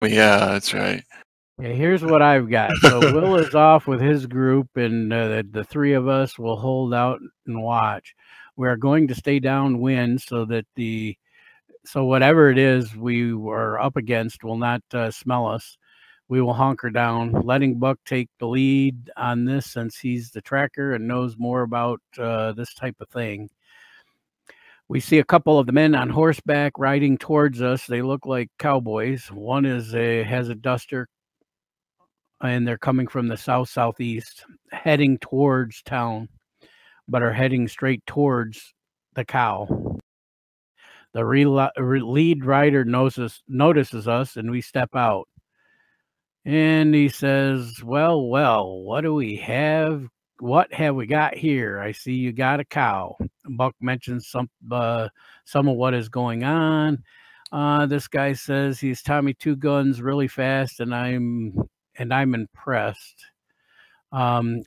Yeah, that's right. Yeah, here's what I've got. So Will is off with his group, and the three of us will hold out and watch. We are going to stay downwind so that so whatever it is we were up against will not smell us. We will hunker down, letting Buck take the lead on this since he's the tracker and knows more about this type of thing. We see a couple of the men on horseback riding towards us. They look like cowboys. One has a duster, and they're coming from the southeast, heading towards town, but are heading straight towards the cow. The lead rider notices us, and we step out. And he says, "Well, well, what do we have? What have we got here? I see you got a cow." Buck mentions some of what is going on. This guy says he's taught me two guns really fast, and I'm impressed.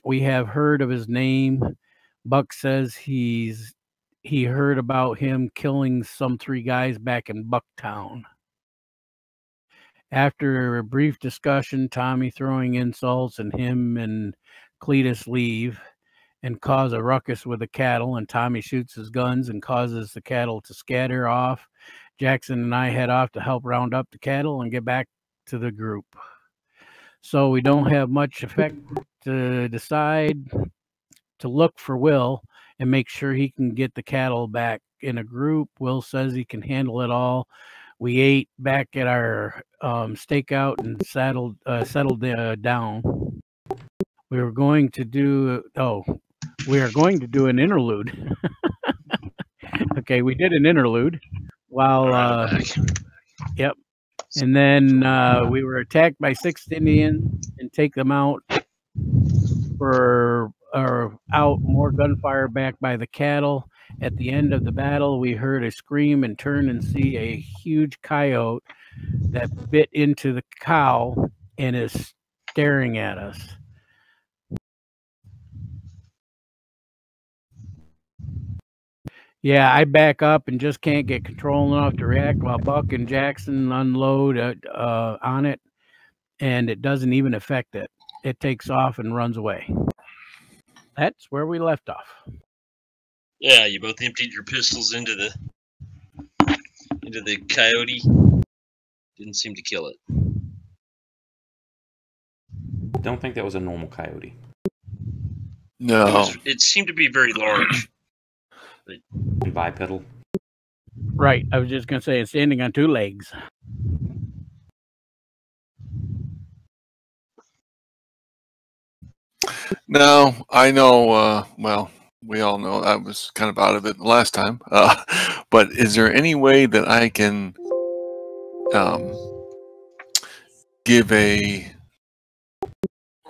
We have heard of his name. Buck says he heard about him killing some 3 guys back in Bucktown. After a brief discussion, Tommy throwing insults, and him and Cletus leave and cause a ruckus with the cattle, and Tommy shoots his guns and causes the cattle to scatter off. Jackson and I head off to help round up the cattle and get back to the group. So we don't have much effect to decide to look for Will and make sure he can get the cattle back in a group. Will says he can handle it all. We ate back at our stakeout and settled down. We are going to do an interlude. Okay, we did an interlude while yep. And then we were attacked by 6 Indians and take them out more gunfire back by the cattle. At the end of the battle, we heard a scream and turn and see a huge coyote that bit into the cow and is staring at us. Yeah, I back up and just can't get control enough to react while Buck and Jackson unload on it, and it doesn't even affect it. It takes off and runs away. That's where we left off. Yeah, you both emptied your pistols into the coyote. Didn't seem to kill it. Don't think that was a normal coyote. No. It seemed to be very large. And bipedal. Right. I was just going to say it's standing on 2 legs. No, I know, well, we all know I was kind of out of it the last time. But is there any way that I can give a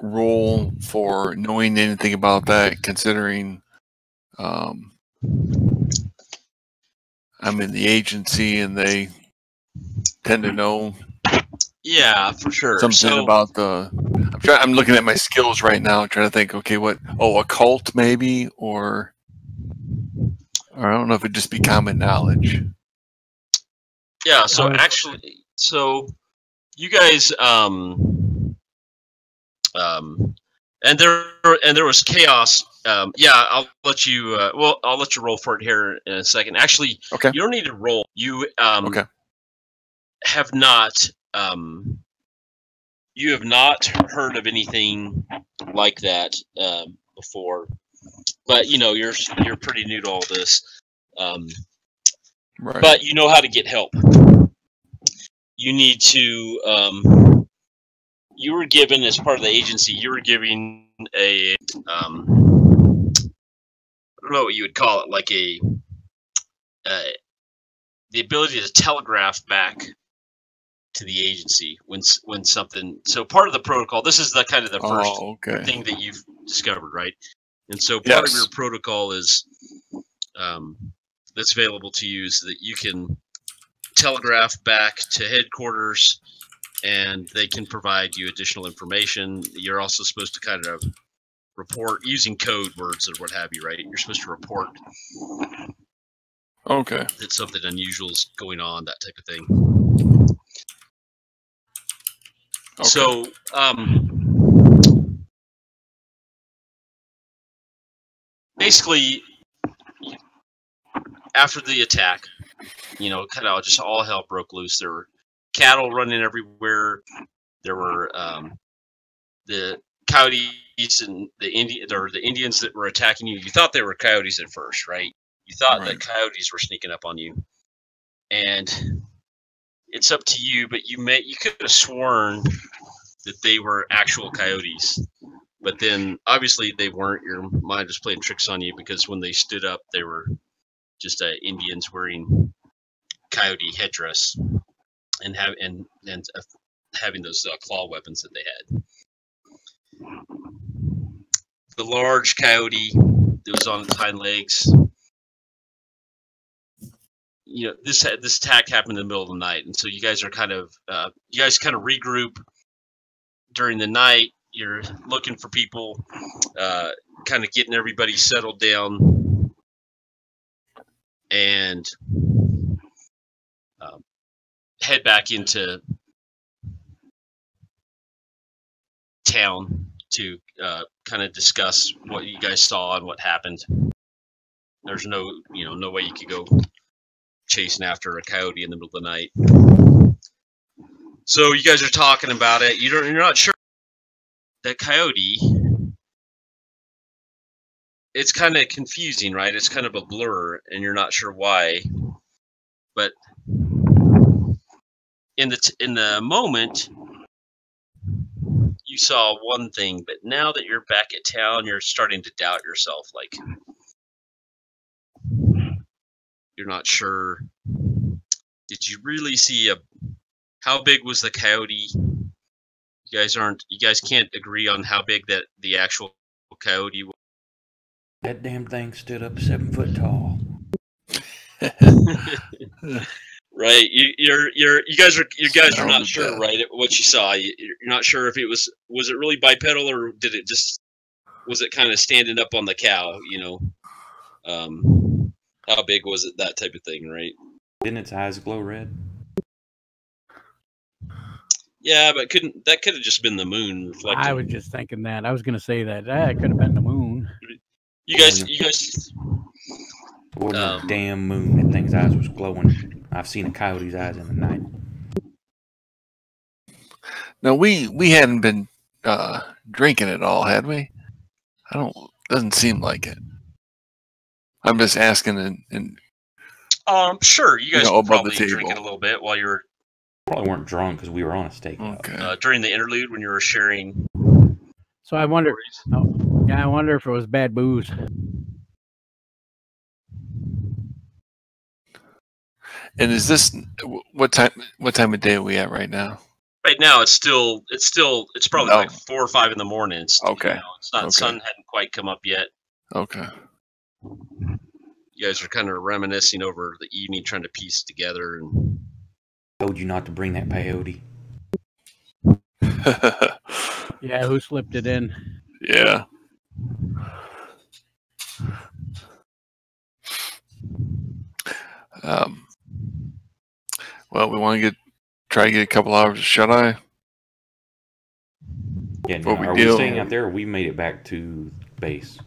roll for knowing anything about that, considering I'm in the agency and they tend to know Yeah, for sure. something about the... I'm looking at my skills right now, trying to think, okay, what... Oh, occult maybe? Or I don't know if it'd just be common knowledge. Yeah, so actually, you guys, and there was chaos. Yeah, I'll let you. I'll let you roll for it here in a second. Actually, okay. You don't need to roll. You okay. have not. You have not heard of anything like that before, but you know you're pretty new to all this. Right. But you know how to get help. You need to. You were given, as part of the agency, you were given a. I don't know what you would call it, like the ability to telegraph back to the agency when something. So part of the protocol. This is the kind of the first thing that you've discovered, right? And so part of your protocol is. That's available to you is that you can telegraph back to headquarters and they can provide you additional information. You're also supposed to kind of report using code words or what have you, right? You're supposed to report that something unusual is going on, that type of thing. Okay. So, basically, after the attack, kind of just all hell broke loose. There were cattle running everywhere. There were the coyotes and the Indians that were attacking you. You thought they were coyotes at first, right? You thought that coyotes were sneaking up on you, and it's up to you. But you could have sworn that they were actual coyotes, but then obviously they weren't. Your mind was playing tricks on you because when they stood up, they were just Indians wearing coyote headdress and having those claw weapons that they had. The large coyote that was on its hind legs. This attack happened in the middle of the night, and so you guys are kind of regroup during the night. You're looking for people, kind of getting everybody settled down, and head back into town to kind of discuss what you guys saw and what happened. There's no way you could go chasing after a coyote in the middle of the night. So you guys are talking about it. You're not sure. That coyote, it's kind of confusing, right? It's kind of a blur, and you're not sure why. But in the moment, you saw one thing. But now that you're back at town, you're starting to doubt yourself. Like, you're not sure. Did you really see how big was the coyote? You guys can't agree on how big that the actual coyote was. That damn thing stood up 7 foot tall. Right. You guys are not sure, right? What you saw. You're not sure if it was it really bipedal, or was it kind of standing up on the cow, how big was it, that type of thing, right? Didn't its eyes glow red? Yeah, but that could have just been the moon reflecting. I was just thinking that. I was going to say that. It could have been the moon. You guys. It wasn't a damn moon. That thing's eyes was glowing. I've seen a coyote's eyes in the night. Now we hadn't been drinking at all, had we? Doesn't seem like it. I'm just asking. And sure, you guys were probably drinking a little bit while you were. Probably weren't drunk because we were on a stakeout. Okay. During the interlude when you were sharing. So I wonder. I wonder if it was bad booze. And is this what time of day are we at right now? Right now, it's probably like 4 or 5 in the morning. Okay. It's not. Okay. Sun hadn't quite come up yet. Okay. You guys are kind of reminiscing over the evening, trying to piece together. And told you not to bring that peyote. Yeah, who slipped it in? Yeah. Well, we want to try to get a couple hours of shut-eye. Yeah, now, are we staying out there, or we made it back to base?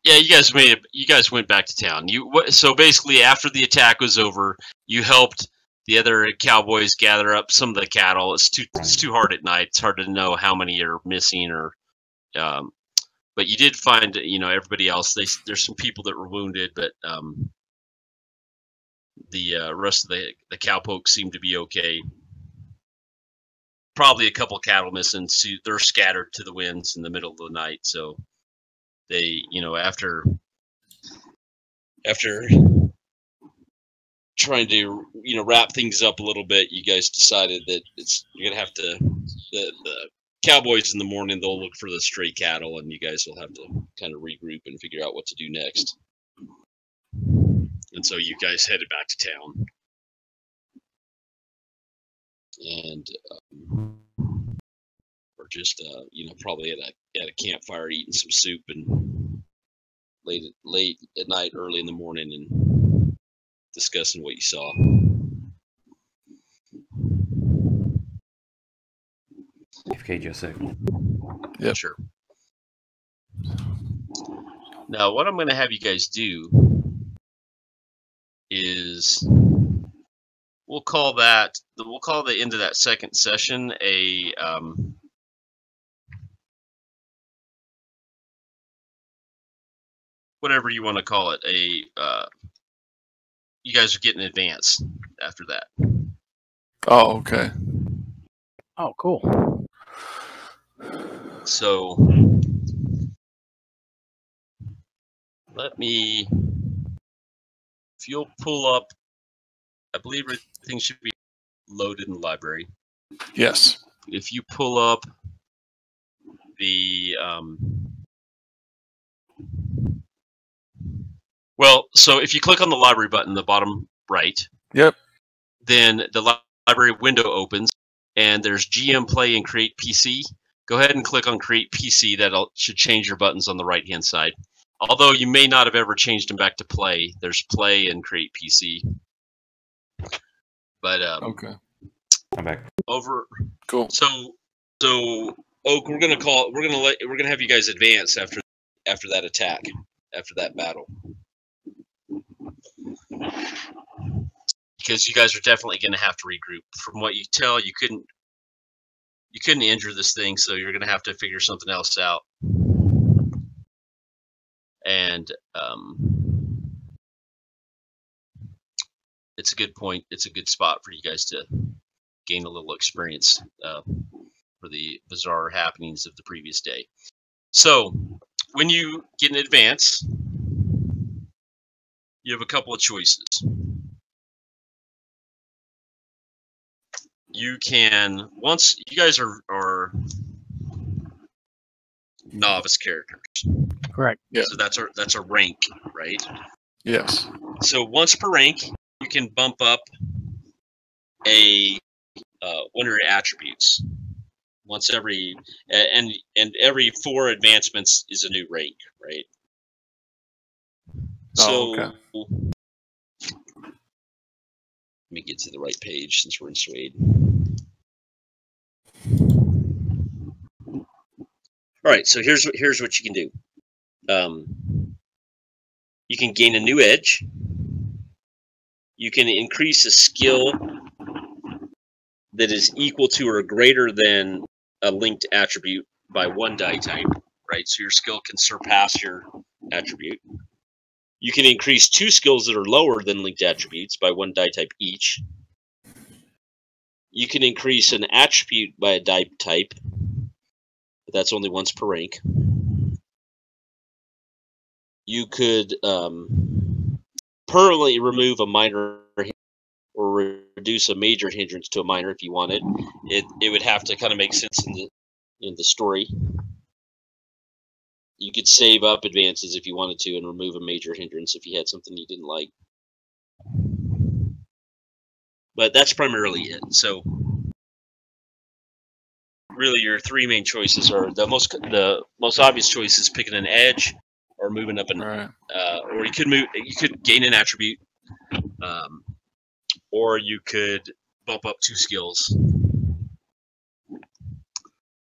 Yeah, you guys made it. You guys went back to town. So basically, after the attack was over, you helped the other cowboys gather up some of the cattle. It's too hard at night. It's hard to know how many are missing, but you did find everybody else. There's some people that were wounded, but the rest of the cowpokes seem to be okay. Probably a couple cattle missing. So they're scattered to the winds in the middle of the night. So they, after trying to wrap things up a little bit, you guys decided that you're gonna have to the cowboys in the morning, they'll look for the stray cattle, and you guys will have to kind of regroup and figure out what to do next. And so you guys headed back to town, and or just probably at a campfire eating some soup, and late at night, early in the morning, and discussing what you saw. FK just a second. Yep. Sure. Now, what I'm going to have you guys do is we'll call the end of that second session a whatever you want to call it. You guys are getting advance after that. Oh, okay. Oh, cool. So let me, if you'll pull up, I believe everything should be loaded in the library. Yes. If you pull up the, well, so if you click on the library button in the bottom right, yep, then the library window opens and there's GM Play and Create PC. Go ahead and click on Create PC. That should change your buttons on the right-hand side. Although you may not have ever changed them back to Play. There's Play and Create PC. But okay, I'm back. Over. Cool. So Oak, we're gonna have you guys advance after that attack, after that battle, because you guys are definitely gonna have to regroup. From what you tell, you couldn't injure this thing, so you're gonna have to figure something else out. And it's a good point. It's a good spot for you guys to gain a little experience for the bizarre happenings of the previous day. So when you get in advance, you have a couple of choices. You can, once you guys are novice characters. Correct. Yeah. So that's a rank, right? Yes. So once per rank, you can bump up one of your attributes. Once every and every 4 advancements is a new rank, right? So okay. Let me get to the right page since we're in Suede. All right, so here's what you can do. You can gain a new edge. You can increase a skill that is equal to or greater than a linked attribute by 1 die type, right? So your skill can surpass your attribute. You can increase 2 skills that are lower than linked attributes by 1 die type each. You can increase an attribute by a die type, but that's only once per rank. You could permanently remove a minor or reduce a major hindrance to a minor if you wanted. It would have to kind of make sense in the story. You could save up advances if you wanted to and remove a major hindrance if you had something you didn't like. But that's primarily it. So really your 3 main choices are the most obvious choice is picking an edge or moving up or you could gain an attribute, or you could bump up 2 skills.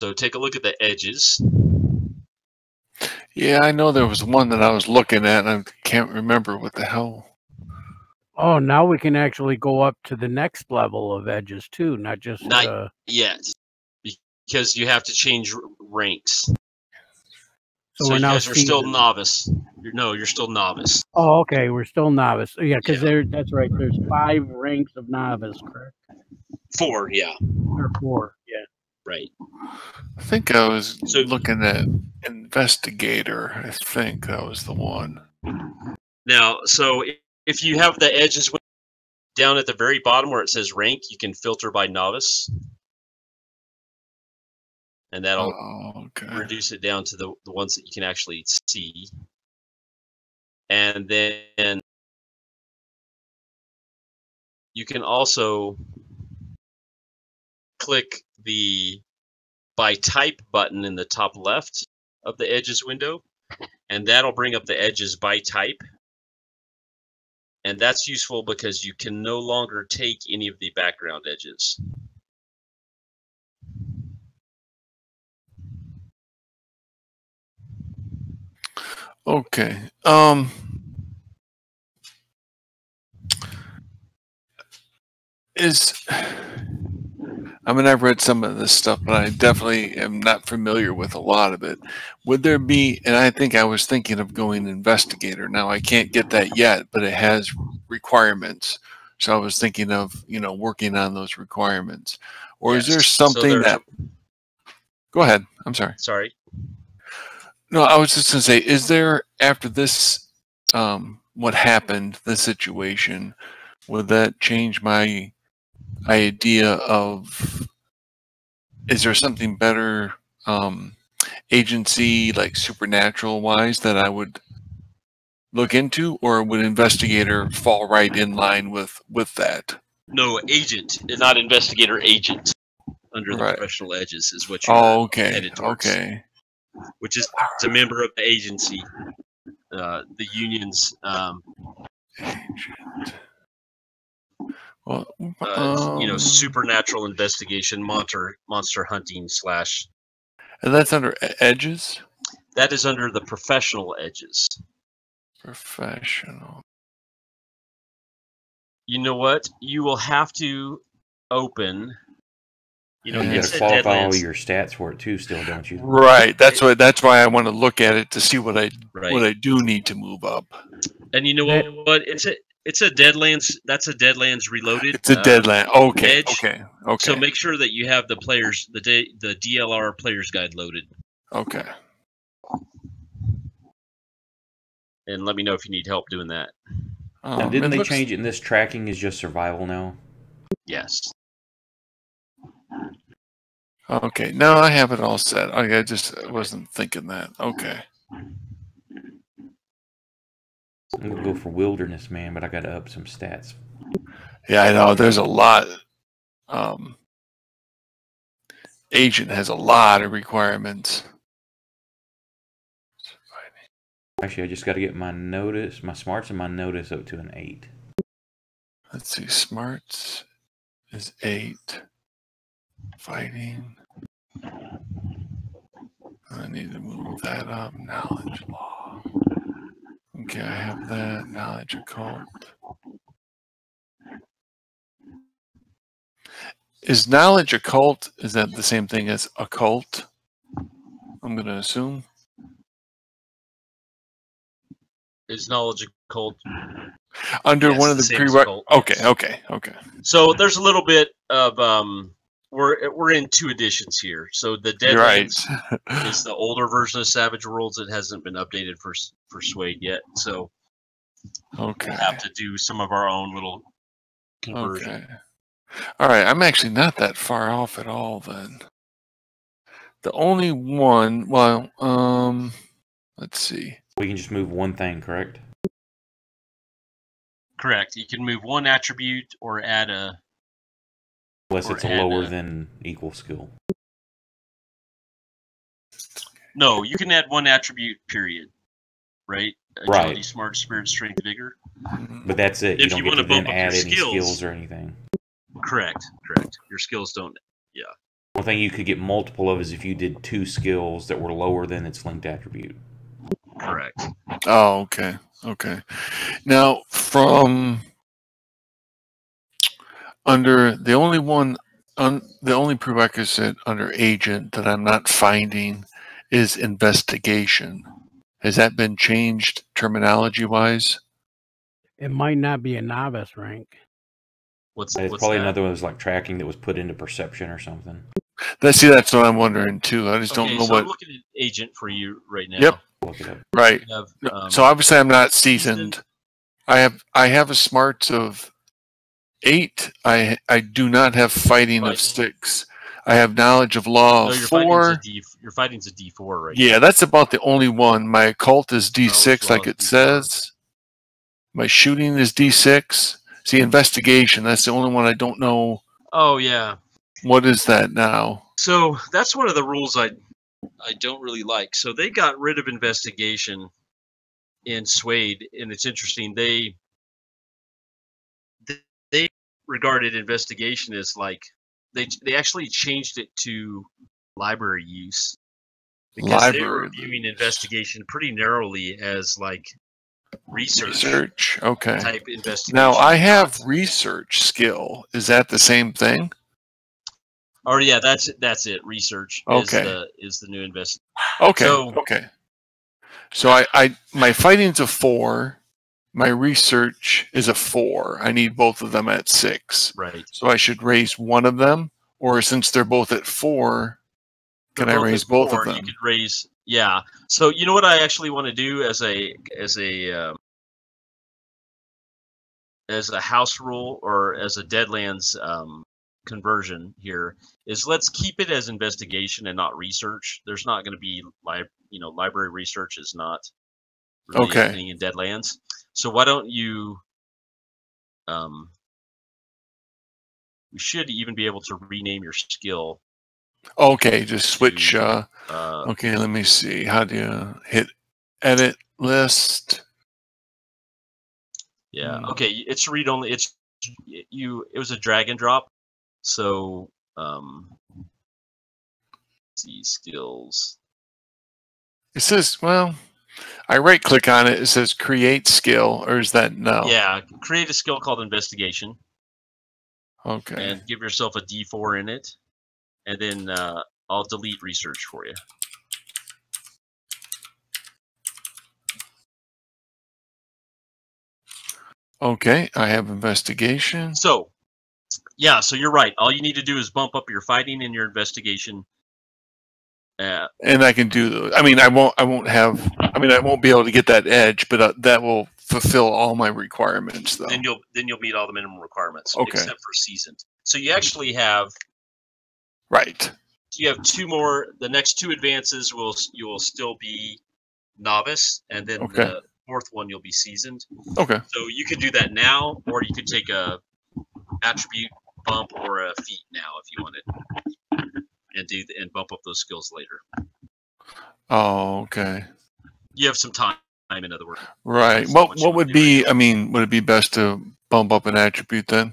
So take a look at the edges. Yeah, I know there was one that I was looking at, and I can't remember what the hell. Oh, now we can actually go up to the next level of edges too, not just. Not yet, because you have to change ranks. So you guys are still novice. You're still novice. Oh, okay. We're still novice. Yeah, because that's right. There's 5 ranks of novice, correct? 4, yeah. Or 4, yeah. Right. I think I was looking at Investigator. I think that was the one. Now, so if you have the edges down at the very bottom where it says rank, you can filter by novice. And that'll reduce it down to the ones that you can actually see. And then you can also click the by type button in the top left of the edges window, and that'll bring up the edges by type. And that's useful because you can no longer take any of the background edges. Okay. I mean, I've read some of this stuff, but I definitely am not familiar with a lot of it. Would there be, and I think I was thinking of going investigator. Now, I can't get that yet, but it has requirements. So I was thinking of, working on those requirements. Or is there something that... Go ahead. I'm sorry. Sorry. No, I was just going to say, is there, after this, what happened, this situation, would that change my idea of, is there something better agency, like supernatural wise, that I would look into, or would investigator fall right in line with that? No, agent, not investigator, agent under the professional edges is what you're headed towards. Okay. Which is a member of the agency, the union's agent. Well, supernatural investigation, monster hunting / And that's under edges? That is under the professional edges. Professional. You know what? You will have to open. You got to qualify all your stats for it too, still, don't you? Right. That's why I want to look at it to see what I do need to move up. And you know what? It's a Deadlands. That's a Deadlands Reloaded. It's a Deadland. Okay. Edge. Okay. So make sure that you have the DLR players guide loaded. Okay. And let me know if you need help doing that. Now, didn't they change it in this? Tracking is just survival now? Yes. Okay, now I have it all set. I just wasn't thinking that. Okay. I'm going to go for Wilderness, man, but I got to up some stats. Yeah, I know. There's a lot. Agent has a lot of requirements. Actually, I just got to get my smarts and my notice up to an 8. Let's see. Smarts is 8. Fighting. I need to move that up. Knowledge law. Okay, I have that. Knowledge occult. Is knowledge occult? Is that the same thing as occult? I'm going to assume. Is knowledge occult under one of the prerequisites? Okay. So there's a little bit of we're in 2 editions here. So the Deadlands is the older version of Savage Worlds. It hasn't been updated for Suede yet. So we'll have to do some of our own little conversion. Okay. All right. I'm actually not that far off at all then. The only one, well, let's see. We can just move one thing, correct? Correct. You can move one attribute or add a... Unless it's a lower than equal skill. No, you can add one attribute, period. Right? Agility, smart, spirit, strength, vigor. But that's it. You don't get to then add any skills or anything. Correct. Your skills don't... Yeah. One thing you could get multiple of is if you did 2 skills that were lower than its linked attribute. Correct. Oh, okay. Now, from under the only prerequisite under agent that I'm not finding is investigation. Has that been changed terminology-wise? It might not be a novice rank. What's probably another one was like tracking that was put into perception or something. That's what I'm wondering too. I just don't know what. I'm looking at agent for you right now. Yep. Look it up. Right. So obviously I'm not seasoned. I have a smarts of 8. I do not have fighting of 6. I have knowledge of law of 4. Your fighting's a D4 right now. That's about the only one. My occult is D6 like it says. My shooting is D6. See, investigation, that's the only one I don't know. Oh, yeah. What is that now? So that's one of the rules I don't really like. So they got rid of investigation in Suede, and it's interesting. They regarded investigation as like they actually changed it to library use. Because they were viewing investigation pretty narrowly as like research okay. type investigation. Now I have research skill. Is that the same thing? Oh yeah, that's it. Research okay. is the new investment. Okay. So I my fighting's a 4. My research is a 4. I need both of them at 6. Right. So I should raise one of them, or since they're both at 4, can I raise both of them? You could raise, yeah. So you know what I actually want to do as a house rule or as a Deadlands conversion here is let's keep it as investigation and not research. There's not going to be library research is not really anything in Deadlands. So why don't you? We should even be able to rename your skill. Okay, just switch. Okay, let me see. How do you hit edit list? Yeah. Okay, it's read only. It was a drag and drop. So see skills. It says, well, I right click on it. It says create skill, or is that no? Yeah, create a skill called investigation. Okay. And give yourself a D4 in it, and then I'll delete research for you. Okay, I have investigation. So, yeah, so you're right. All you need to do is bump up your fighting and your investigation. And I can do. I mean, I won't have. I mean, I won't be able to get that edge, but that will fulfill all my requirements, though. Then you'll meet all the minimum requirements, except for seasoned. So you actually have. Right. You have 2 more. The next 2 advances you will still be novice, and then the 4th one you'll be seasoned. Okay. So you could do that now, or you could take a attribute bump or a feat now if you wanted, and bump up those skills later. Oh, okay. You have some time, in other words. Right. What would be? I mean, would it be best to bump up an attribute then?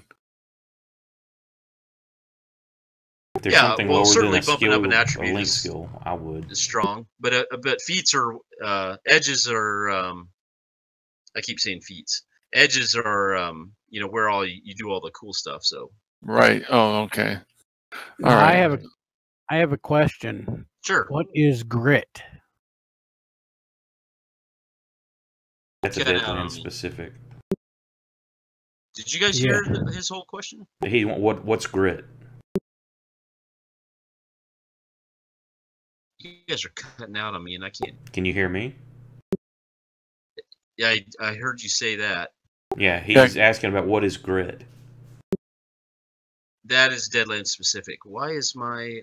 If there's something lower certainly than a bumping skill, up an attribute a link skill, I would. Is strong, but feats are edges are. I keep saying feats. Edges are where you do all the cool stuff. So. Right. Oh, okay. All right. I have a question. Sure. What is grit? That's a Deadlands specific. Did you guys hear his whole question? What's grit? You guys are cutting out on me, and I can't. Can you hear me? Yeah, I heard you say that. Yeah, he's asking about what is grit. That is Deadlands specific. Why is my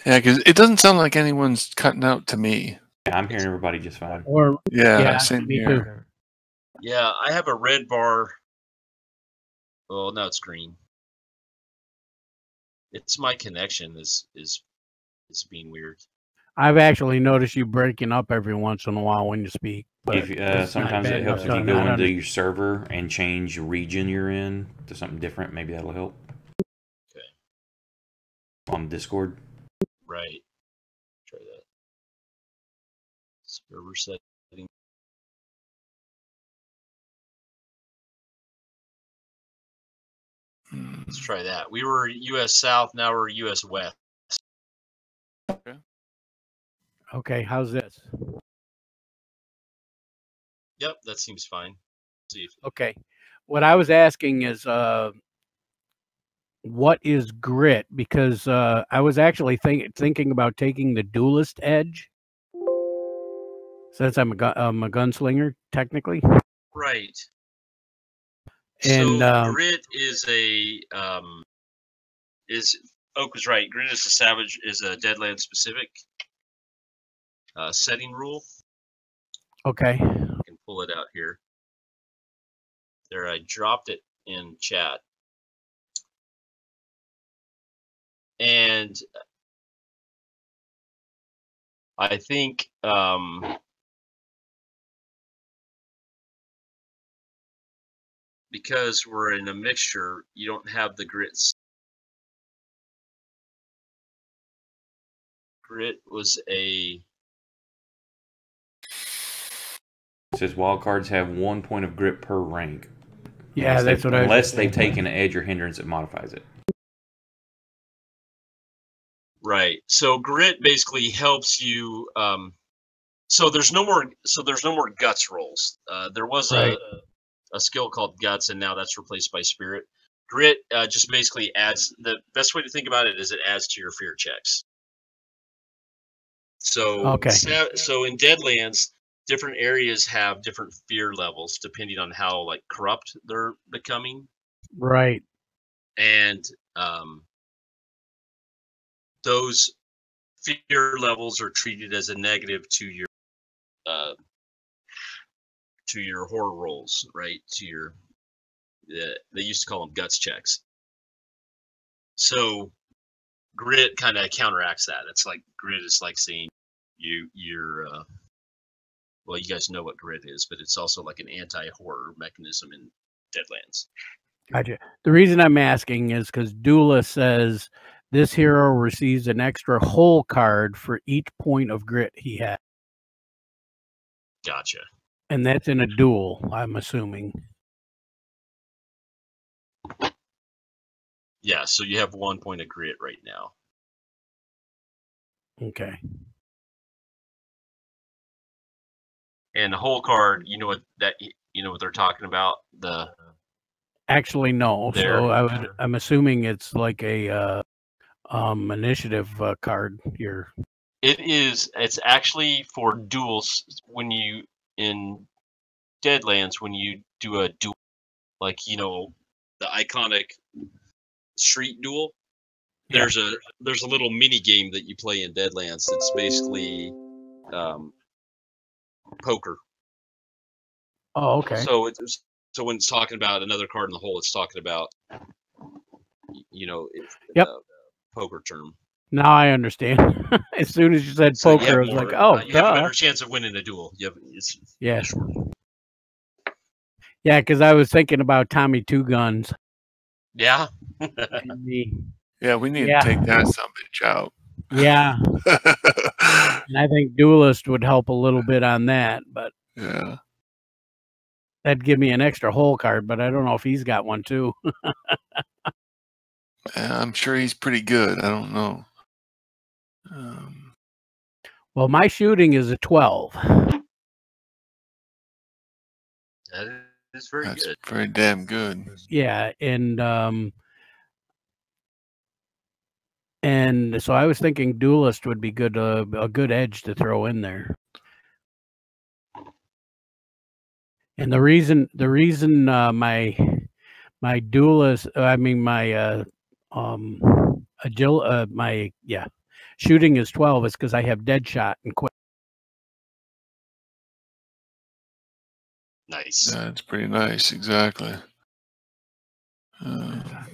Yeah, because it doesn't sound like anyone's cutting out to me. Yeah, I'm hearing everybody just fine. Or same me here. Too. Yeah, I have a red bar. Well, now it's green. It's my connection is being weird. I've actually noticed you breaking up every once in a while when you speak. But sometimes it helps if you go into your server and change region you're in to something different. Maybe that'll help. Okay. On Discord. Right. Try that. Server setting. Let's try that. We were U.S. South, now we're U.S. West. Okay, how's this? Yep, that seems fine. See. Okay. What I was asking is what is grit? Because I was actually thinking about taking the duelist edge. Since I'm a gunslinger, technically. Right. And so grit is Oak was right. Grit is a savage is a Deadlands specific setting rule. Okay. I can pull it out here. There, I dropped it in chat. And I think because we're in a mixture, you don't have the grit Grit was a... It says wild cards have 1 point of grit per rank. Yeah, that's what I was unless they've taken an edge or hindrance that modifies it. Right. So grit basically helps you. So there's no more guts rolls. There was a skill called guts, and now that's replaced by spirit. Grit just basically adds. The best way to think about it is it adds to your fear checks. So so in Deadlands, different areas have different fear levels depending on how like corrupt they're becoming. Right. And those fear levels are treated as a negative to your horror rolls, right? To your they used to call them guts checks. So grit kind of counteracts that. It's like grit is like saying you're well, you guys know what grit is, but it's also like an anti-horror mechanism in Deadlands. Gotcha. The reason I'm asking is because Dula says this hero receives an extra whole card for each point of grit he has. Gotcha. And that's in a duel, I'm assuming. Yeah, so you have 1 point of grit right now. Okay. And the whole card, you know what they're talking about? Actually, no. So I'm assuming it's like a initiative card here. It's actually for duels when you in Deadlands when you do a duel, like the iconic street duel. Yeah. There's a little mini game that you play in Deadlands. It's basically poker. Oh, okay. So when it's talking about another card in the hole, it's talking about poker term. Now I understand. As soon as you said poker, I was like, "Oh, you have a better chance of winning a duel." Yeah, because I was thinking about Tommy Two Guns. Yeah. Yeah, we need to take that some bitch out. Yeah. And I think Duelist would help a little bit on that, but yeah, that'd give me an extra hole card, but I don't know if he's got one too. I'm sure he's pretty good. I don't know. Well, my shooting is a 12. That is very good. That's very damn good. Yeah, and so I was thinking Duelist would be good, a good edge to throw in there. And the reason my Duelist, I mean my shooting is 12 is because I have dead shot and quick. Nice. That's pretty nice. Exactly.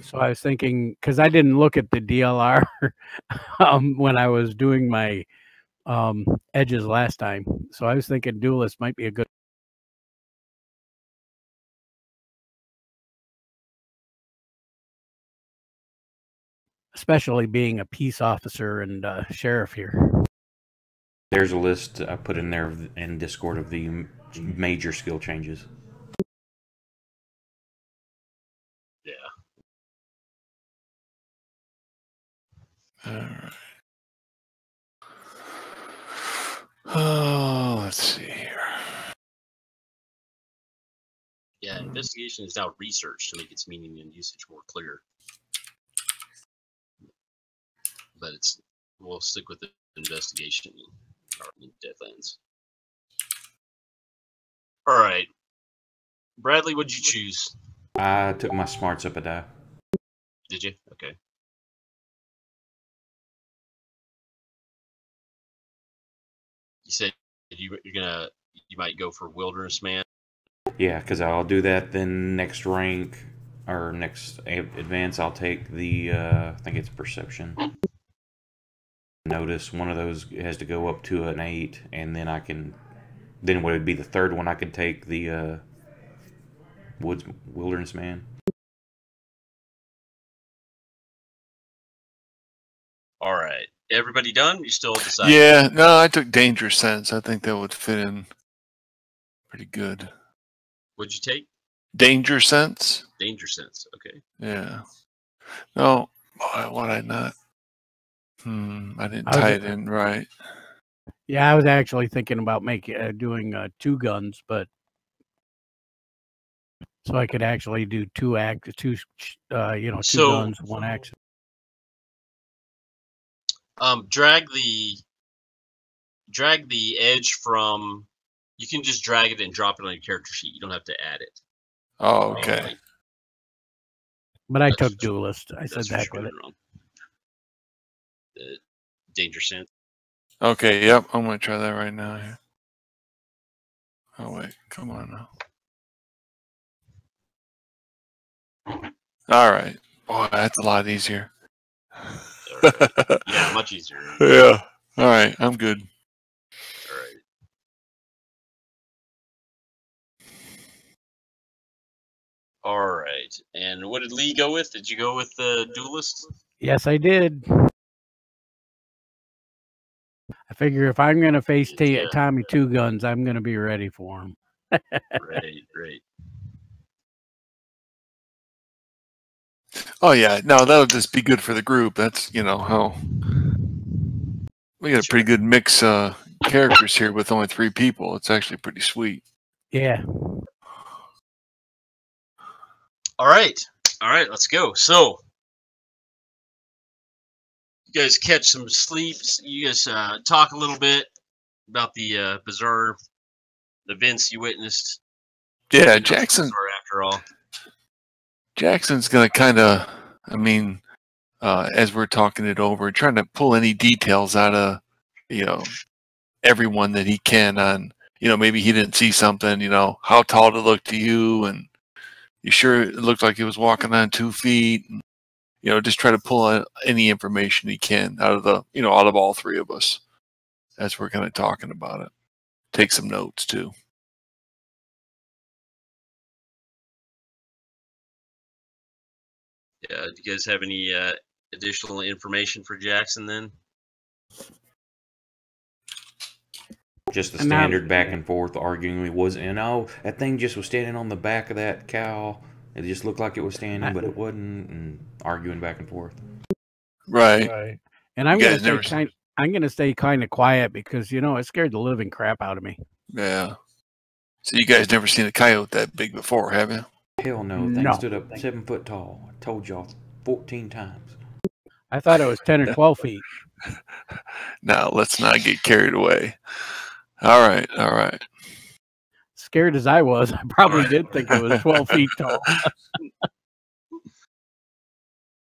So I was thinking, because I didn't look at the DLR when I was doing my edges last time. So I was thinking Duelist might be a good. Especially being a peace officer and sheriff here. There's a list I put in there in Discord of the major skill changes. Yeah. All right. Oh, let's see here. Yeah, investigation is now research to make its meaning and usage more clear. But we'll stick with the investigation in Deadlands. All right, Bradley, what'd you choose? I took my smarts up a die. Did you? Okay. You said you might go for Wilderness Man. Yeah, because I'll do that. Then next rank or next advance, I'll take the I think it's Perception. Notice one of those has to go up to an 8, and then then what would be the third one? I could take the Wilderness Man. All right. everybody done? You still deciding? Yeah, no, I took Danger Sense. I think that would fit in pretty good. What'd you take? Danger Sense. Danger Sense. Okay. Yeah. No, why I not? I didn't tie it in right. Yeah, I was actually thinking about doing 2 guns, but so I could actually do 2 guns, 1 action. Drag the edge from. You can just drag it and drop it on your character sheet. You don't have to add it. Oh, okay. But I took Duelist. I said that with it. Wrong. The Danger Sense. Okay, yep. I'm going to try that right now here. Oh, wait. Come on now. All right. Boy, that's a lot easier. Right. Yeah, much easier. Yeah. All right. I'm good. All right. All right. And what did Lee go with? Did you go with the Duelist? Yes, I did. I figure if I'm going to face Tommy 2 guns, I'm going to be ready for him. Right. Oh, yeah. No, that'll just be good for the group. That's, how we got a pretty good mix of characters here with only 3 people. It's actually pretty sweet. Yeah. All right. Let's go. So, you guys catch some sleep. You guys talk a little bit about the bizarre events you witnessed. Yeah, Jackson. After all, Jackson's gonna kind of, as we're talking it over, trying to pull any details out of, everyone that he can on, maybe he didn't see something, how tall it looked to you, and you sure it looked like he was walking on 2 feet, and, just try to pull out any information he can out of out of all 3 of us as we're kind of talking about it. Take some notes too. Yeah, do you guys have any additional information for Jackson then? Just the standard back and forth arguing. That thing just was standing on the back of that cow. It just looked like it was standing, but it wasn't, and arguing back and forth. Right. And I'm going to stay kind of quiet because, it scared the living crap out of me. Yeah. So you guys never seen a coyote that big before, have you? Hell no. Thing stood up 7 foot tall. I told y'all 14 times. I thought it was 10 or 12 feet. Now, let's not get carried away. All right. Scared as I was, I probably did think it was 12 feet tall.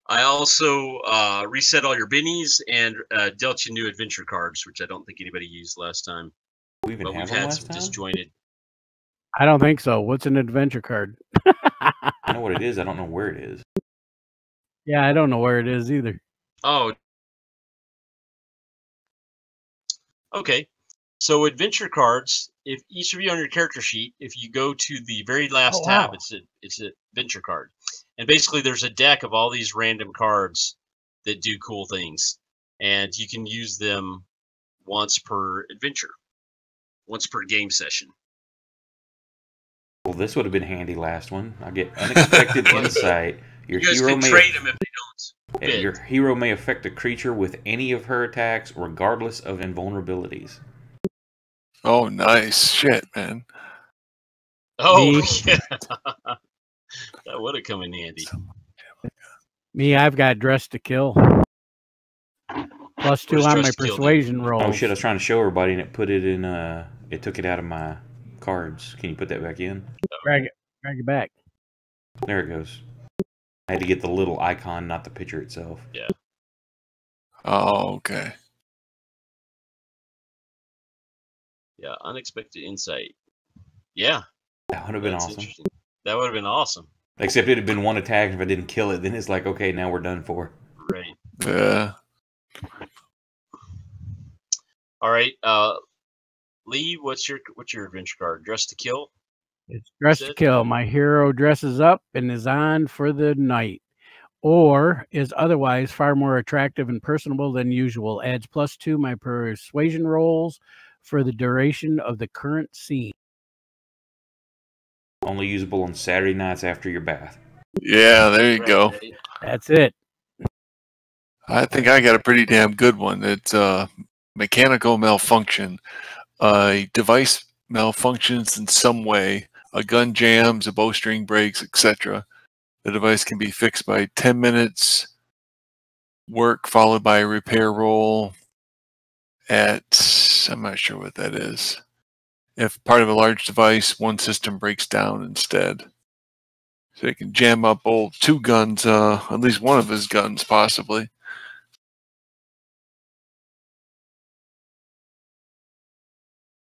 I also reset all your bennies and dealt you new adventure cards, which I don't think anybody used last time. We've had some disjointed. I don't think so. What's an adventure card? I know what it is. I don't know where it is. Yeah, I don't know where it is either. Oh. Okay. So adventure cards, if each of you on your character sheet, if you go to the very last tab, it's an adventure card. And basically there's a deck of all these random cards that do cool things. And you can use them once per adventure. Once per game session. Well, this would have been handy last one. I get unexpected insight. You guys can trade them if they don't. Your hero may affect a creature with any of her attacks, regardless of invulnerabilities. Oh, nice shit, man. Oh, yeah. That would have come in handy. Me, I've got Dress to Kill. +2 on my persuasion roll. Oh shit! I was trying to show everybody, and it put it in. It took it out of my cards. Can you put that back in? Drag it back. There it goes. I had to get the little icon, not the picture itself. Yeah. Oh, okay. Yeah, unexpected insight. Yeah. That would have been awesome. That would have been awesome. Except it had been 1 attack. If I didn't kill it, then it's like, okay, now we're done for. Right. Yeah. All right. Lee, what's your adventure card? Dress to Kill? It's Dress to Kill. My hero dresses up and is on for the night. or is otherwise far more attractive and personable than usual. Adds +2 my persuasion rolls for the duration of the current scene. Only usable on Saturday nights after your bath. Yeah, there you go. That's it. I think I got a pretty damn good one. It's mechanical malfunction. A device malfunctions in some way. A gun jams, a bowstring breaks, etc. The device can be fixed by 10 minutes work followed by a repair roll at, I'm not sure what that is. If part of a large device, one system breaks down instead. So you can jam up old 2 guns, at least one of his guns possibly.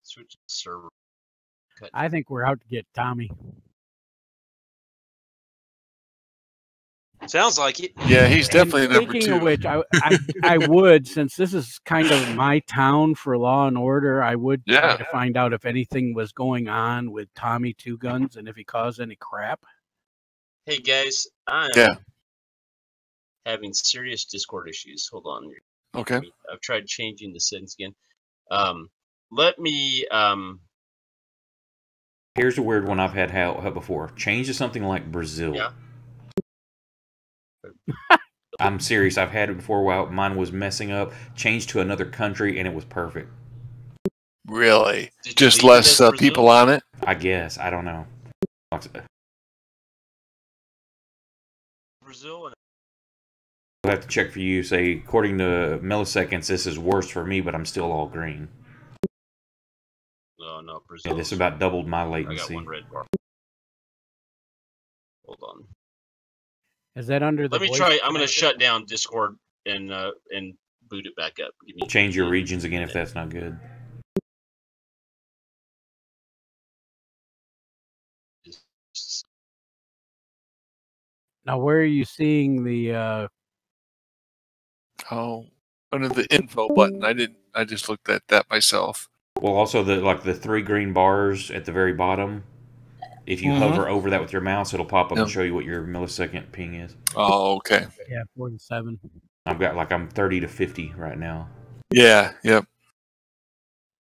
Switch server. I think we're out to get Tommy. Sounds like it. Yeah, he's definitely number 2. Speaking of which, I would, since this is kind of my town for law and order, I would try to find out if anything was going on with Tommy Two Guns and if he caused any crap. Hey guys, I'm having serious Discord issues. Hold on. Okay. I've tried changing the settings again. Let me. Here's a weird one I've had before. Change to something like Brazil. Yeah. I'm serious. I've had it before while mine was messing up. Changed to another country and it was perfect. Really? Just less people on it? I guess. I don't know. Brazil. I'll have to check for you. Say, according to milliseconds, this is worse for me, but I'm still all green. Oh, no, Brazil. Yeah, this about doubled my latency. I got 1 red bar. Hold on. Is that under the? Let me try. I'm going to shut down Discord and boot it back up. Give me change your regions again if that's not good. Now, where are you seeing the? Oh, under the info button. I just looked at that myself. Well, also the 3 green bars at the very bottom. If you hover over that with your mouse, it'll pop up and show you what your millisecond ping is. Oh, okay. Yeah, 47. I've got I'm 30 to 50 right now. Yeah. Yep.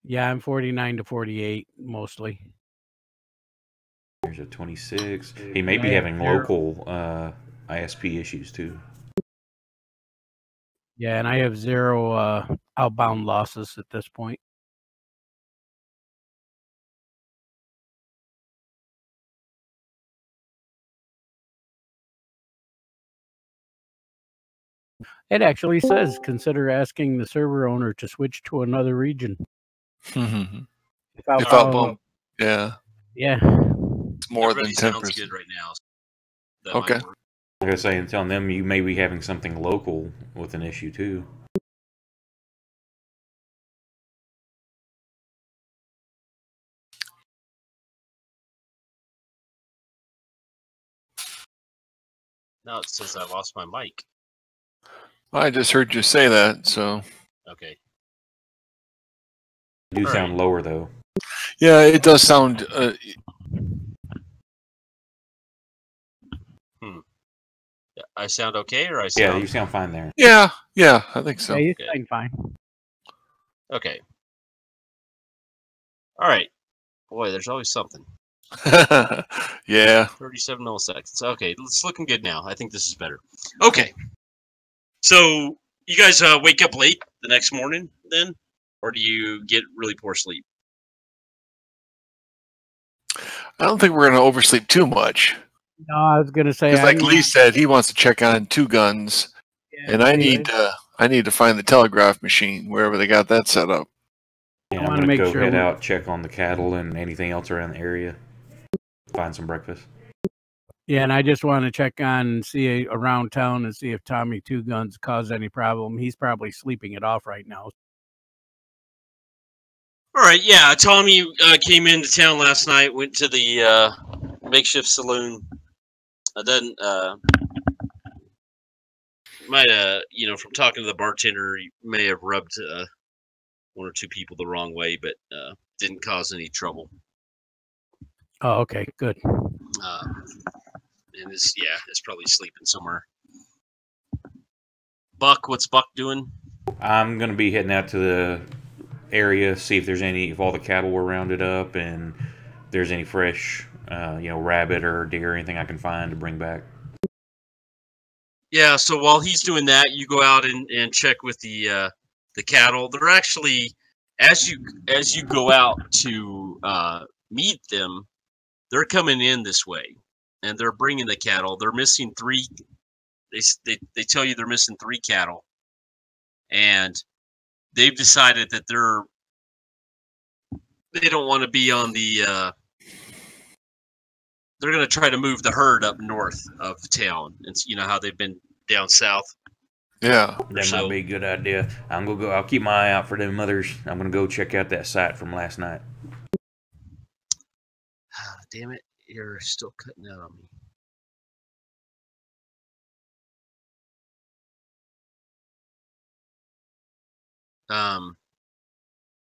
Yeah, I'm 49 to 48 mostly. There's a 26. He may be having local ISP issues too. Yeah, and I have 0 outbound losses at this point. It actually says consider asking the server owner to switch to another region. If outbound, yeah. It's more than 10%. Sounds good right now. That okay. Like I was saying, telling them you may be having something local with an issue too. Now it says I lost my mic. I just heard you say that, so. Okay. You do sound lower though. Yeah, it does sound. I sound okay, or I sound? Yeah, you sound fine there. Yeah, I think so. Yeah, you sound fine. Okay. All right. Boy, there's always something. Yeah. 37 milliseconds. Okay, it's looking good now. I think this is better. Okay. So you guys wake up late the next morning then? Or do you get really poor sleep? I don't think we're going to oversleep too much. No, I was going to say. Because like Lee said, he wants to check on 2 guns. Yeah, and I need to find the telegraph machine, wherever they got that set up. Yeah, I'm going to go head out, check on the cattle and anything else around the area. Find some breakfast. Yeah, and I just want to check on, see around town and see if Tommy Two Guns caused any problem. He's probably sleeping it off right now. All right, yeah. Tommy came into town last night, went to the makeshift saloon. Then might from talking to the bartender, he may have rubbed 1 or 2 people the wrong way, but didn't cause any trouble. Oh, okay, good. And it's probably sleeping somewhere. Buck, what's Buck doing? I'm gonna be heading out to the area, see if there's if all the cattle were rounded up, and there's any fresh, rabbit or deer, or anything I can find to bring back. Yeah. So while he's doing that, you go out and check with the cattle. They're actually, as you go out to meet them, they're coming in this way, and they're bringing the cattle. They're missing 3. They tell you they're missing 3 cattle, and they've decided that they don't want to be on the. They're going to try to move the herd up north of town. It's how they've been down south. Yeah, that might be a good idea. I'm gonna go. I'll keep my eye out for them others. I'm gonna go check out that site from last night. Damn it! You're still cutting out on me.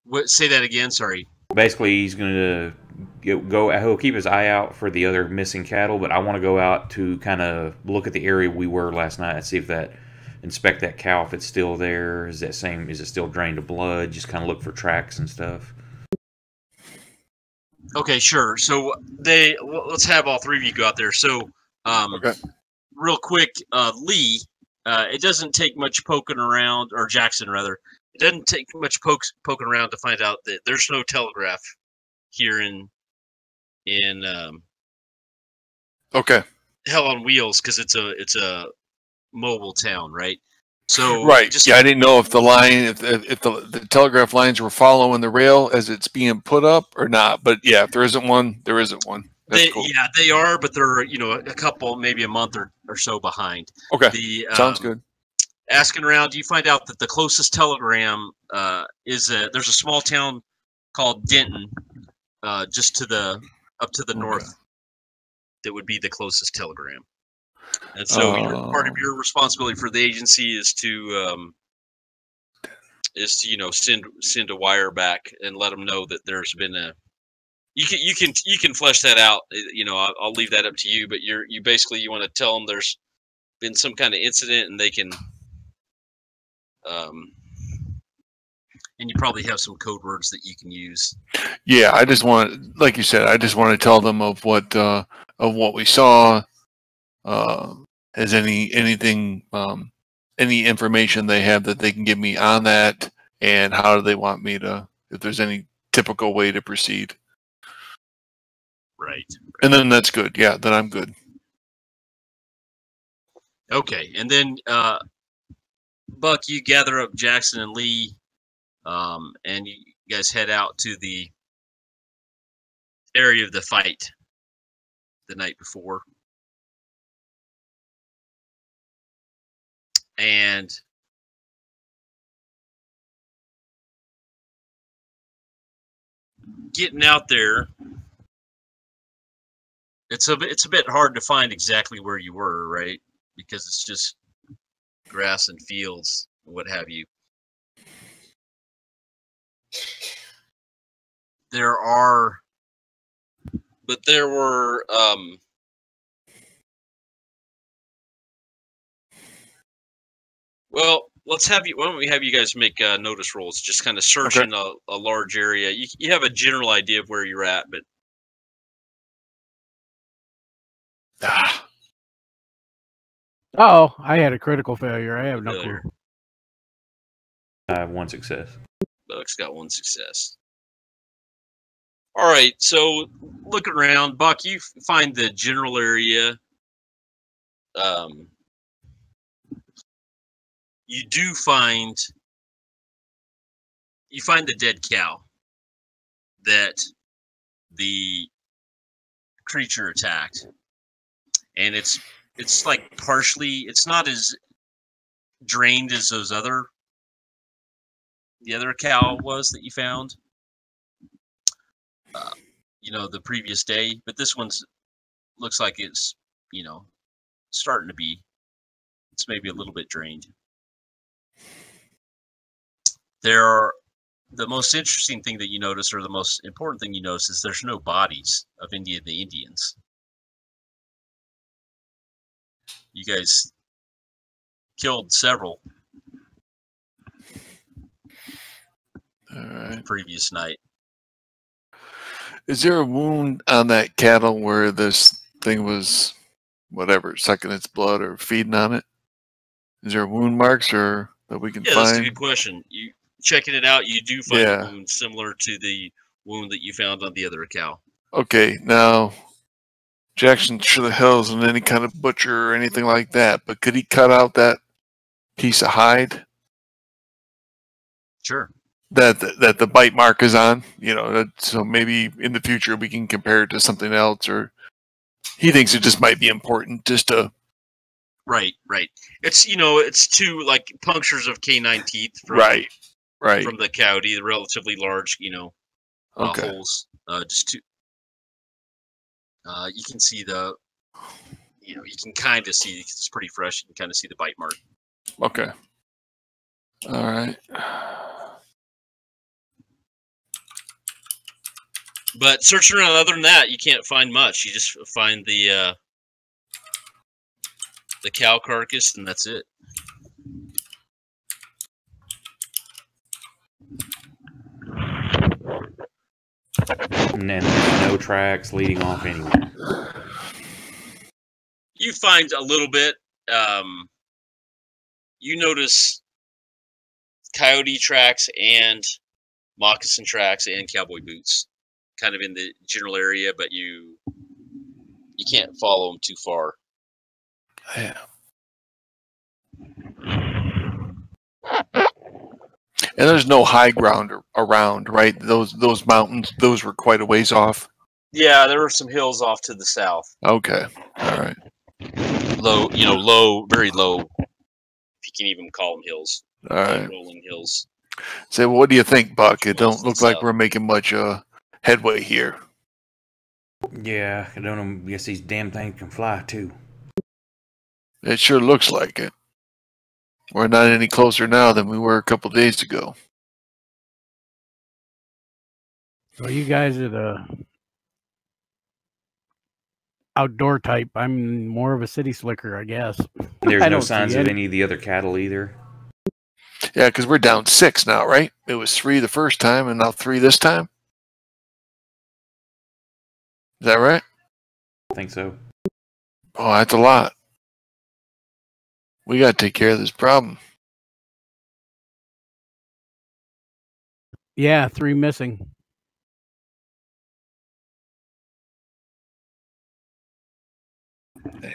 What? Say that again. Sorry. Basically, he's gonna go. He'll keep his eye out for the other missing cattle, but I want to go out to kind of look at the area we were last night and see if inspect that cow if it's still there. Is it still drained of blood? Just kind of look for tracks and stuff. Okay, sure. So let's have all 3 of you go out there. So, okay. Real quick, Lee, it doesn't take much poking around, or Jackson rather. It doesn't take much poking around to find out that there's no telegraph here in okay. Hell on Wheels, because it's a mobile town, right? So right. I didn't know if the line, if the telegraph lines were following the rail as it's being put up or not. But yeah, if there isn't one, there isn't one. That's cool. Yeah, they are, but they're a couple, maybe a month or so behind. Okay, sounds good. Asking around, you find out that the closest telegram there's a small town called Denton, just up to the north. That would be the closest telegram. And so part of your responsibility for the agency is to send a wire back and let them know that there's been a. You can flesh that out. I'll leave that up to you. But you basically want to tell them there's been some kind of incident, and they can. And you probably have some code words that you can use. Yeah, I just want, like you said, I just want to tell them of what we saw. Has anything, any information they have that they can give me on that, and how do they want me to, if there's any typical way to proceed. Right. And then that's good. Yeah, then I'm good. Okay, and then Buck, you gather up Jackson and Lee, and you guys head out to the area of the fight the night before. And getting out there, it's a bit hard to find exactly where you were, right? Because it's just grass and fields and what have you. There were well, why don't we have you guys make notice rolls, just kind of searching a large area. You have a general idea of where you're at, but oh, I had a critical failure. I have no clue. I have 1 success. Buck's got 1 success. All right, so looking around, Buck, you find the general area. You find the dead cow that the creature attacked, and it's like partially. It's not as drained as the other cow was that you found. The previous day, but this one's looks like it's starting to be. It's maybe a little bit drained. The most interesting thing that you notice, or the most important thing you notice, is there's no bodies of any of the Indians. You guys killed several, the previous night. Is there a wound on that cattle where this thing was, whatever, sucking its blood or feeding on it? Is there wound marks or that we can find? That's a good question. You checking it out, you do find a wound similar to the wound that you found on the other cow. Okay, now Jackson to the hills and any kind of butcher or anything like that, but could he cut out that piece of hide? Sure. That the bite mark is on, so maybe in the future we can compare it to something else, or he thinks it just might be important just to. Right. It's it's two like punctures of canine teeth from from the coyote, the relatively large holes. Just two. You can see the, you can kind of see it's pretty fresh. You can kind of see the bite mark. Okay. All right. But searching around, other than that, you can't find much. You just find the cow carcass, and that's it. And then no tracks leading off anywhere. You find a little bit. You notice coyote tracks and moccasin tracks and cowboy boots, kind of in the general area, but you can't follow them too far. Yeah. And there's no high ground around, right? Those mountains, those were quite a ways off. Yeah, there were some hills off to the south. Okay. All right. Low, low, very low. If you can even call them hills. All right. Rolling hills. So what do you think, Buck? It don't look like we're making much headway here. Yeah, I don't know. I guess these damn things can fly too. It sure looks like it. We're not any closer now than we were a couple days ago. Well, you guys are the outdoor type. I'm more of a city slicker, I guess. There's no signs of any of the other cattle either. Yeah, because we're down 6 now, right? It was 3 the first time, and now 3 this time. Is that right? I think so. Oh, that's a lot. We got to take care of this problem. Yeah, 3 missing. Damn.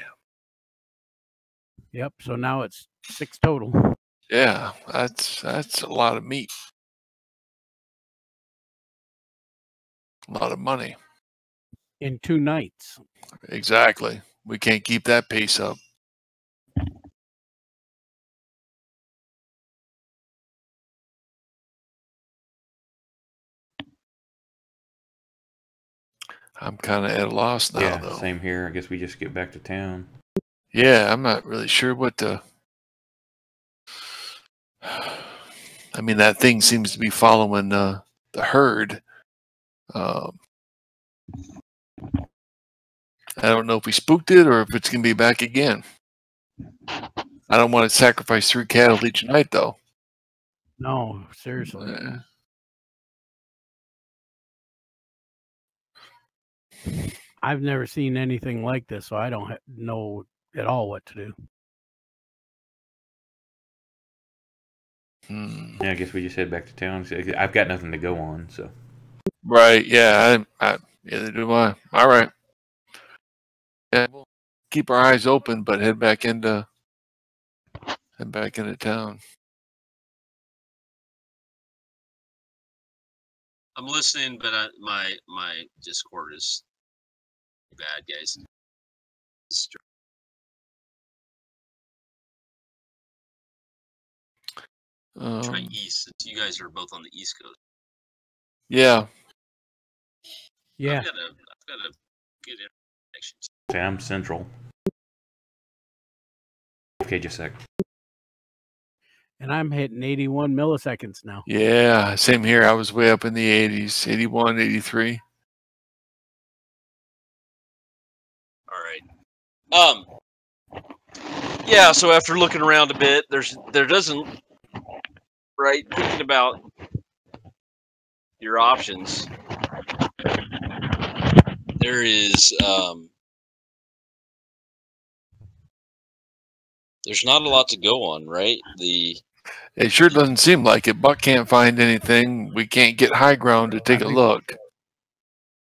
Yep, so now it's 6 total. Yeah, that's a lot of meat. A lot of money. In 2 nights. Exactly. We can't keep that pace up. I'm kind of at a loss now, though. Same here. I guess we just get back to town. Yeah, I'm not really sure what to... I mean, that thing seems to be following the herd. I don't know if we spooked it or if it's going to be back again. I don't want to sacrifice 3 cattle each night, though. No, seriously. I've never seen anything like this, so I don't know at all what to do. Yeah, I guess we just head back to town. I've got nothing to go on, so. Right, yeah. Neither do I. All right. Yeah, we'll keep our eyes open, but head back into town. I'm listening, but my Discord is bad, guys. Try east, since you guys are both on the East Coast. Yeah. Yeah. I've got a good connection. Okay, I'm central. Okay, just a sec. And I'm hitting 81 milliseconds now. Yeah, same here. I was way up in the 80s, 81, 83. All right. Yeah, so after looking around a bit, there doesn't, right, thinking about your options, there is there's not a lot to go on, right? It sure doesn't seem like it. Buck can't find anything. We can't get high ground to take a look.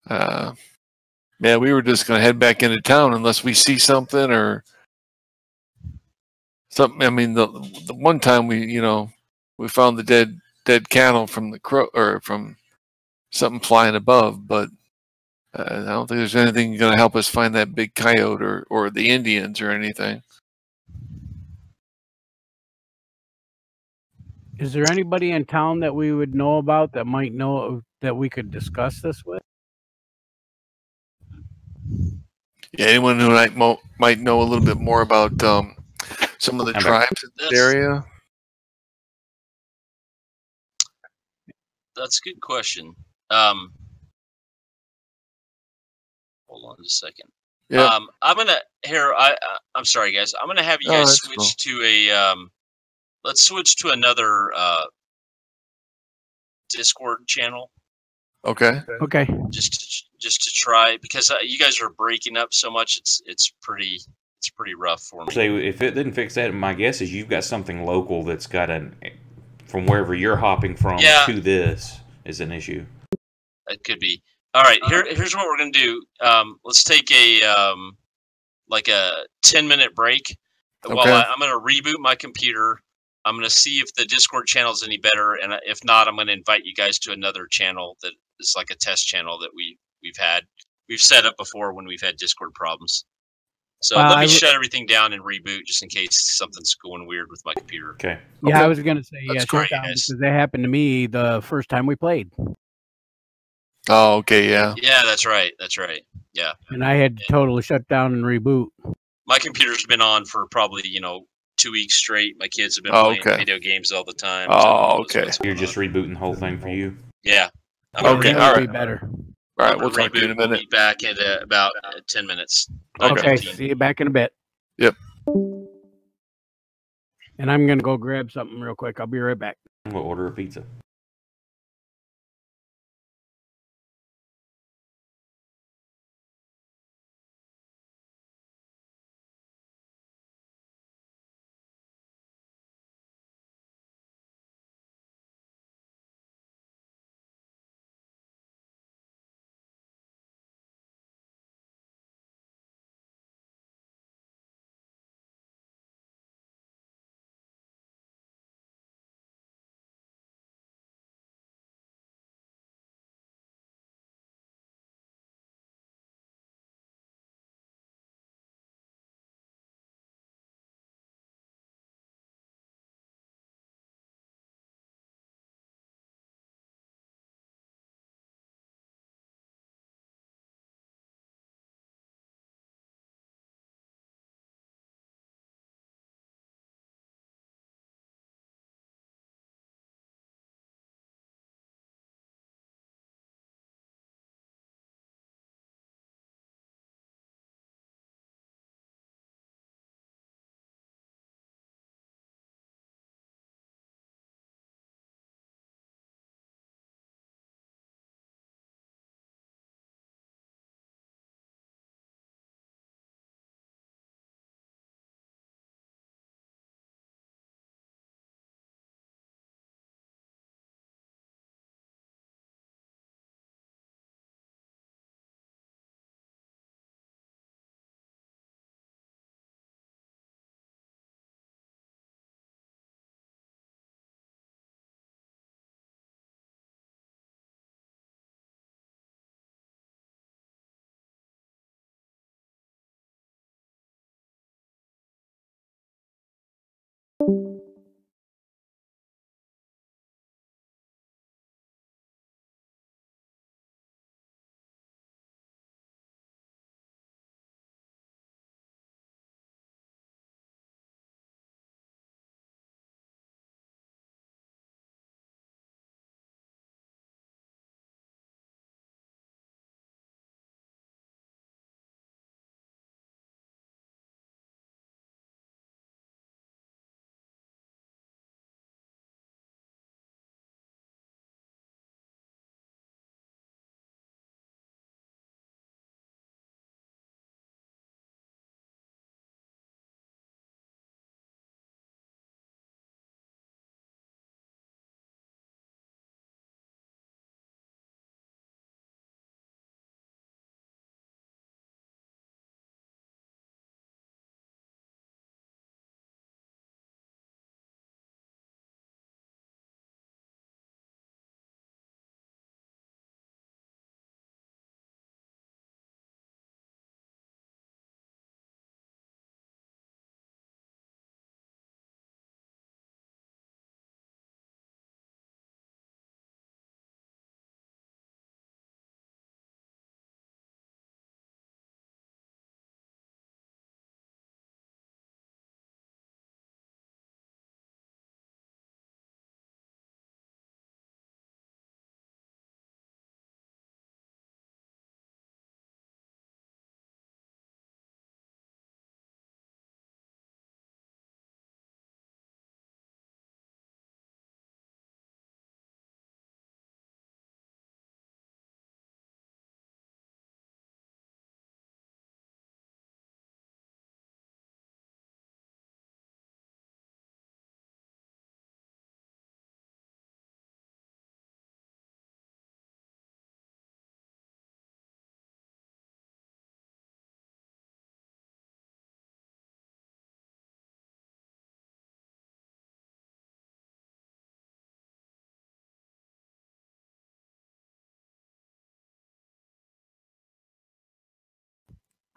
Yeah, we were just going to head back into town unless we see something or something. I mean, the one time we found the dead cattle from the crow or from something flying above, but I don't think there's anything going to help us find that big coyote or the Indians or anything. Is there anybody in town that we would know about that might know that we could discuss this with? Yeah, anyone who might know a little bit more about some of the tribes in this area? That's a good question. Hold on just a second. Yeah. I'm sorry, guys. I'm gonna have you guys switch to a let's switch to another Discord channel. Okay. Okay. Just to try, because you guys are breaking up so much. It's pretty rough for me. So if it didn't fix that, my guess is you've got something local that's got from wherever you're hopping from to this is an issue. It could be. All right. Here's what we're gonna do. Let's take a like a 10-minute break. Okay. While I'm gonna reboot my computer. I'm going to see if the Discord channel is any better, and if not, I'm going to invite you guys to another channel that is like a test channel that we've set up before when we've had Discord problems. So let me shut everything down and reboot just in case something's going weird with my computer. Okay. Yeah, I was going to say That's great, guys. Because that happened to me the first time we played. Oh, okay, yeah. Yeah, that's right. Yeah. And I had to totally shut down and reboot. My computer's been on for probably 2 weeks straight. My kids have been playing video games all the time. Oh, okay. You're just rebooting the whole thing for you? Yeah. Okay, all right. Be better. All right, we'll talk to you in a minute. We'll be back in about 10 minutes. Okay, see you back in a bit. Yep. And I'm going to go grab something real quick. I'll be right back. We'll order a pizza.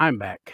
I'm back.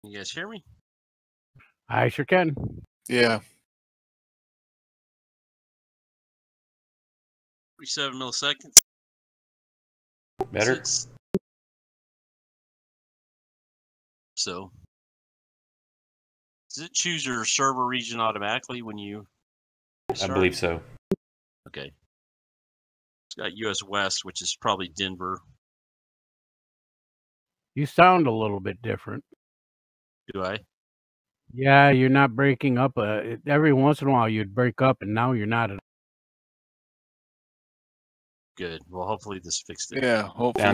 You guys hear me? I sure can. Yeah. 37 milliseconds. Better? 6. So, does it choose your server region automatically when you start? I believe so. Okay. It's got US West, which is probably Denver. You sound a little bit different. Do I? Yeah, you're not breaking up. Every once in a while you'd break up, and now you're not. Good. Well, hopefully this fixed it. Yeah, hopefully. You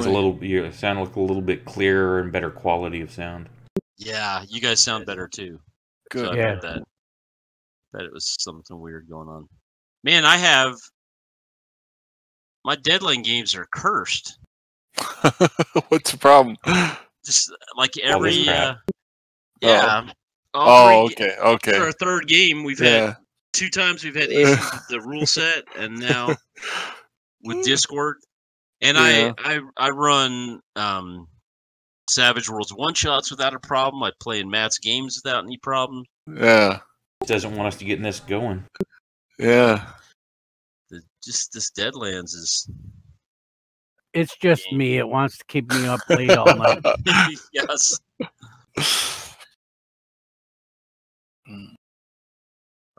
sound like a little bit clearer and better quality of sound. Yeah, you guys sound better too. Good. So Yeah. that it was something weird going on. Man, I have my Deadlands games are cursed. What's the problem? Just like every crap. yeah. Okay. For our third game, we've had 2 times we've had issues with the rule set, and now with Discord. And I run Savage Worlds one-shots without a problem. I play in Matt's games without any problem. Yeah. Doesn't want us to get this going. Yeah. Just this Deadlands is... It's just me. It wants to keep me up late all night. Yes.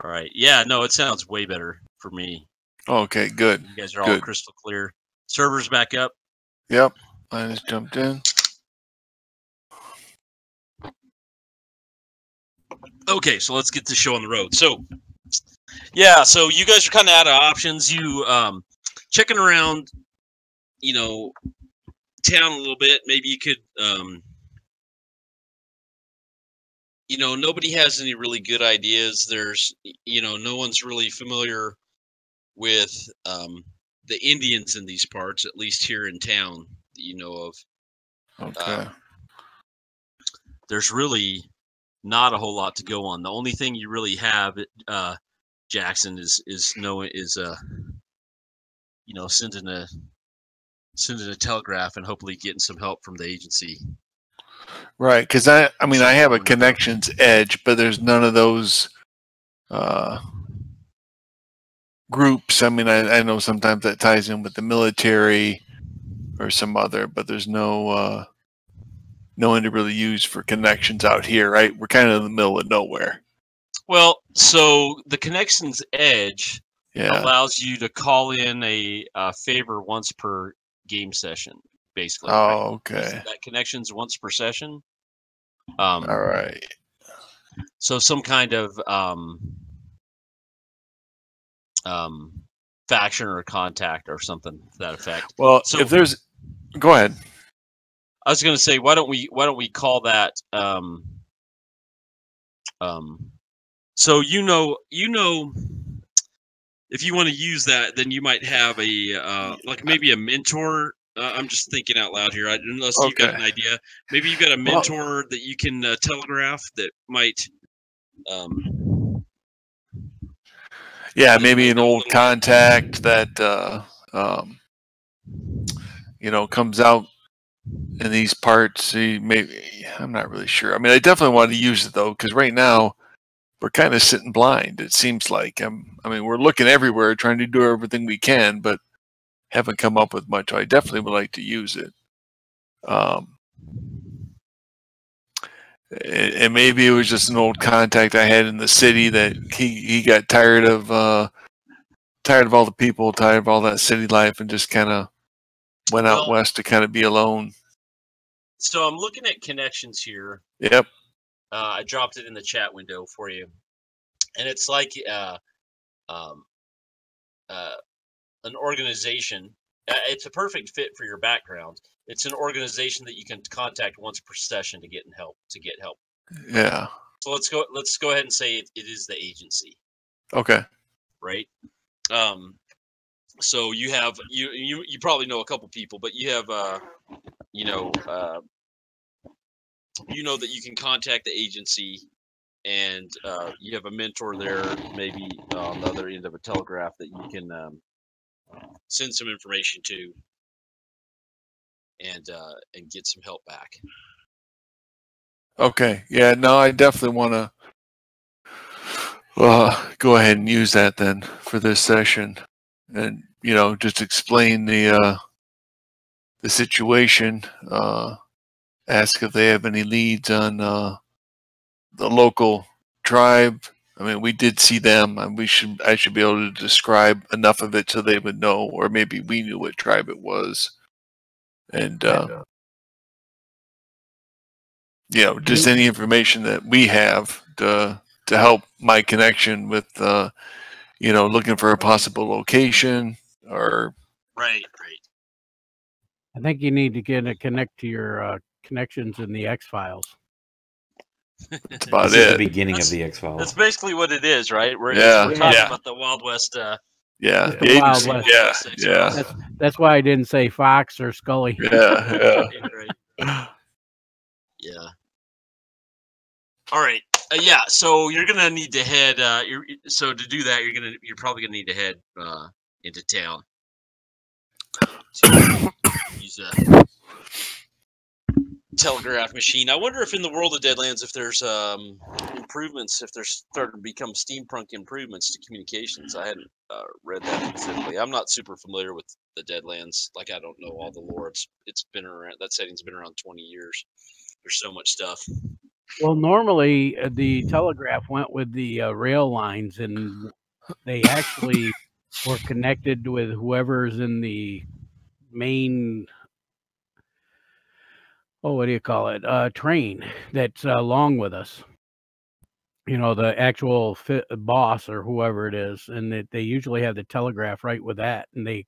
All right. Yeah, no, it sounds way better for me. Okay, good. You guys are all crystal clear. Server's back up. Yep. I just jumped in. Okay, so let's get the show on the road. So, yeah, so you guys are kind of out of options. You checking around, you know, town a little bit. Maybe you could, you know, nobody has any really good ideas. There's, you know, no one's really familiar with the Indians in these parts, at least here in town that you know of. Okay. There's really not a whole lot to go on. The only thing you really have, Jackson, is you know, sending a telegraph and hopefully getting some help from the agency. Right, because I mean, I have a connections edge, but there's none of those groups. I mean, I know sometimes that ties in with the military or some other, but there's no one to really use for connections out here, right? We're kind of in the middle of nowhere. Well, so the connections edge allows you to call in a favor once per game session, basically. Oh, right? okay. That connections once per session. All right. So some kind of faction or contact or something to that effect. Well, so, if there's Go ahead. I was going to say, why don't we call that so if you want to use that, then you might have a like maybe a mentor. I'm just thinking out loud here. Unless you've got an idea, maybe you've got a mentor that you can telegraph that might. Yeah, maybe an old contact that comes out in these parts. Maybe I'm not really sure. I mean, I definitely want to use it though, because right now we're kind of sitting blind. It seems like I mean, we're looking everywhere, trying to do everything we can, but haven't come up with much. I definitely would like to use it. And maybe it was just an old contact I had in the city that he got tired of all the people, tired of all that city life, and just kind of went out west to kind of be alone. So I'm looking at connections here. Yep. I dropped it in the chat window for you, and it's like an organization. It's a perfect fit for your background. It's an organization that you can contact once per session to get help. Yeah. So let's go ahead and say it is the agency. Okay. Right. So you have you probably know a couple people, but you have that you can contact the agency, and you have a mentor there, maybe on the other end of a telegraph that you can send some information to, and get some help back. Okay. Yeah. No, I definitely want to go ahead and use that then for this session, and just explain the situation. Ask if they have any leads on the local tribe. I mean, we did see them, and I should be able to describe enough of it so they would know, or maybe we knew what tribe it was, and just any information that we have to help my connection with looking for a possible location or right. I think you need to connect to your connections in the X-Files. That's about it. The beginning of the X-Files. That's basically what it is, right? We're talking about the Wild West. Yeah, the Wild West. Yeah. That's why I didn't say Fox or Scully. Yeah. Yeah. All right. So you're gonna need to head. So to do that, you're probably gonna need to head into town. To use a telegraph machine. I wonder if in the world of Deadlands, if there's improvements, if there's starting to become steampunk improvements to communications. I hadn't read that specifically. I'm not super familiar with the Deadlands. Like, I don't know all the lore. It's been around. That setting's been around 20 years. There's so much stuff. Well, normally the telegraph went with the rail lines, and they actually were connected with whoever's in the main, what do you call it, train that's along with us. The actual boss or whoever it is, and they usually have the telegraph right with that, and they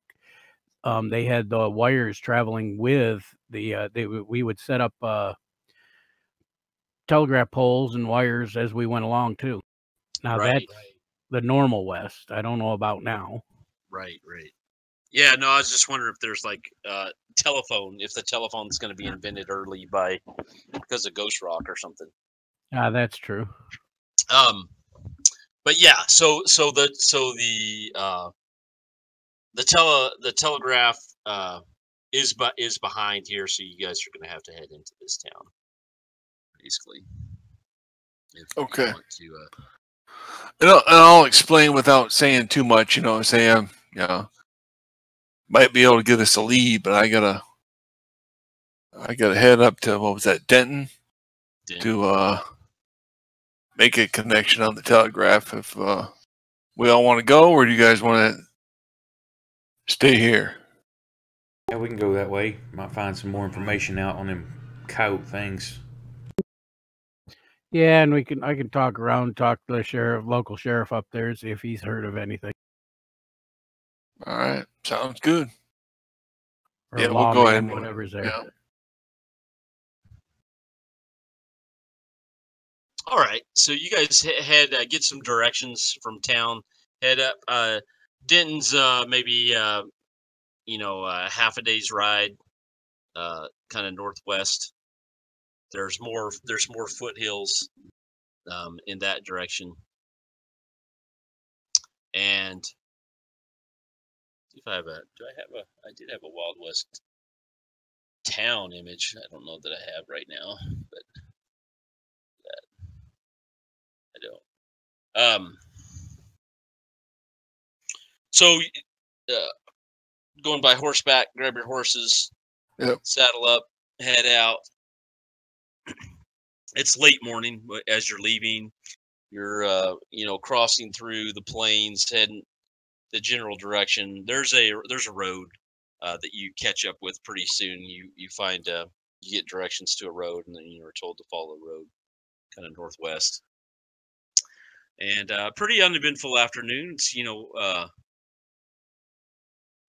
had the wires traveling with the we would set up telegraph poles and wires as we went along too. Now that's the normal West. I don't know about now. Right. Yeah, no, I was just wondering if there's like telephone, if the telephone's going to be invented early because of Ghost Rock or something. That's true. But yeah, so the telegraph is behind here, so you guys are going to have to head into this town, basically. Okay. And I'll explain without saying too much. Say might be able to get us a lead, but I gotta head up to, what was that, Denton. To make a connection on the telegraph. If we all want to go, or do you guys want to stay here? Yeah, we can go that way. Might find some more information out on them coyote things. Yeah, and I can talk to the local sheriff up there, see if he's heard of anything. All right, sounds good. Or yeah, we'll go ahead. Whatever's there. Yeah. All right, so you guys head get some directions from town. Head up. Denton's maybe half a day's ride, kind of northwest. There's more foothills in that direction, and if I have I did have a Wild West town image. I don't know that I have right now, but I don't. So going by horseback, grab your horses, saddle up, head out. It's late morning as you're leaving. You're crossing through the plains, heading the general direction. There's a road that you catch up with pretty soon. You find you get directions to a road, and then you're told to follow the road, kind of northwest. And pretty uneventful afternoon. It's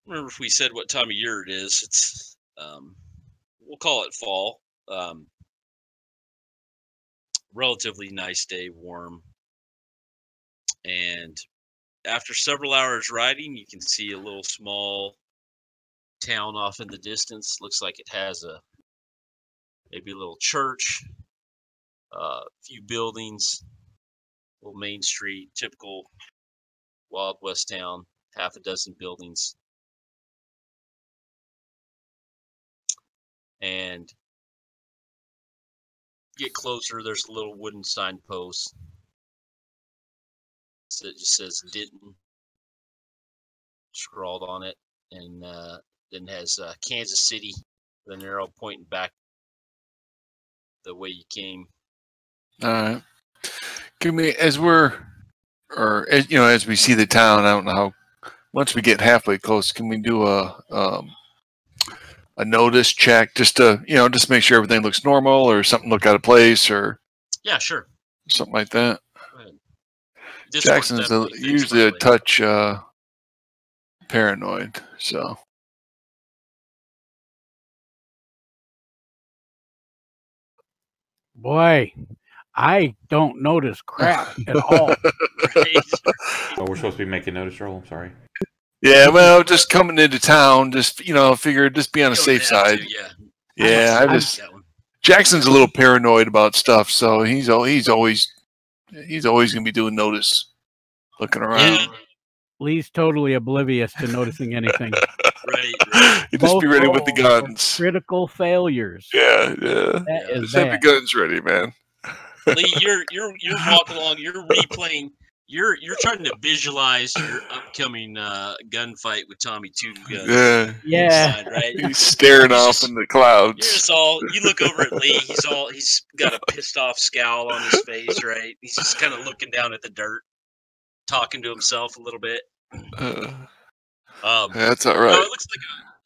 remember if we said what time of year it is. It's we'll call it fall. Relatively nice day, warm. And after several hours riding, you can see a little small town off in the distance. Looks like it has maybe a little church, a few buildings, little main street, typical Wild West town, half a dozen buildings. And get closer, there's a little wooden signpost. It just says Denton scrawled on it, and then has Kansas City, with an arrow pointing back the way you came. All right. Give me as we see the town. I don't know how. Once we get halfway close, can we do a notice check just to just make sure everything looks normal or something look out of place or? Yeah, sure. Something like that. Go ahead. Jackson's usually a touch paranoid, so. Boy, I don't notice crap at all. Oh, we're supposed to be making notice roll. I'm sorry. Yeah, well, just coming into town, just figure just be on the safe side. Yeah, Jackson's a little paranoid about stuff, so he's always gonna be doing notice, looking around. Yeah. Lee's totally oblivious to noticing anything. Right. You just be ready with the guns. Critical failures. Yeah. Just have the guns ready, man. Lee, you're walking along. You're replaying. You're trying to visualize your upcoming gunfight with Tommy Two Guns. Yeah. Inside, right? He's staring off in the clouds. You look over at Lee. He's got a pissed off scowl on his face, right? He's just kind of looking down at the dirt, talking to himself a little bit. That's all right. No, it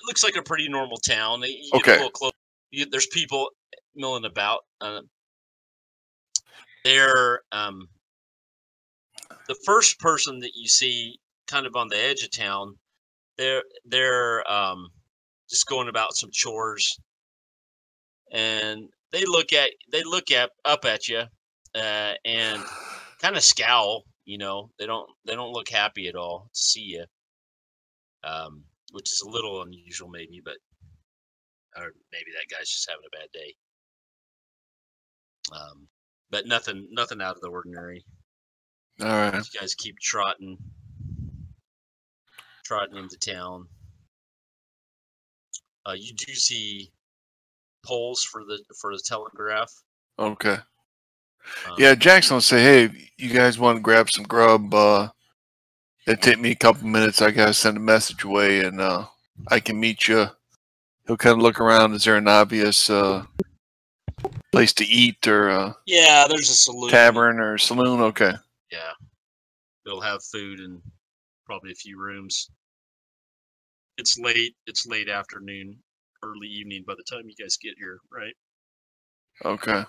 looks like a pretty normal town. You get a little close. There's people milling about. They're the first person that you see kind of on the edge of town. They're just going about some chores, and they look up at you and kind of scowl. They don't look happy at all to see you, which is a little unusual maybe, or maybe that guy's just having a bad day. But nothing out of the ordinary. All right. You guys keep trotting into town. You do see poles for the telegraph. Okay. Yeah, Jackson will say, "Hey, you guys want to grab some grub? It'll take me a couple minutes. I gotta send a message away, and I can meet you." He'll kind of look around. Is there an obvious place to eat or yeah, there's a saloon, tavern or saloon? Okay. Yeah, they'll have food and probably a few rooms. It's late afternoon, early evening by the time you guys get here, right? Okay.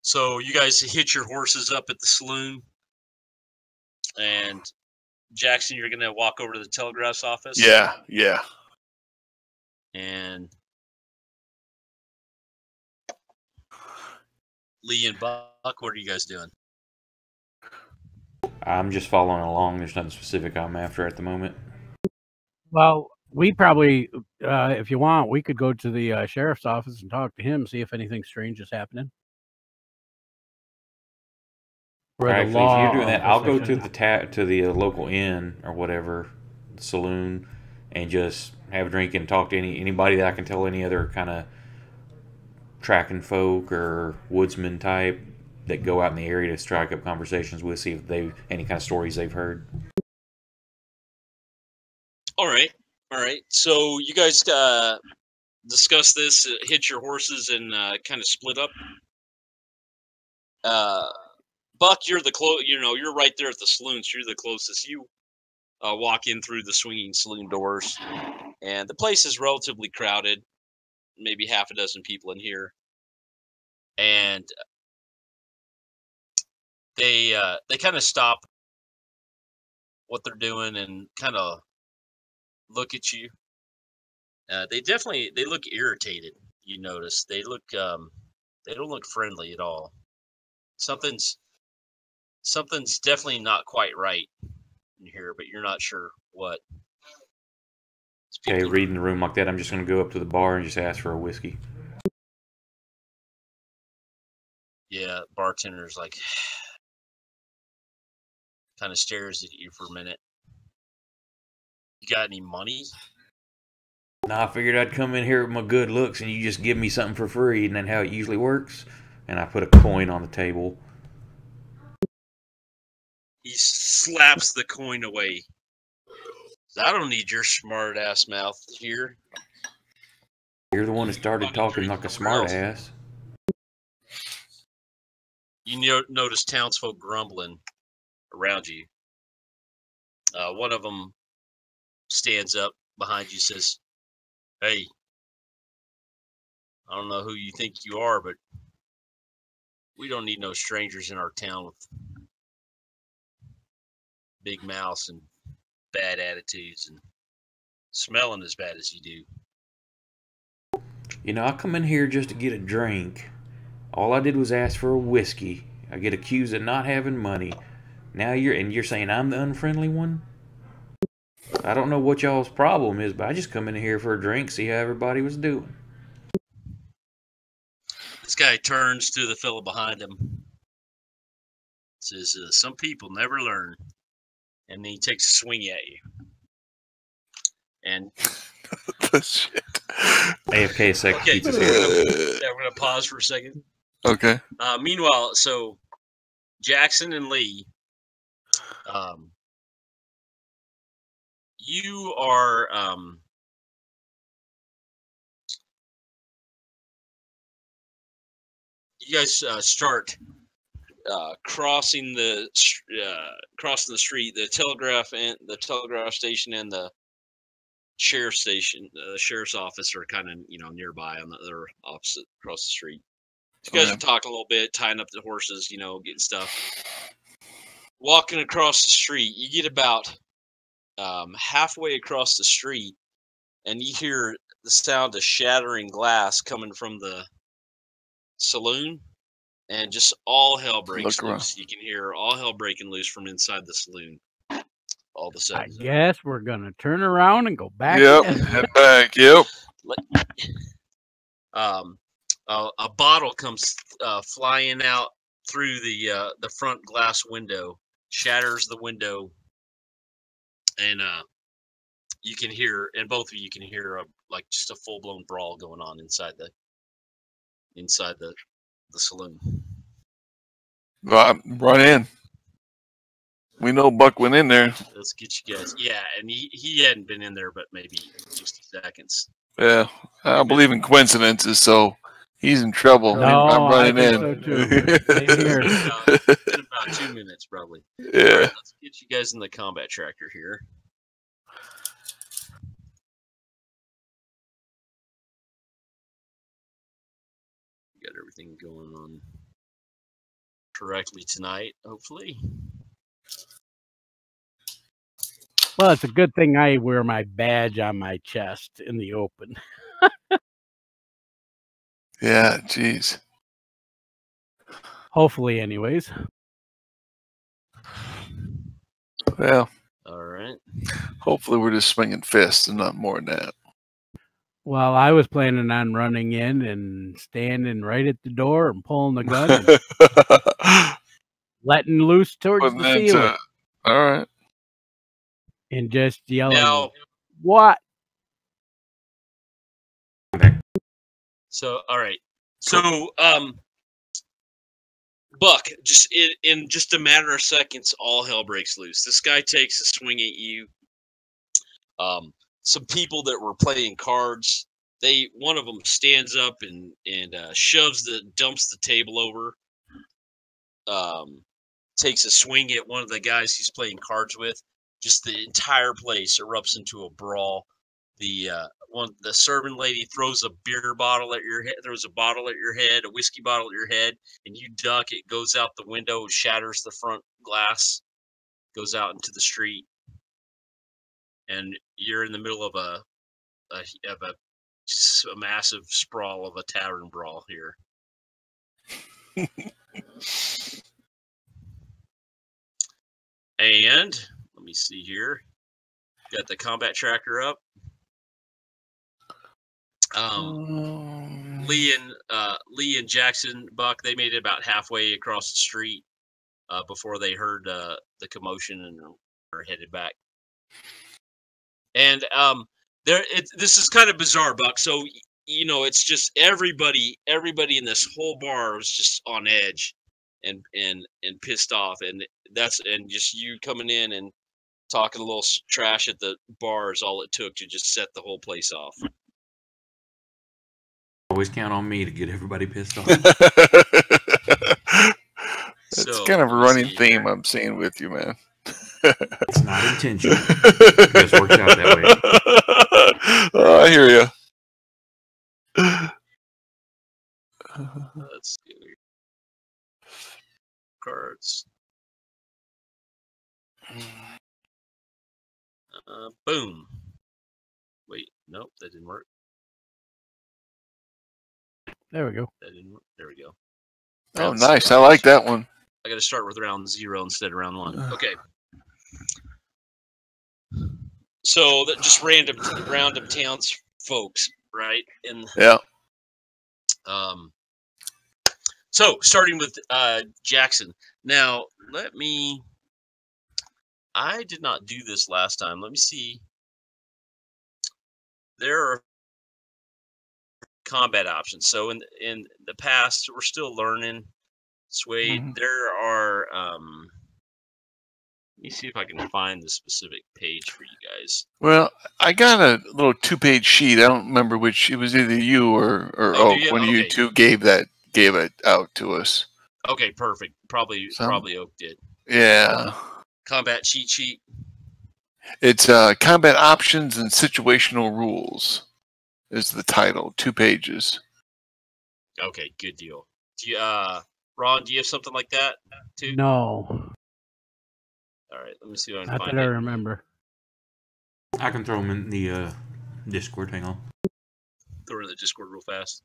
So you guys hitch your horses up at the saloon, and Jackson, you're going to walk over to the telegraph's office? Yeah, yeah. And Lee and Buck, what are you guys doing? I'm just following along. There's nothing specific I'm after at the moment. Well, we probably, if you want, we could go to the sheriff's office and talk to him, see if anything strange is happening. Actually, if you're doing that, I'll go to the local inn or whatever, saloon, and just have a drink and talk to anybody that I can tell any other kind of tracking folk or woodsman type that go out in the area to strike up conversations with, see if they any kind of stories they've heard. All right. So you guys discuss this, hit your horses, and kind of split up. Buck, you're you're right there at the saloon, so you're the closest. You walk in through the swinging saloon doors, and the place is relatively crowded, maybe half a dozen people in here, and they kind of stop what they're doing and kind of look at you. They look irritated. You notice they don't look friendly at all. Something's definitely not quite right in here, but you're not sure what. Okay, reading the room like that, I'm just going to go up to the bar and just ask for a whiskey. Yeah, bartender's like, kind of stares at you for a minute. You got any money? Nah, I figured I'd come in here with my good looks and you just give me something for free, and then how it usually works. And I put a coin on the table. He slaps the coin away. I don't need your smart ass mouth here. You're the one that started talking like a smart ass. You notice townsfolk grumbling around you. One of them stands up behind you, says, "Hey, I don't know who you think you are, but we don't need no strangers in our town with big mouths and bad attitudes and smelling as bad as you do." You know, I come in here just to get a drink. All I did was ask for a whiskey. I get accused of not having money. Now you're saying I'm the unfriendly one? I don't know what y'all's problem is, but I just come in here for a drink, see how everybody was doing. This guy turns to the fellow behind him. Says, "Some people never learn." And then he takes a swing at you. And shit. AFK a second. Okay, we're gonna pause for a second. Okay. Meanwhile, so Jackson and Lee, you are you guys start crossing the street. The telegraph station and the sheriff's station, the sheriff's office are kind of nearby on the other opposite across the street. So you guys are talking a little bit, tying up the horses, getting stuff. Walking across the street, you get about halfway across the street, and you hear the sound of shattering glass coming from the saloon, and just all hell breaks loose. You can hear all hell breaking loose from inside the saloon. All of a sudden, I guess we're gonna turn around and go back. Yep, head back. Yep. A bottle comes flying out through the front glass window, shatters the window, and you can hear, and both of you can hear like just a full blown brawl going on inside the saloon. Run in. We know Buck went in there. Let's get you guys. Yeah, and he hadn't been in there but maybe 60 seconds. Yeah, I believe in coincidences, so he's in trouble. No, I'm running in. So too. Here. In about 2 minutes, probably. Yeah. All right, let's get you guys in the combat tracker here. Got everything going on correctly tonight, hopefully. Well, it's a good thing I wear my badge on my chest in the open. Yeah, geez. Hopefully, anyways. Well, all right. Hopefully, we're just swinging fists and not more than that. Well, I was planning on running in and standing right at the door and pulling the gun and letting loose towards the ceiling. All right. And just yelling, now, what? So, all right. So, Buck, just in just a matter of seconds, all hell breaks loose. This guy takes a swing at you. Some people that were playing cards, one of them stands up and dumps the table over. Takes a swing at one of the guys he's playing cards with. Just the entire place erupts into a brawl. The serving lady throws a beer bottle at your head, throws a bottle at your head, a whiskey bottle at your head, and you duck. It goes out the window, shatters the front glass, goes out into the street, and you're in the middle of a massive sprawl of a tavern brawl here. And let me see here. Got the combat tracker up. Lee and Jackson, Buck, they made it about halfway across the street before they heard the commotion and are headed back. And this is kind of bizarre, Buck. So it's just everybody in this whole bar was just on edge and pissed off, and just you coming in and talking a little trash at the bar is all it took to just set the whole place off. Always count on me to get everybody pissed off. It's kind of a running theme I'm seeing with you, man. It's not intentional. It just works out that way. Oh, I hear you. Let's see. Cards. Boom. Wait, nope, that didn't work. There we go. That didn't work. There we go. Oh, nice. I like that one. I got to start with round 0 instead of round 1. Okay. So that just random towns folks, right? And yeah. So starting with Jackson. Now I did not do this last time. Let me see. There are combat options. So in the past, we're still learning. Swade. Mm-hmm. There are. Let me see if I can find the specific page for you guys. Well, I got a little 2-page sheet. I don't remember which. It was either you or Oak. One of you two gave it out to us. Okay, perfect. Probably Oak did. Yeah. Combat cheat sheet. It's combat options and situational rules. Is the title. 2 pages. Okay, good deal. Do you, Ron, do you have something like that too? No. All right, let me see what I can find. Not that I remember. I can throw them in the Discord. Hang on. Throw it in the Discord real fast.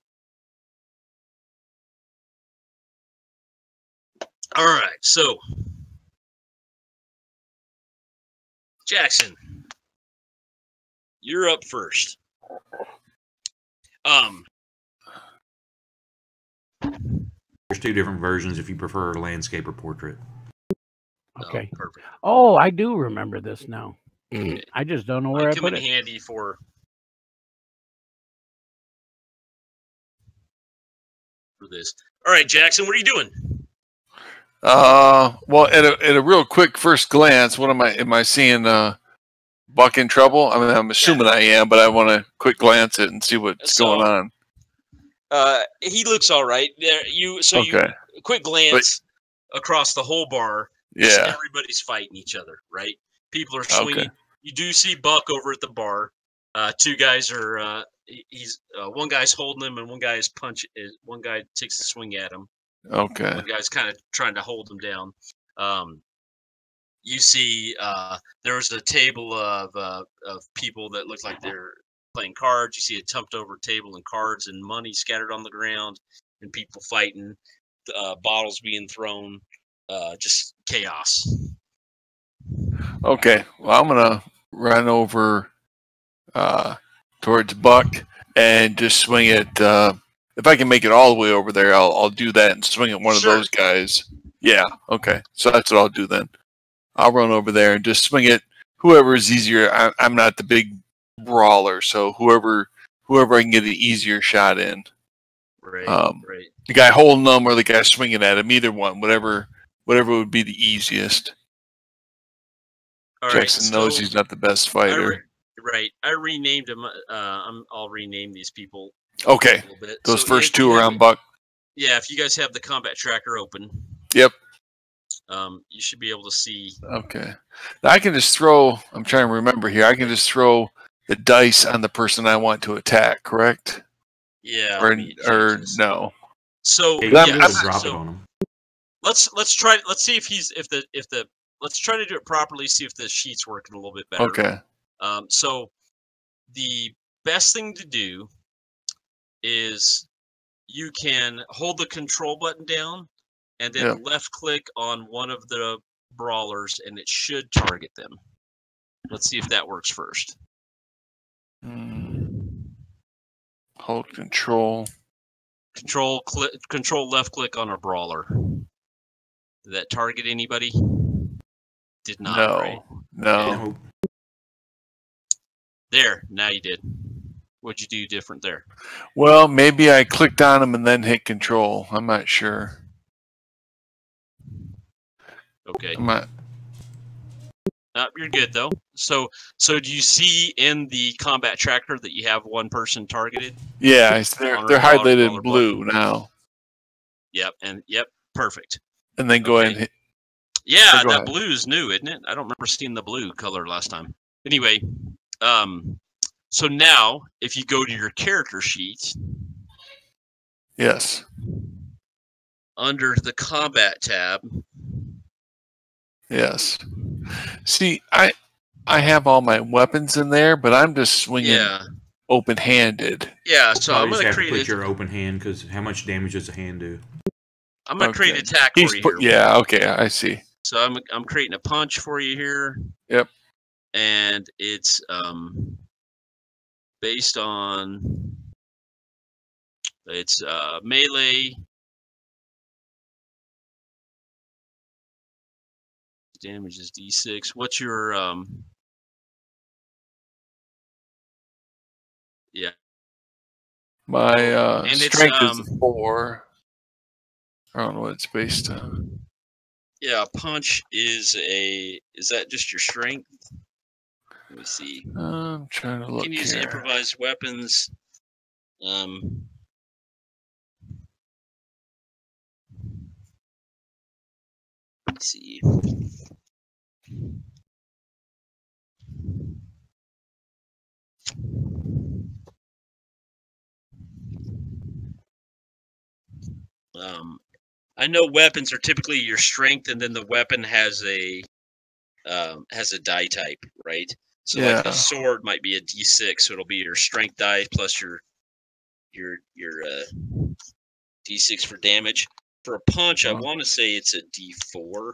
All right, so Jackson, you're up first. There's 2 different versions if you prefer landscape or portrait. Okay. Oh, perfect. Oh, I do remember this now. Okay. I just don't know where I put it. Come in handy for this. All right, Jackson, what are you doing? Well, at a real quick first glance, what am I seeing? Buck in trouble? I mean, I'm assuming I am, but I want to quick glance at it and see what's going on. He looks all right. You quick glance across the whole bar. Yeah, everybody's fighting each other, right? People are swinging. Okay. You do see Buck over at the bar. 2 guys are. One guy's holding him, and one guy is punching. One guy takes a swing at him. Okay. One guy's kind of trying to hold him down. you see there was a table of people that look like they're playing cards. You see a tumped over table and cards and money scattered on the ground, and people fighting, bottles being thrown, just chaos. Okay, well, I'm gonna run over towards Buck and just swing it. If I can make it all the way over there, I'll do that and swing at one of those guys. Yeah, okay. So that's what I'll do then. I'll run over there and just swing it. Whoever is easier. I'm not the big brawler, so whoever I can get an easier shot in. Right. Right. The guy holding them or the guy swinging at him, either one, whatever would be the easiest. All Jackson knows he's not the best fighter. Right. I renamed him. I'll rename these people. Okay. A little bit. Those first two around Buck. Yeah, if you guys have the combat tracker open. Yep. You should be able to see. Okay. Now I can just throw. I'm trying to remember here. I can just throw the dice on the person I want to attack. Correct? Yeah. Or no. So drop it on him. Let's try. Let's see if he's Let's try to do it properly. See if the sheet's working a little bit better. Okay. So the best thing to do is you can hold the control button down and then left click on one of the brawlers and it should target them. Let's see if that works first. Hold control. Control left click on a brawler. Did that target anybody? Did not. No. Right? No. Okay. There. Now you did. What'd you do different there? Well, maybe I clicked on him and then hit control. I'm not sure. Okay. You're good though. So do you see in the combat tracker that you have one person targeted? Yeah, they're highlighted blue now. Yep, perfect. And then go ahead and hit. Yeah, that blue is new, isn't it? I don't remember seeing the blue color last time. Anyway, so now if you go to your character sheet, yes, under the combat tab. Yes. See, I have all my weapons in there, but I'm just swinging open-handed. Yeah, so I'm going to create your open hand because how much damage does a hand do? I'm going to create an attack for you here. Yeah, okay, I see. So I'm creating a punch for you here. Yep. And it's based on melee. Damage is D6. What's your yeah. My strength is 4. I don't know what it's based on. Yeah, punch is that just your strength? Let me see. I'm trying to look. You can use improvised weapons. Let's see. I know weapons are typically your strength, and then the weapon has a die type, right? So like a sword might be a D6, so it'll be your strength die plus your D6 for damage. For a punch, I want to say it's a D4.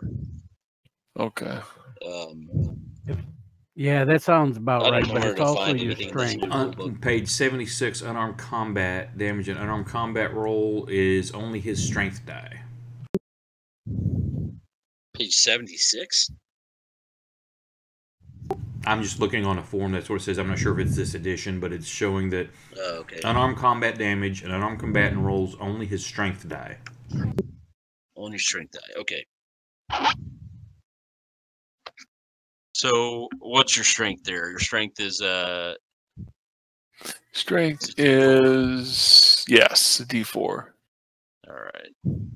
Okay. Yeah, that sounds about right, but it's also your strength. On page 76, unarmed combat damage and unarmed combat roll is only his strength die. Page 76? I'm just looking on a form that sort of says, I'm not sure if it's this edition, but it's showing that unarmed combat damage and unarmed combatant rolls only his strength die. Only strength die, okay. So, what's your strength there? Your strength is Strength is yes, a D4. All right. Let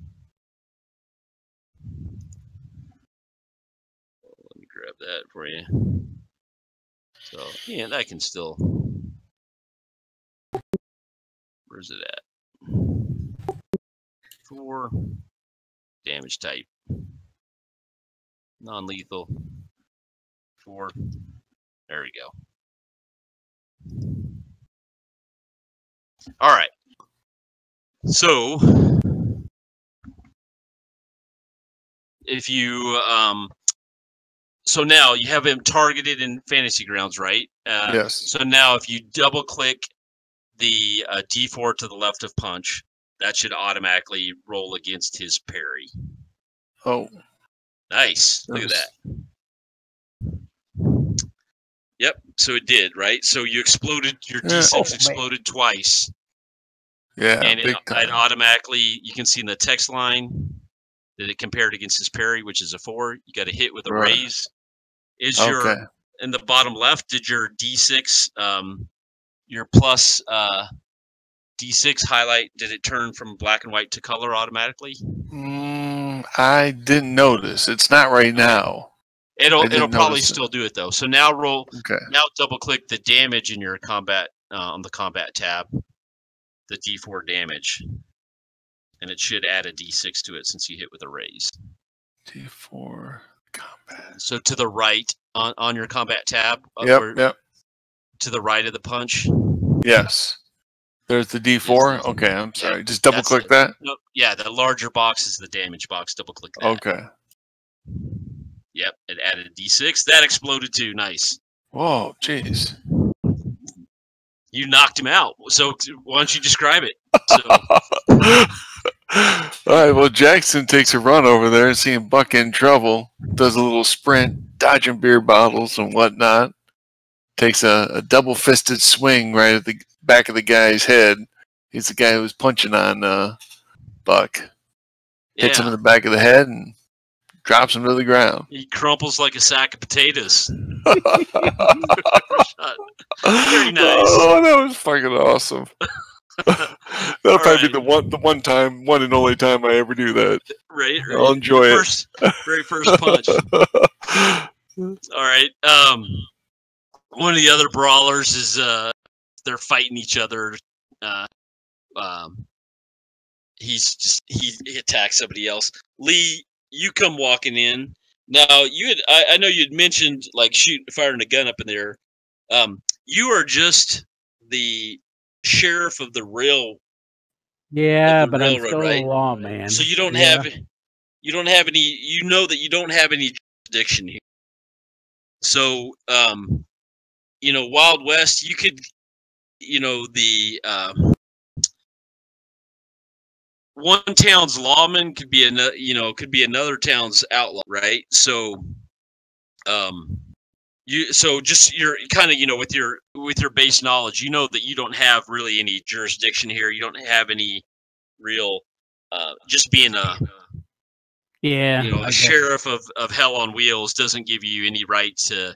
me grab that for you. So, yeah, that can still. Where's it at? 4 damage type. Non-lethal. 4. There we go. All right. So if you so now you have him targeted in Fantasy Grounds, right? Yes. So now if you double click the D4 to the left of punch, that should automatically roll against his parry. Oh. Nice. Look at that. Yep. So it did, right? So you exploded, your D6 exploded twice. Yeah. And it automatically, you can see in the text line that it compared against his parry, which is a 4. You got a hit with a raise. Is your, in the bottom left, did your D6, your plus D6 highlight, did it turn from black and white to color automatically? I didn't notice. It's not right now. It'll probably still do it though. So now now double click the damage in your combat on the combat tab, the D4 damage, and it should add a D6 to it since you hit with a raise. D4 combat. So to the right on your combat tab. Yep. To the right of the punch. Yes. There's the D4. Okay, I'm sorry. Just double click that. No, yeah, the larger box is the damage box. Double click that. Okay. Yep, it added a D6. That exploded too. Nice. Whoa, jeez. You knocked him out. So why don't you describe it? All right, well, Jackson takes a run over there, seeing Buck in trouble, does a little sprint, dodging beer bottles and whatnot, takes a double-fisted swing right at the back of the guy's head. He's the guy who was punching on Buck. Hits him in the back of the head and drops him to the ground. He crumples like a sack of potatoes. Very nice. Oh, that was fucking awesome. That'll probably be the one and only time I ever do that. Right. I'll enjoy it. Very first punch. All right. One of the other brawlers is they're fighting each other. He attacks somebody else. Lee, you come walking in. Now I know you'd mentioned like firing a gun up in there. You are just the sheriff of the rail. Yeah, but I'm still a lawman. So you don't have any. You know that you don't have any jurisdiction here. So Wild West, you could, the one town's lawman could be another town's outlaw, right? So, you're kind of, with your base knowledge, you know that you don't have really any jurisdiction here. You don't have any real, just being a sheriff of hell on wheels doesn't give you any right to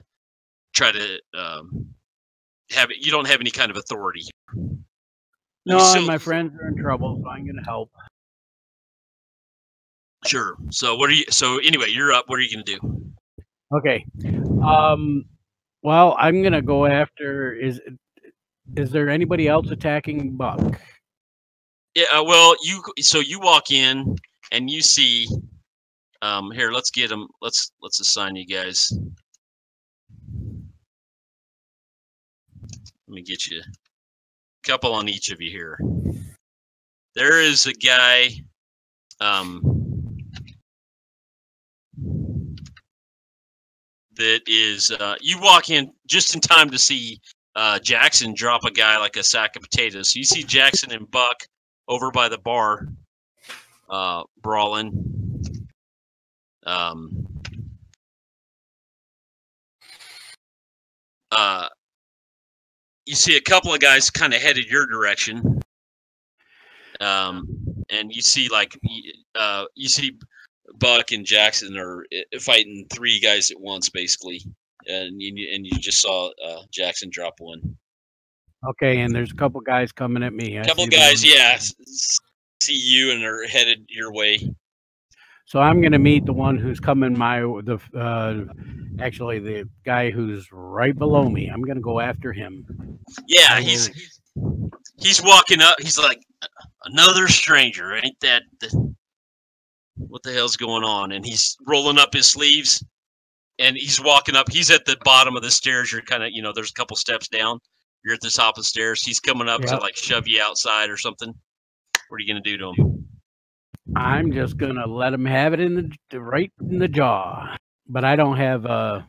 try to have it. You don't have any kind of authority. No, and my friends are in trouble, so I'm going to help. Sure. So anyway, you're up. What are you going to do? Okay. Well, I'm going to go after, is there anybody else attacking Buck? Yeah, well, you walk in and you see, here, let's get them. Let's assign you guys. Let me get you a couple on each of you here. There is a guy, that is, you walk in just in time to see Jackson drop a guy like a sack of potatoes. So you see Jackson and Buck over by the bar, brawling. You see a couple of guys kind of headed your direction. And you see Buck and Jackson are fighting 3 guys at once, basically. And you just saw Jackson drop one. Okay, and there's a couple guys coming at me. A couple guys, yeah, see you and are headed your way. So I'm going to meet the one who's coming actually the guy who's right below me. I'm going to go after him. Yeah, he's walking up. He's like, another stranger, ain't that? What the hell's going on? And he's rolling up his sleeves. and he's walking up. He's at the bottom of the stairs. You're kind of, you know, there's a couple steps down. You're at the top of the stairs. He's coming up to like shove you outside or something. What are you gonna do to him? I'm just gonna let him have it in right in the jaw. But I don't have the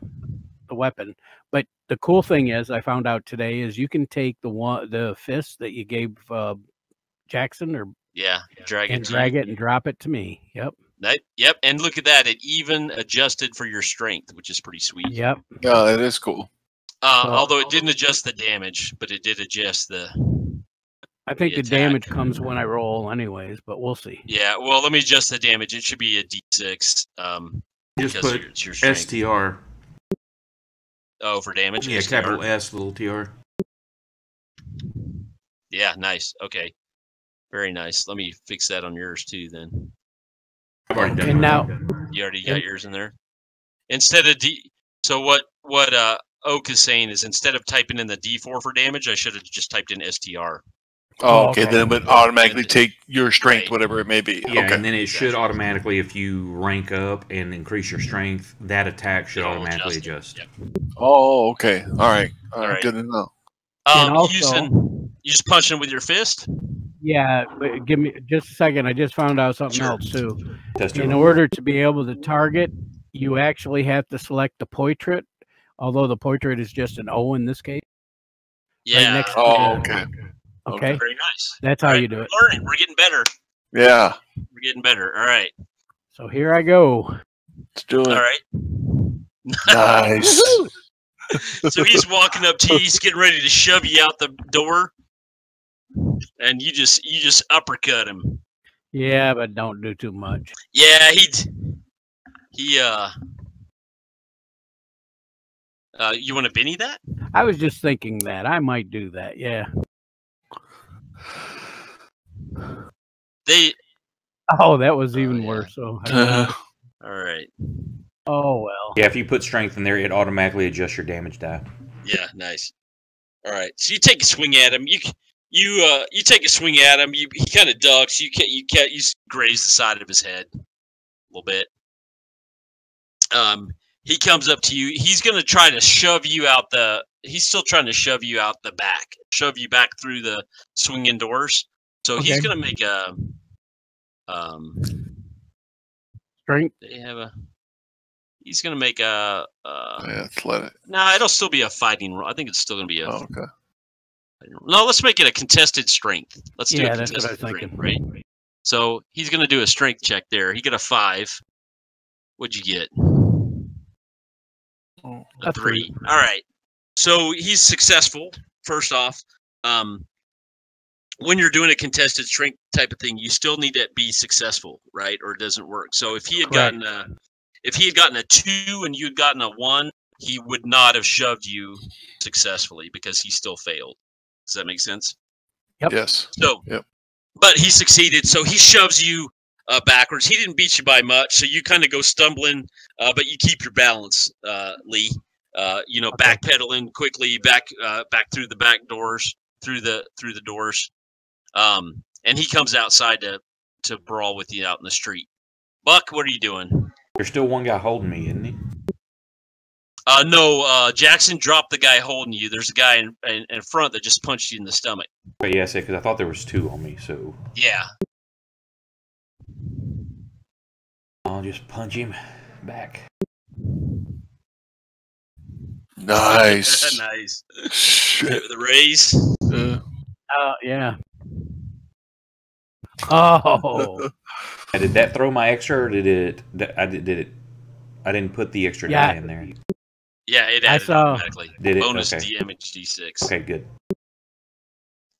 weapon. But the cool thing is, I found out today is you can take the fist that you gave Jackson or drag it and drop it to me. Yep. Yep. And look at that. It even adjusted for your strength, which is pretty sweet. Yep. Yeah, that is cool. Although it didn't adjust the damage, but it did adjust the. I think the damage comes when I roll, anyways. But we'll see. Yeah. Well, let me adjust the damage. It should be a D6. Just put your STR. Oh, for damage. Yeah, STR. Capital S, little TR. Yeah. Nice. Okay. Very nice. Let me fix that on yours too, then. I've already done and now you already got yours in there. Instead of so what Oak is saying is instead of typing in the D4 for damage, I should have just typed in STR. Oh, okay. Then it would automatically take your strength, whatever it may be. Yeah, okay. And then it should automatically, if you rank up and increase your strength, that attack should automatically adjust. Yep. Oh, okay. All right. All right. Good to know. Also, you just punch him with your fist? Yeah, but give me just a second. I just found out something else too. In order to be able to target, you actually have to select the portrait, although the portrait is just an O in this case. Yeah. Right okay. Okay. Very nice. That's how you do it. We're learning. We're getting better. Yeah. We're getting better. All right. So here I go. Let's do it. All right. Nice. So he's walking up to you. He's getting ready to shove you out the door. And you just uppercut him. Yeah, but don't do too much. Yeah, you want to Benny that? I was just thinking that I might do that. Yeah. Oh, that was even worse. So. All right. Oh well. Yeah, if you put strength in there, it automatically adjusts your damage die. Yeah, nice. All right. So you take a swing at him. You take a swing at him. He kind of ducks. You graze the side of his head a little bit. He comes up to you. He's going to try to shove you out he's still trying to shove you out the back, shove you back through the swinging doors. So he's going to make a strength. He's going to make a athletic. No, it'll still be a fighting roll. I think it's still going to be a. Oh, okay. No, let's make it a contested strength. Let's do a that's contested what I was strength, thinking. right? So he's going to do a strength check there. He got a 5. What'd you get? A 3. All right. So he's successful. First off, when you're doing a contested strength type of thing, you still need to be successful, right? Or it doesn't work. So if he had gotten a 2 and you had gotten a 1, he would not have shoved you successfully because he still failed. Does that make sense? Yep. Yes. So, but he succeeded. So he shoves you backwards. He didn't beat you by much. So you kind of go stumbling, but you keep your balance, Lee. Backpedaling quickly back through the back doors, through the doors. And he comes outside to brawl with you out in the street. Buck, what are you doing? There's still one guy holding me, isn't he? No, Jackson dropped the guy holding you. There's a guy in front that just punched you in the stomach. But yeah, because I thought there was 2 on me, so. Yeah. I'll just punch him back. Nice. Nice. Shit. The raise. Yeah. Oh. Did that throw my extra, or did it? I didn't put the extra die in there. Yeah, it added automatically. Did it? Bonus okay. damage D6. Okay, good.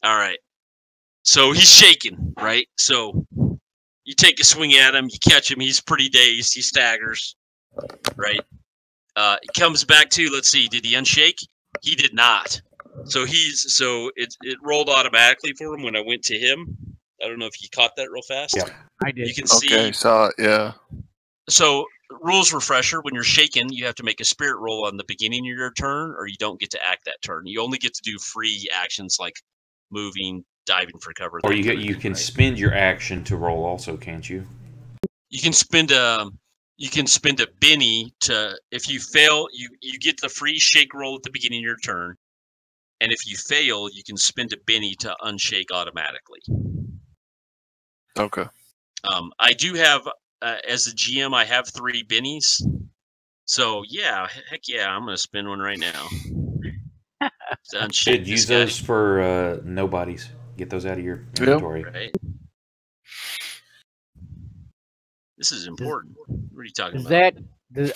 All right. So he's shaking, right? So you take a swing at him, you catch him, he's pretty dazed, he staggers, right? He comes back to, let's see, did he unshake? He did not. So it rolled automatically for him when I went to him. I don't know if you caught that real fast. Yeah, I did. You can see. Okay, saw it, yeah. So, rules refresher, when you're shaken, you have to make a spirit roll on the beginning of your turn, or you don't get to act that turn. You only get to do free actions like moving, diving for cover. Or you can spend your action to roll also, can't you? You can you can spend a Benny to, if you fail, you get the free shake roll at the beginning of your turn. And if you fail, you can spend a Benny to unshake automatically. Okay. I do have, as a GM, I have 3 Bennies. So, yeah, heck yeah, I'm going to spend one right now. To unshake use those for nobodies. Get those out of your inventory. Right. This is important. What are you talking about? That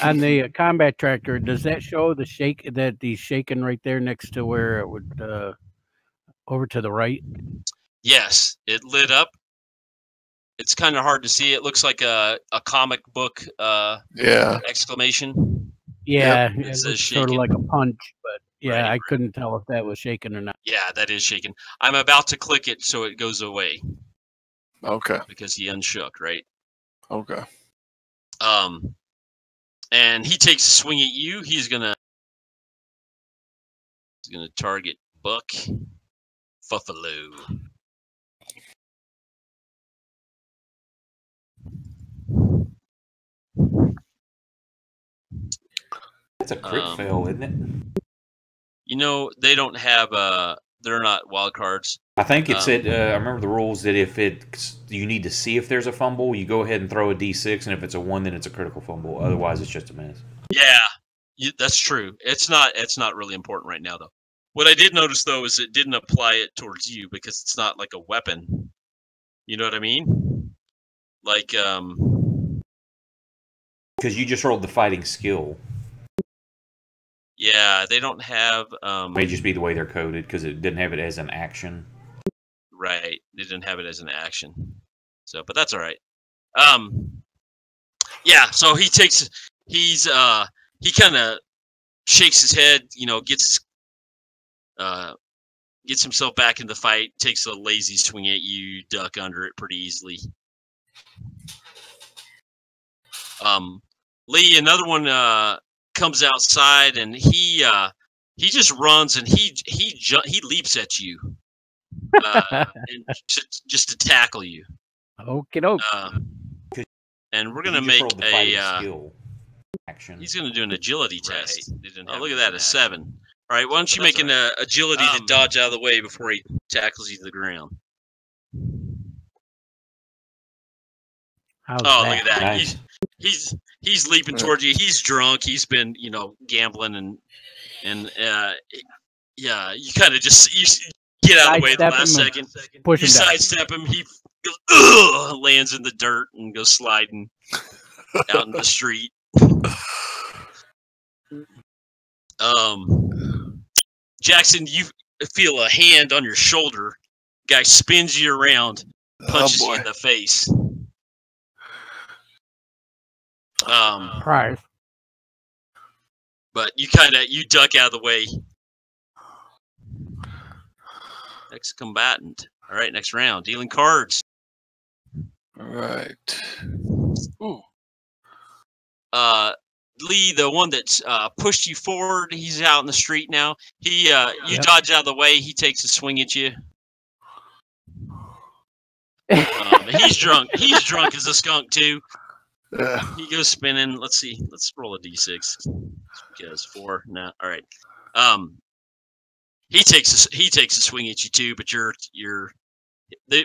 on the combat tractor, does that show the shake that he's shaking right there next to where it would over to the right? Yes, it lit up. It's kind of hard to see. It looks like a comic book exclamation. Yeah, it looks sort of like a punch, but yeah, I couldn't tell if that was shaking or not. Yeah, that is shaking. I'm about to click it so it goes away. Okay. Because he unshook, right? Okay. And he takes a swing at you. He's gonna target Buck Fuffalo. That's a crit fail, isn't it? You know, they don't have they're not wild cards. I think it said, I remember the rules that if you need to see if there's a fumble, you go ahead and throw a D6, and if it's a 1, then it's a critical fumble. Otherwise, it's just a miss. Yeah, that's true. It's not really important right now, though. What I did notice, though, is it didn't apply it towards you because it's not like a weapon. You know what I mean? Like, because you just rolled the fighting skill. Yeah, they don't have. May just be the way they're coded because it didn't have it as an action. Right, they didn't have it as an action. So, but that's all right. Yeah. So he kind of shakes his head. You know, gets himself back in the fight. Takes a lazy swing at you. Duck under it pretty easily. Lee, another one. Comes outside and he just runs and he leaps at you and just to tackle you. Okay, doke. And we're gonna make a skill action. He's gonna do an agility test. Oh, look at that, a 7. All right, why don't you make an agility to dodge out of the way before he tackles you to the ground? Look at that. Nice. He's leaping towards you. He's drunk. He's been, gambling and yeah, you kind of just get out of the way at the last second. You sidestep him. He goes, lands in the dirt and goes sliding out in the street. Jackson, you feel a hand on your shoulder. Guy spins you around, punches you in the face. Prize. But you duck out of the way. Next combatant. All right, next round. Dealing cards. All right. Ooh. Lee, the one that's pushed you forward, he's out in the street now. You dodge out of the way. He takes a swing at you. He's drunk. He's drunk as a skunk too. He goes spinning. Let's see. Let's roll a d6. Because 4. No. All right. He takes a swing at you too, but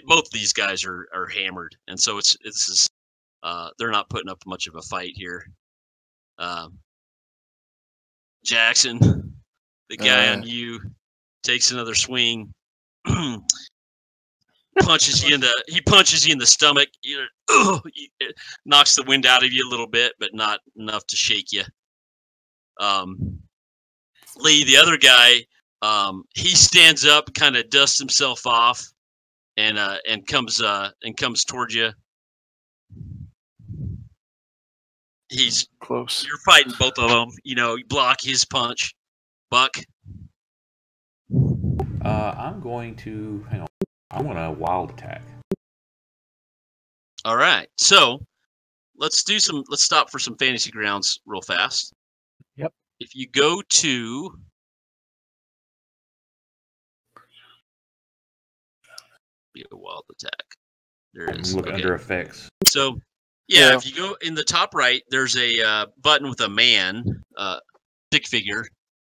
both of these guys are hammered, and so it's they're not putting up much of a fight here. Jackson, the guy on you, takes another swing. punches you in the stomach. It knocks the wind out of you a little bit, but not enough to shake you. Lee, the other guy, he stands up, kind of dusts himself off, and comes towards you. He's close. You're fighting both of them. You block his punch. Buck. I'm going to hang on. I want a wild attack. All right. So let's stop for some fantasy grounds real fast. Yep. If you go to be a wild attack. There it is. Look under effects. So Yeah, if you go in the top right, there's a button with a man, stick figure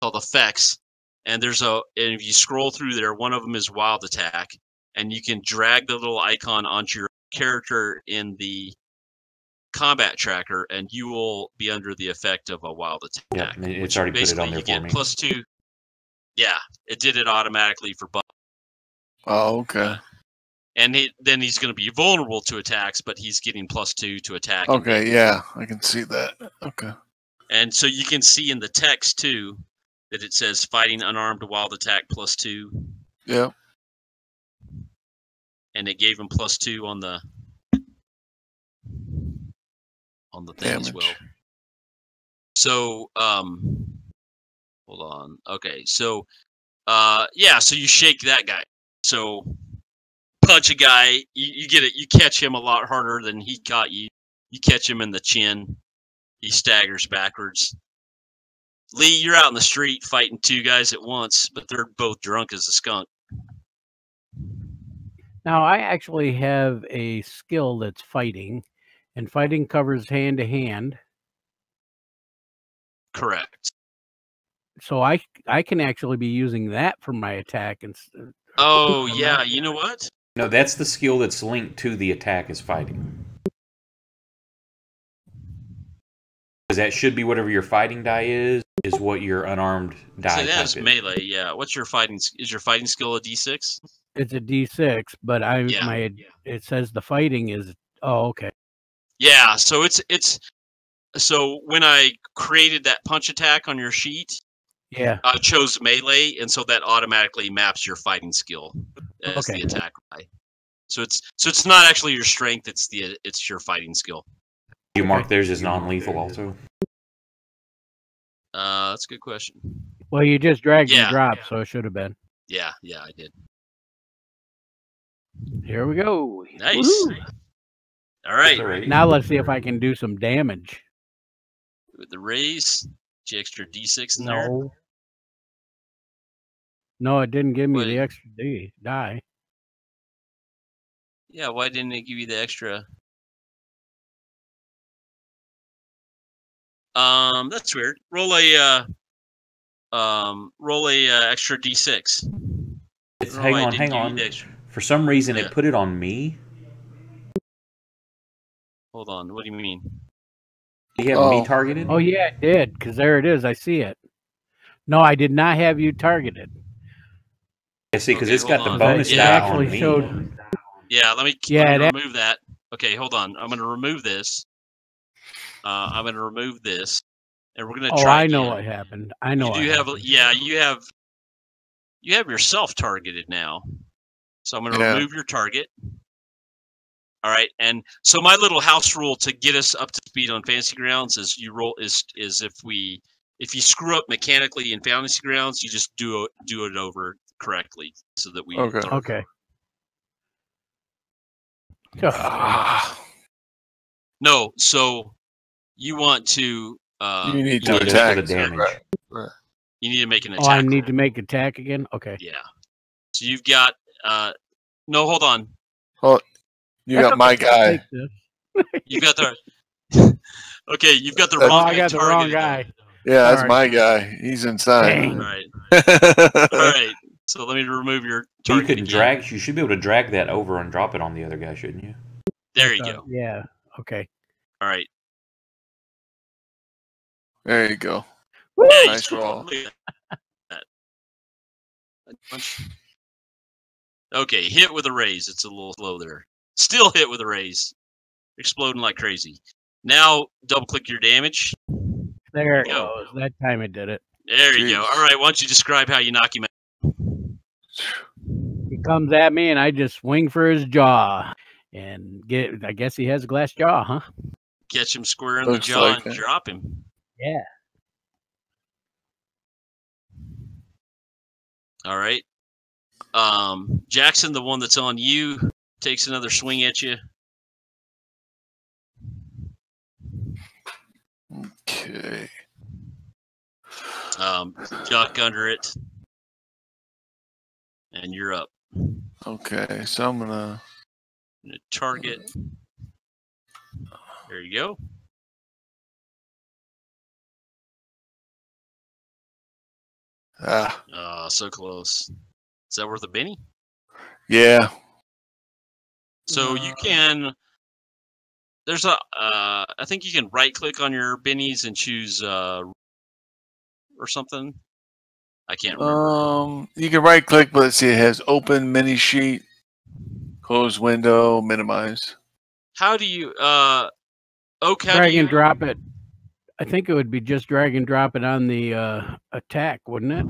called effects, and and if you scroll through there, one of them is wild attack, and you can drag the little icon onto your character in the combat tracker, and you will be under the effect of a wild attack. Yeah, it's already put it on there for me. +2. Yeah, it did it automatically for buff. Oh, okay. And then he's going to be vulnerable to attacks, but he's getting +2 to attack. Okay, yeah, I can see that. Okay. And so you can see in the text too that it says fighting unarmed wild attack +2. Yeah. And it gave him +2 on the thing as well. So hold on. Okay, so yeah, so you shake that guy. So punch a guy, you get it. You catch him a lot harder than he caught you. You catch him in the chin. He staggers backwards. Lee, you're out in the street fighting 2 guys at once, but they're both drunk as a skunk. Now, I actually have a skill that's fighting, and fighting covers hand to hand. Correct. So I can actually be using that for my attack. Oh, yeah. You know what? No, that's the skill that's linked to the attack is fighting. Because that should be whatever your fighting die is what your unarmed die that's type is. Melee, yeah. What's your fighting? Is your fighting skill a D6? It's a D6, but it says the fighting is. Oh, okay. Yeah, so so when I created that punch attack on your sheet, yeah, I chose melee, and so that automatically maps your fighting skill as the attack die. So it's not actually your strength; it's your fighting skill. You mark theirs as non-lethal also. That's a good question. Well, you just dragged and dropped, so it should have been. Yeah, I did. Here we go. Nice. Woo-hoo. All right. Now let's see if I can do some damage. With the raise, the extra D6 in there. No, it didn't give me the extra die. Yeah, why didn't it give you the extra? That's weird. Roll a extra D6. Hang on. For some reason, it put it on me. Hold on. What do you mean? Do you have me targeted? Oh yeah, it did. Because there it is. I see it. No, I did not have you targeted. Yeah, see, because it's got the bonus die on me. Yeah, let me remove that. Okay, hold on. I'm going to remove this. I'm going to remove this, and we're going to try. I know what happened. I know. You have yourself targeted now. So I'm going to remove your target. All right, and so my little house rule to get us up to speed on Fantasy Grounds is if you screw up mechanically in Fantasy Grounds, you just do it over correctly so that we. Okay. No, so you want to. You need to attack the damage. Right. You need to make an attack. Oh, I need to make attack again. Okay. Yeah. So you've got. No, hold on. Well, you got my guy. You got the. Okay, you've got the wrong. I got the wrong guy. Yeah, that's my guy. He's inside. Dang. All right. All right. So let me remove your target. You should be able to drag that over and drop it on the other guy, shouldn't you? There you go. Yeah. Okay. All right. There you go. Yeah, nice roll. Okay, hit with a raise. It's a little slow there. Still hit with a raise. Exploding like crazy. Now double click your damage. There it goes. That time it did it. There you go. All right, why don't you describe how you knock him out? He comes at me and I just swing for his jaw and I guess he has a glass jaw, huh? Catch him square in the jaw and drop him. Yeah. All right. Jackson, the one that's on you, takes another swing at you. Okay. Duck under it. And you're up. Okay, so I'm gonna target. There you go. So close. Is that worth a Benny? Yeah. So you can. There's a. I think you can right click on your bennies and choose or something. I can't remember. You can right click, but let's see, it has open mini sheet, close window, minimize. How do you drag and drop it? I think it would be just drag and drop it on the attack, wouldn't it?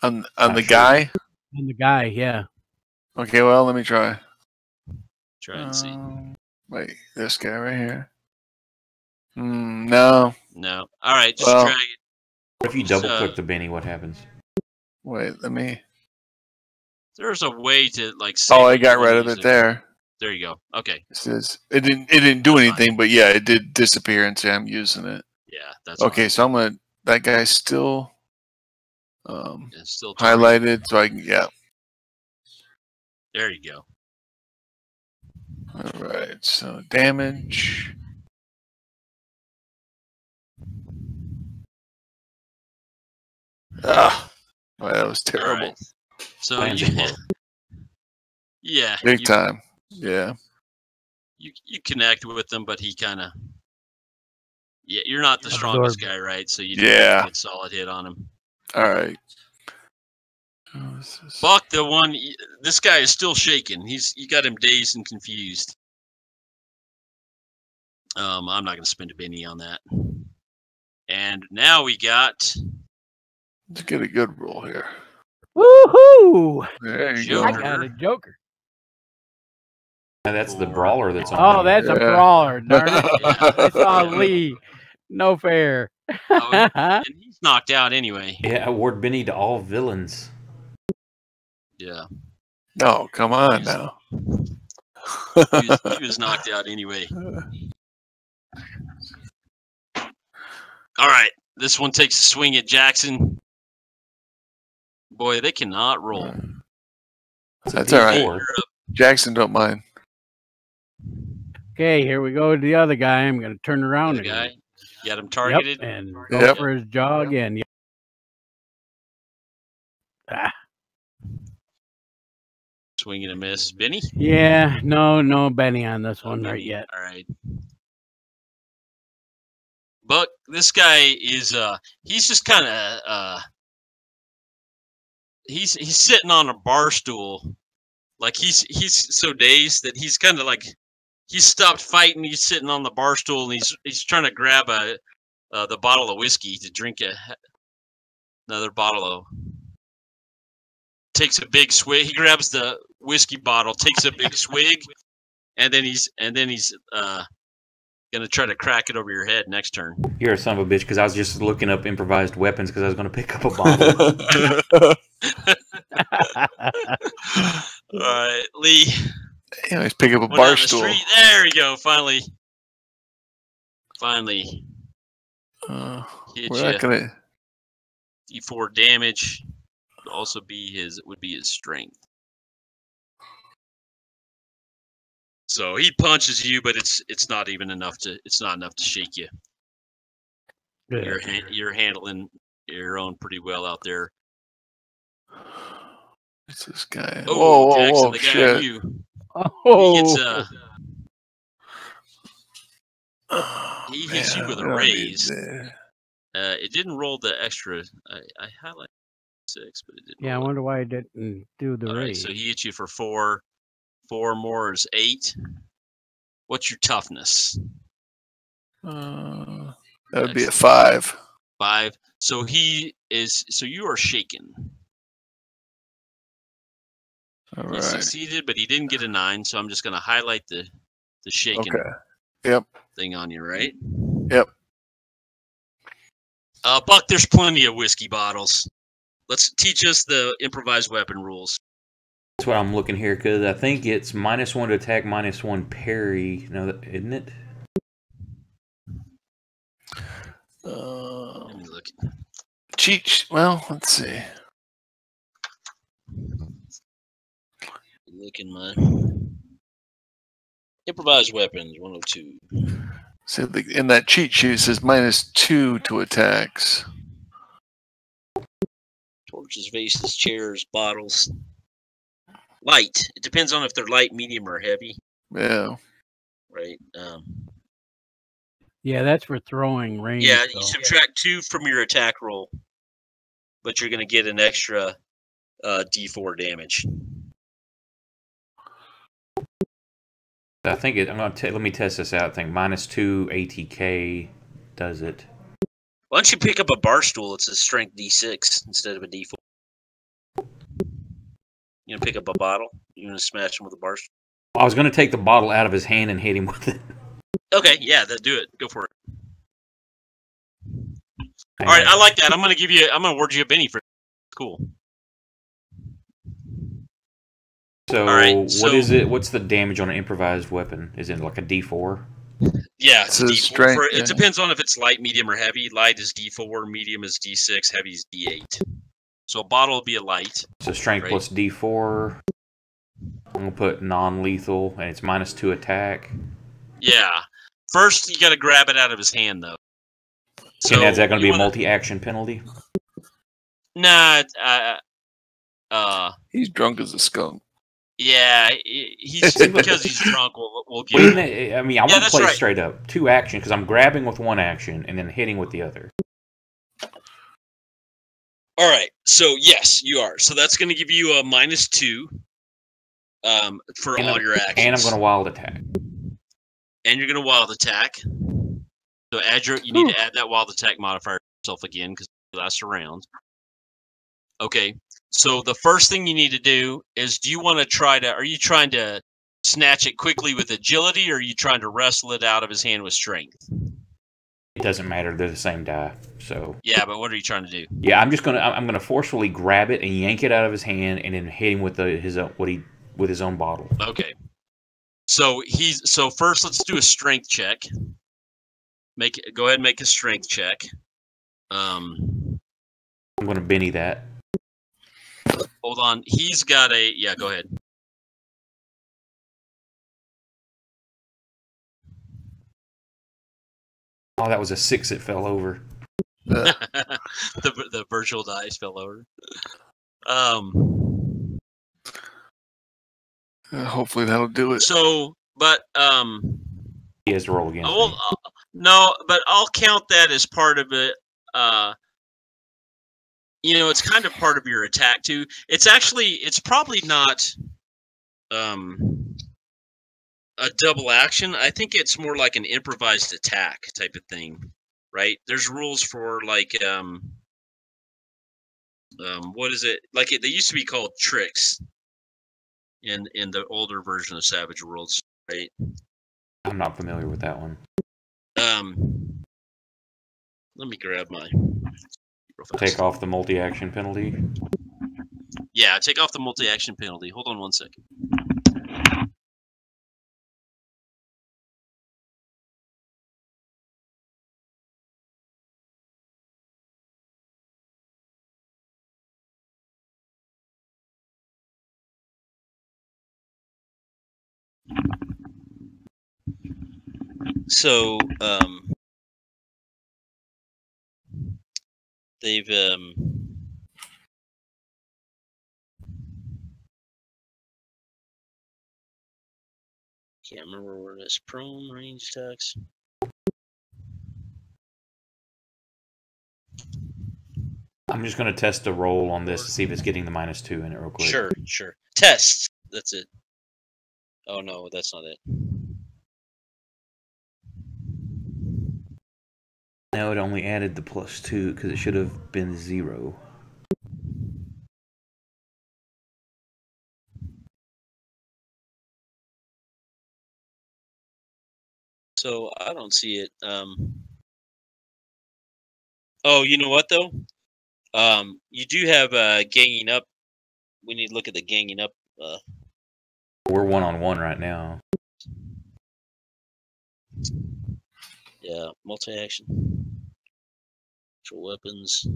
On the guy? On the guy, yeah. Okay, well, let me try. Try and see. Wait, this guy right here. No. No. All right, just drag it. What if you double click the Benny? What happens? Wait, let me. There's a way to like. Save I got rid of it there. There you go. Okay. It says it didn't do anything, but yeah, it did disappear and say I'm using it. Yeah, that's okay. Fine. So I'm gonna. That guy's still. It's still highlighted, so I can There you go. All right. So damage. Well, that was terrible. Right. So yeah, big time. Yeah. You connect with them, but he kind of. Yeah, you're not the strongest guy, right? So you get a solid hit on him. All right. Buck, the one. This guy is still shaking. You got him dazed and confused. I'm not going to spend a Benny on that. And now we got. Let's get a good roll here. Woohoo! There you go. I got a Joker. And that's the brawler that's on. Oh, that's a brawler. Darn it. I saw Lee. No fair. And he's knocked out anyway. Yeah, award Benny to all villains. Yeah. No, come on now. He was knocked out anyway. All right. This one takes a swing at Jackson. Boy, they cannot roll. That's all right. Jackson don't mind. Okay, here we go to the other guy. I'm going to turn around again. You got him targeted? Yep, and go for his jaw again. Yep. Swing and a miss. Benny? Yeah, no Benny on this one right yet. All right. Buck, this guy is he's just kind of he's sitting on a bar stool. Like he's so dazed that he's kind of like he's stopped fighting. He's sitting on the bar stool and he's trying to grab the bottle of whiskey to drink another bottle of. Takes a big swig. He grabs the whiskey bottle, takes a big swig, and then he's gonna try to crack it over your head next turn. You're a son of a bitch, because I was just looking up improvised weapons because I was gonna pick up a bottle. All right, Lee. Yeah, he's picking up a bar stool. There you go. Finally. Hit we're not gonna. D4 damage. Would also be his strength. So he punches you, but it's not even enough to shake you. Yeah. You're handling your own pretty well out there. It's this guy. Oh, Jackson, the guy shit. you. Oh. He hits you with a raise. It didn't roll the extra. I highlighted 6, but it didn't. Yeah, I wonder why it didn't do the raise. Right, so he hits you for 4. 4 more is 8. What's your toughness? That would be a 5. 5. So you are shaken. All right. He succeeded, but he didn't get a 9, so I'm just going to highlight the shaken thing on you, right? Yep. Buck, there's plenty of whiskey bottles. Let's teach us the improvised weapon rules. That's what I'm looking here, because I think it's -1 to attack, -1 parry. No, isn't it? Let me look. Cheat. Well, let's see. Look in my. Improvised weapons, 102. So in that cheat sheet it says -2 to attacks. Torches, vases, chairs, bottles. Light. It depends on if they're light, medium, or heavy. Yeah. Right. Yeah, that's for throwing range. Yeah, you subtract 2 from your attack roll, but you're going to get an extra D4 damage. I think it. Let me test this out. I think -2 ATK does it. Why don't you pick up a bar stool? It's a strength D6 instead of a D4. You gonna pick up a bottle? You gonna smash him with a bar stool? I was gonna take the bottle out of his hand and hit him with it. Okay, yeah, then do it. Go for it. All right, I like that. I'm gonna award you a Benny for it. Cool. So, what is it? What's the damage on an improvised weapon? Is it like a D4? Yeah, it's D4. It depends on if it's light, medium, or heavy. Light is D4, medium is D6, heavy is D8. So a bottle will be a light. So strength plus D4. I'm gonna put non-lethal, and it's -2 attack. Yeah. First, you got to grab it out of his hand, though. So and is that going to be a multi-action penalty? Nah. He's drunk as a skunk. Yeah, he's because he's drunk. We'll give. I mean, I want to play straight up 2 action because I'm grabbing with 1 action and then hitting with the other. All right. So yes, you are. So that's going to give you a -2 for all your actions. And I'm going to wild attack. And you're going to wild attack. So you need to add that wild attack modifier yourself again because it lasts a round. Okay. So the first thing you need to do is, are you trying to snatch it quickly with agility, or are you trying to wrestle it out of his hand with strength? It doesn't matter. They're the same die. So yeah, but what are you trying to do? Yeah, I'm gonna forcefully grab it and yank it out of his hand, and then hit him with his own bottle. Okay. So first let's do a strength check. Go ahead and make a strength check. I'm gonna Benny that. Hold on. He's got go ahead. Oh, that was a 6 that fell over. The virtual dice fell over. Hopefully that'll do it. So, but he has to roll again. No, but I'll count that as part of it. It's kind of part of your attack too. It's probably not a double action. I think it's more like an improvised attack type of thing, right? There's rules for like what is it? Like they used to be called tricks in the older version of Savage Worlds, right? I'm not familiar with that one. Let me grab my. Take off the multi-action penalty. Yeah, take off the multi-action penalty. Hold on 1 second. So, they've can't remember where it is. Prone range attacks. I'm just going to test the roll on this to see if it's getting the -2 in it real quick. Sure. Tests. That's it. Oh no, that's not it. No, it only added the +2 because it should have been 0. So I don't see it. Oh, you know what though? You do have ganging up. We need to look at the ganging up. We're 1-on-1 right now. Yeah, multi-action. Actual weapons.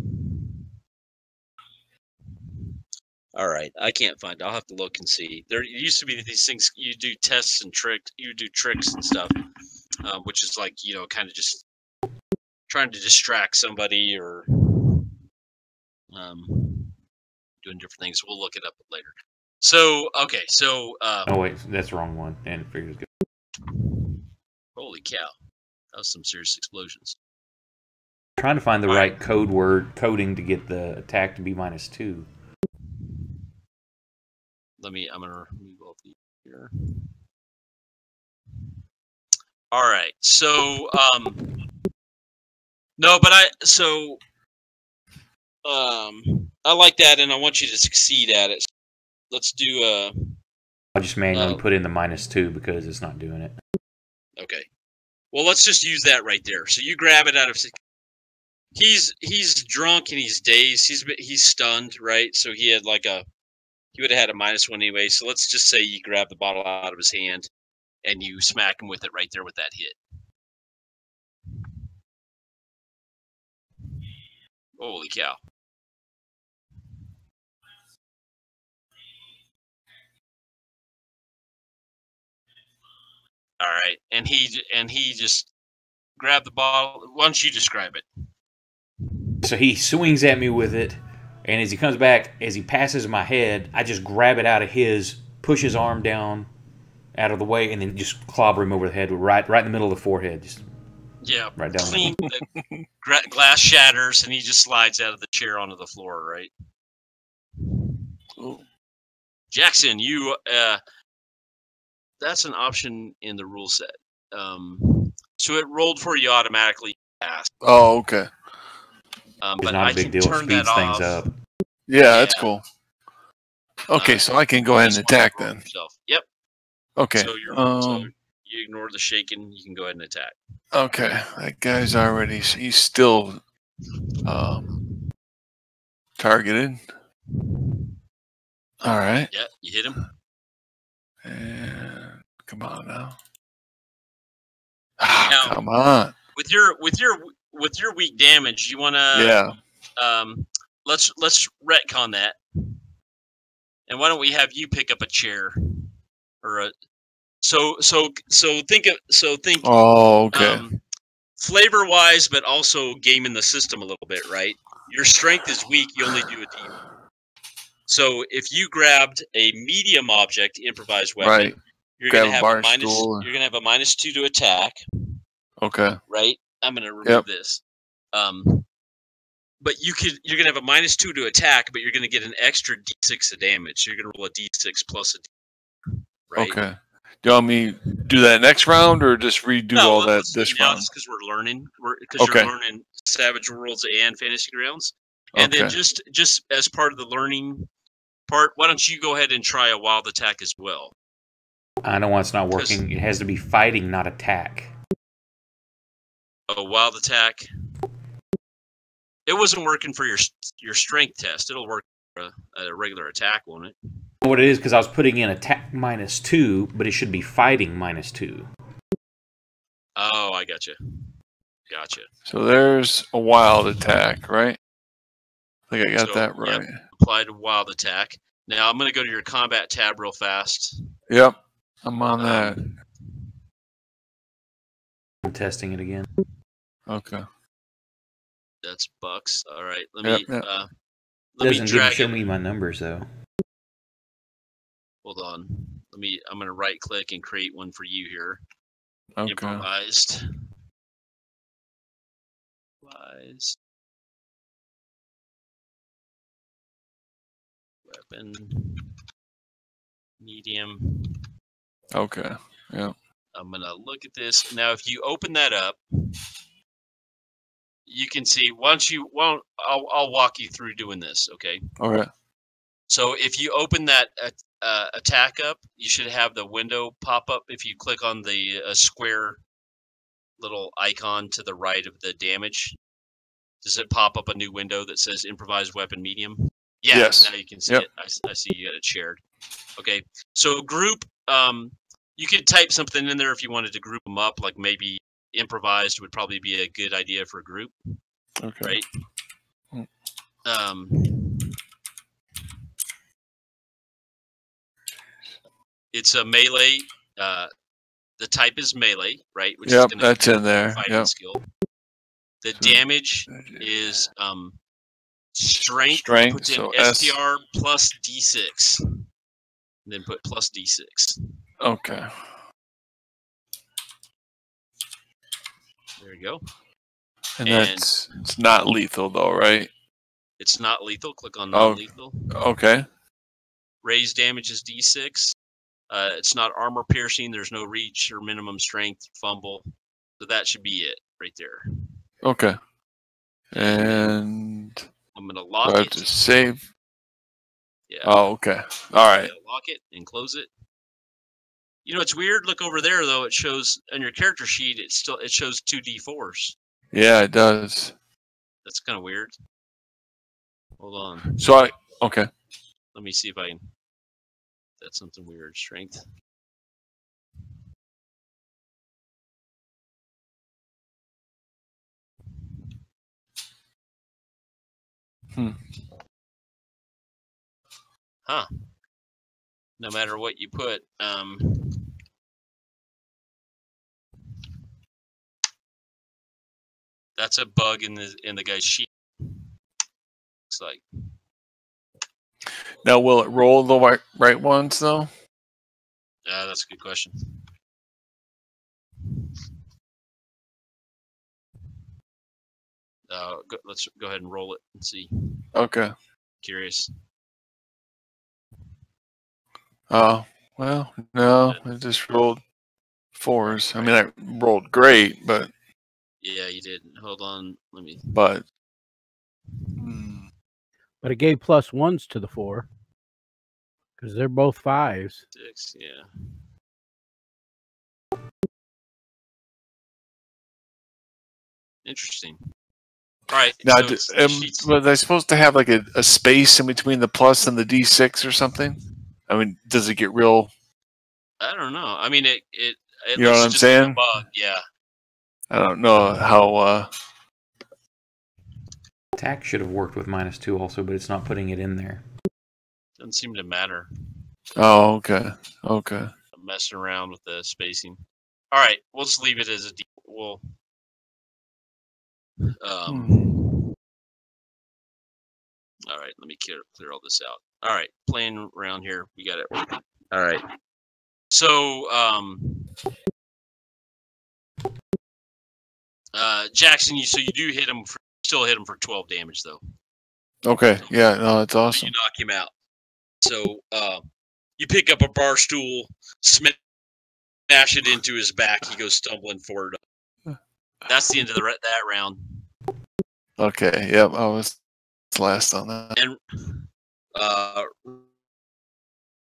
All right, I can't find it. I'll have to look and see. There used to be these things. You do tests and tricks. You do tricks and stuff, which is like, you know, kind of just trying to distract somebody or doing different things. We'll look it up later. So okay, so oh wait, that's the wrong one. And figures good. Holy cow, that was some serious explosions. Trying to find the right coding to get the attack to be -2. I'm gonna remove all these here. All right, so no, but I like that, and I want you to succeed at it. Let's do I'll just manually put in the -2 because it's not doing it. Okay. Well, let's just use that right there. So you grab it out of. He's drunk and he's dazed. He's stunned, right? So he had like he would have had a -1 anyway. So let's just say you grab the bottle out of his hand and you smack him with it right there with that hit. Holy cow. All right. And he just grabbed the bottle. Why don't you describe it? So he swings at me with it, and as he comes back, as he passes my head, I just grab it out of his, push his arm down out of the way, and then just clobber him over the head, right in the middle of the forehead. Just right down clean. The glass shatters, and he just slides out of the chair onto the floor, right? Ooh. Jackson, you that's an option in the rule set. So it rolled for you automatically. Passed. Oh, okay. But not a big deal. Turn that things up. Yeah, that's cool. Okay, so I can go ahead and attack then. Yep. Okay. So so you ignore the shaking. You can go ahead and attack. Okay, that guy's already. He's still targeted. All right. Yeah, you hit him. And come on now. Now, come on. With your weak damage, you want to let's retcon that. And why don't we have you pick up a chair or a so think oh, okay. Flavor wise, but also gaming the system a little bit, right? Your strength is weak, you only do a D. So if you grabbed a medium object improvised weapon, you're gonna have a -2 to attack. Okay. Right? I'm gonna remove this. But you're gonna have a -2 to attack, but you're gonna get an extra D6 of damage. So you're gonna roll a D6 plus a D. Right? Okay. Do you want me to do that next round or just redo all that this round? Just because we're learning. You're learning Savage Worlds and Fantasy Grounds. And then just as part of the learning part, why don't you go ahead and try a wild attack as well? I know why it's not working. It has to be fighting, not attack. A wild attack. It wasn't working for your strength test. It'll work for a regular attack, won't it? What it is, because I was putting in attack -2, but it should be fighting -2. Oh, I gotcha. So there's a wild attack, right? I think I got that right. Yep, applied a wild attack. Now I'm going to go to your combat tab real fast. Yep, I'm on that. I'm testing it again. Okay. That's bucks. All right, let me Doesn't show me my numbers though. Hold on. I'm going to right click and create one for you here. Okay. Improvised. Weapon. Medium. Okay. Yeah. I'm going to look at this. Now, if you open that up, you can see, I'll walk you through doing this, okay? Okay. So if you open that attack up, you should have the window pop up. If you click on the square little icon to the right of the damage, does it pop up a new window that says improvised weapon medium? Yeah, yes. Now you can see it. I see you got it shared. Okay, so group, you could type something in there if you wanted to group them up, like maybe improvised would probably be a good idea for a group. Okay. Right? it's a melee. The type is melee, right? Which is that's in there. Fighting skill. The damage is strength. Puts in STR plus D6. And then put plus D6. Okay. There you go. And it's not lethal though, right? It's not lethal. Click on non-lethal. Okay. Raise damage is D6. It's not armor piercing. There's no reach or minimum strength, fumble. So that should be it right there. Okay. And I'm going to lock it. To save. Yeah. Oh, okay. All right. Lock it and close it. You know, it's weird. Look over there, though. It shows on your character sheet. It shows 2d4s. Yeah, it does. That's kind of weird. Hold on. So okay. Let me see if I can. That's something weird. Strength. Huh. No matter what you put, that's a bug in the guy's sheet. Looks like. Now, will it roll the right ones though? That's a good question. Let's go ahead and roll it and see. Okay. Curious. Oh, well, no, I just rolled 4s. I mean, I rolled great, but. Yeah, you did. Hold on, let me. But it gave +1s to the 4 because they're both 5s. 6, yeah. Interesting. All right. Now, was I supposed to have like a space in between the plus and the D6 or something? I mean, does it get real? I don't know. I mean, it you know what I'm saying? Bug. Yeah. I don't know how. Attack should have worked with -2 also, but it's not putting it in there. Doesn't seem to matter. Oh, okay. Okay. I'm messing around with the spacing. All right, we'll just leave it as a D. We'll. All right, let me clear all this out. All right, playing around here. We got it. All right. So, Jackson, you do hit him. Still hit him for 12 damage though. Okay. Yeah. No, that's awesome. You knock him out. So, you pick up a bar stool, smash it into his back. He goes stumbling forward. That's the end of that round. Okay. Yep. I was last on that. And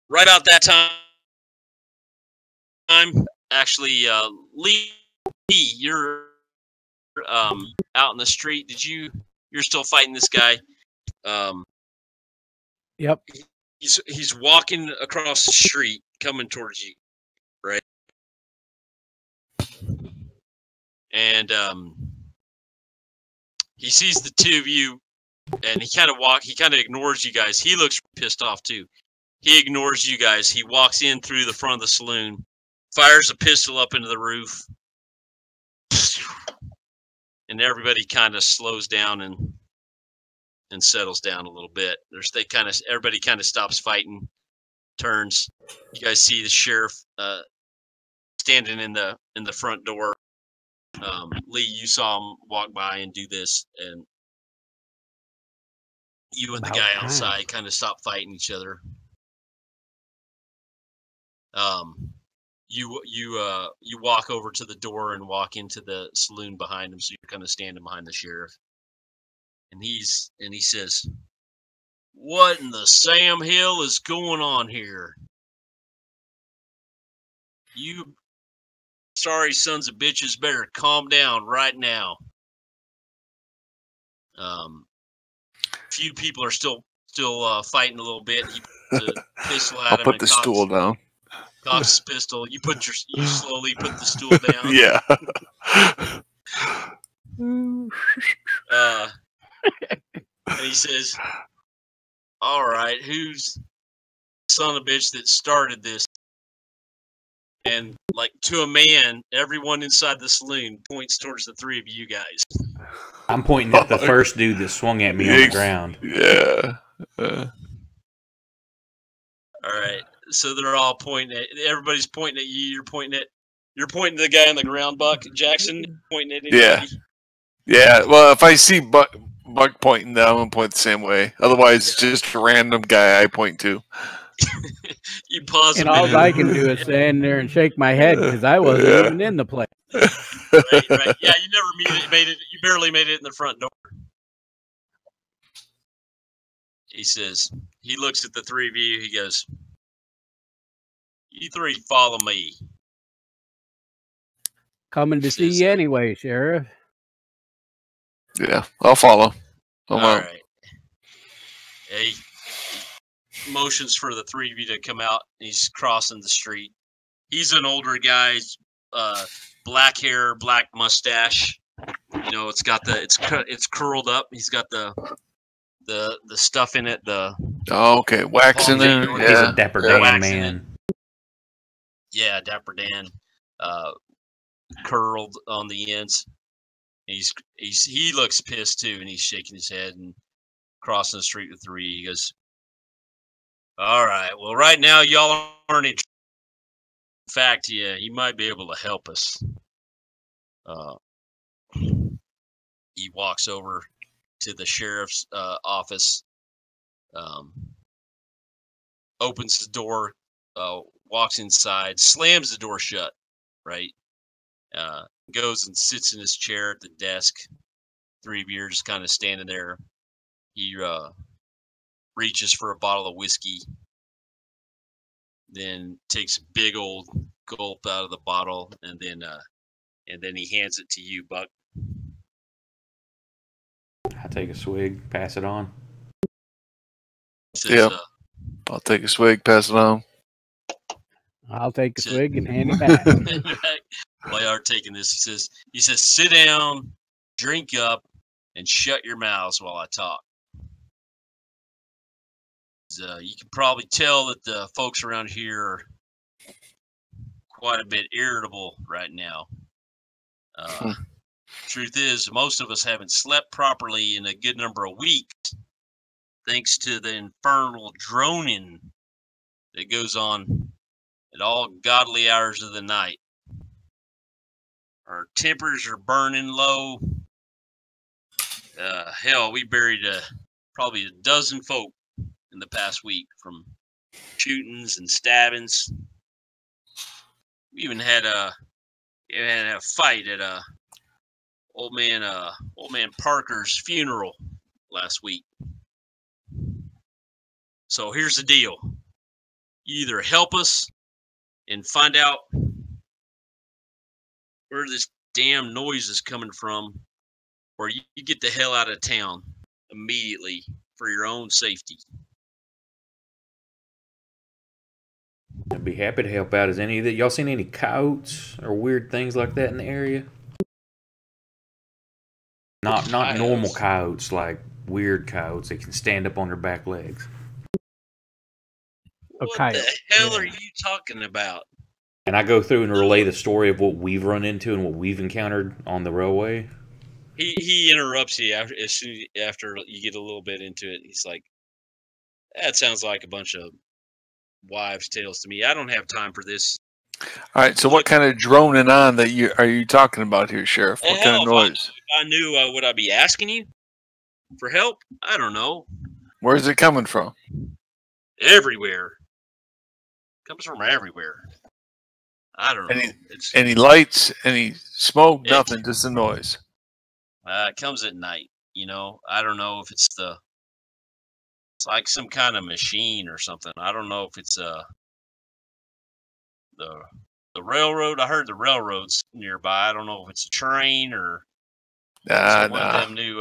right about that time, actually, Lee, you're out in the street. You're still fighting this guy? Yep. He's walking across the street, coming towards you, right? And he sees the two of you, and he kind of ignores you guys. He looks pissed off too. He ignores you guys. He walks in through the front of the saloon, fires a pistol up into the roof, and everybody kind of slows down and settles down a little bit. Everybody kind of stops fighting, turns. You guys see the sheriff standing in the front door. Lee, you saw him walk by and do this, and you and the guy outside kind of stop fighting each other. You walk over to the door and walk into the saloon behind him, so you're kind of standing behind the sheriff. And he says, "What in the Sam Hill is going on here? You sorry sons of bitches better calm down right now." Few people are still fighting a little bit. He puts a pistol at him. I'll put the stool down. Cocks his pistol. You slowly put the stool down. Yeah. And he says, "All right, who's son of a bitch that started this?" And like to a man, everyone inside the saloon points towards the three of you guys. I'm pointing at the first dude that swung at me on the ground. Yeah. All right. So they're all pointing at. Everybody's pointing at you. You're pointing at the guy on the ground, Buck Jackson. Pointing at anybody. Yeah. Well, if I see Buck pointing down, I'm gonna point the same way. Otherwise, just a random guy I point to. You pause. And all I can do is stand there and shake my head because I wasn't even in the place. Right. Yeah, you never made it. You barely made it in the front door. He says. He looks at the three of you. He goes, "You three follow me." Coming to see you anyway, Sheriff. Yeah, I'll follow. All right. Hey, motions for the three of you to come out. He's crossing the street. He's an older guy, black hair, black mustache. You know, it's curled up. He's got the stuff in it. Okay, wax in there. He's a Dapper Dan man. Yeah, Dapper Dan, curled on the ends. He looks pissed too, and he's shaking his head and crossing the street with three. He goes, "All right, well, right now y'all aren't in fact, yeah, he might be able to help us." He walks over to the sheriff's office, opens the door, walks inside, slams the door shut, right? Goes and sits in his chair at the desk. Three of you are just kind of standing there. He reaches for a bottle of whiskey, then takes a big old gulp out of the bottle, and then he hands it to you, Buck. I take a swig, pass it on. Says, I'll take a swig, pass it on. I'll take a swig and hand it back. While you are taking this, he says, "Sit down, drink up, and shut your mouths while I talk." You can probably tell that the folks around here are quite a bit irritable right now. Truth is, most of us haven't slept properly in a good number of weeks, thanks to the infernal droning that goes on at all godly hours of the night. Our tempers are burning low. Hell, we buried probably a dozen folk in the past week from shootings and stabbings. We even had a fight at old man Parker's funeral last week. So here's the deal: you either help us and find out where this damn noise is coming from, or you get the hell out of town immediately for your own safety. I'd be happy to help out. Is any of that y'all seen any coyotes or weird things like that in the area? Not normal coyotes, like weird coyotes that can stand up on their back legs. What the hell are you talking about? And I go through and relay the story of what we've run into and what we've encountered on the railway. He interrupts you after you get a little bit into it. He's like, "That sounds like a bunch of wives' tales to me. I don't have time for this." All right. So, what kind of droning on that are you talking about here, Sheriff? What kind of noise? If I knew, would I be asking you for help? I don't know. Where's it coming from? Everywhere. It comes from everywhere. I don't know. Any lights? Any smoke? Nothing. Just the noise. It comes at night. You know, I don't know if it's like some kind of machine or something. I don't know if it's the railroad. I heard the railroad's nearby. I don't know if it's a train or one of them new.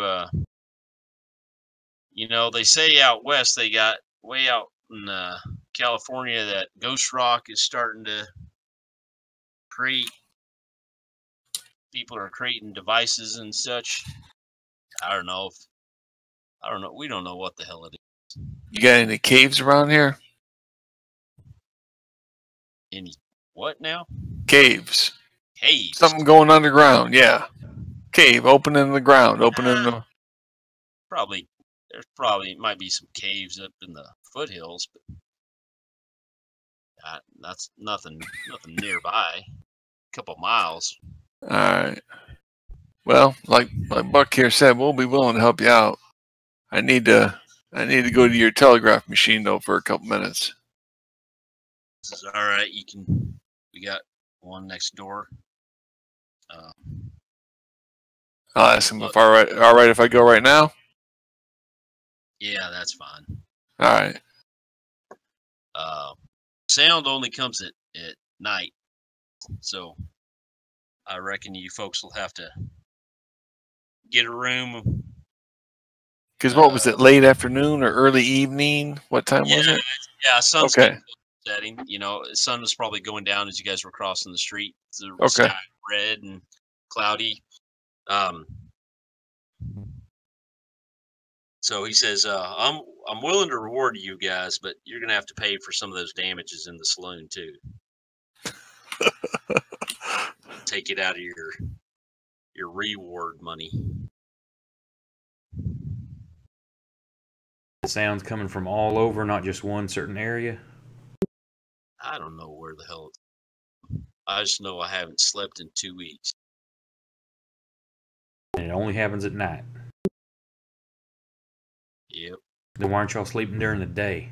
You know, they say out west they got way out in California that ghost rock is starting to create. People are creating devices and such. I don't know. We don't know what the hell it is. You got any caves around here? What now? Caves. Caves. Something going underground. Yeah. Cave opening the ground. Opening the. Probably. There's might be some caves up in the foothills, but that's nothing nearby. A couple miles. All right. Well, like Buck here said, we'll be willing to help you out. I need to go to your telegraph machine though for a couple minutes. This is all right. You can. We got one next door. I'll ask him if all right if I go right now. Yeah, that's fine. All right. Sound only comes at night, so I reckon you folks will have to get a room. Because what was it, late afternoon or early evening? What time was it? Yeah, sun's okay. Setting. You know, the sun was probably going down as you guys were crossing the street. The okay. sky red and cloudy. So he says, I'm willing to reward you guys, but you're gonna have to pay for some of those damages in the saloon too. Take it out of your reward money. The sound's coming from all over, not just one certain area. I don't know where the hell I just know I haven't slept in 2 weeks. And it only happens at night. Yep. Then why aren't y'all sleeping during the day?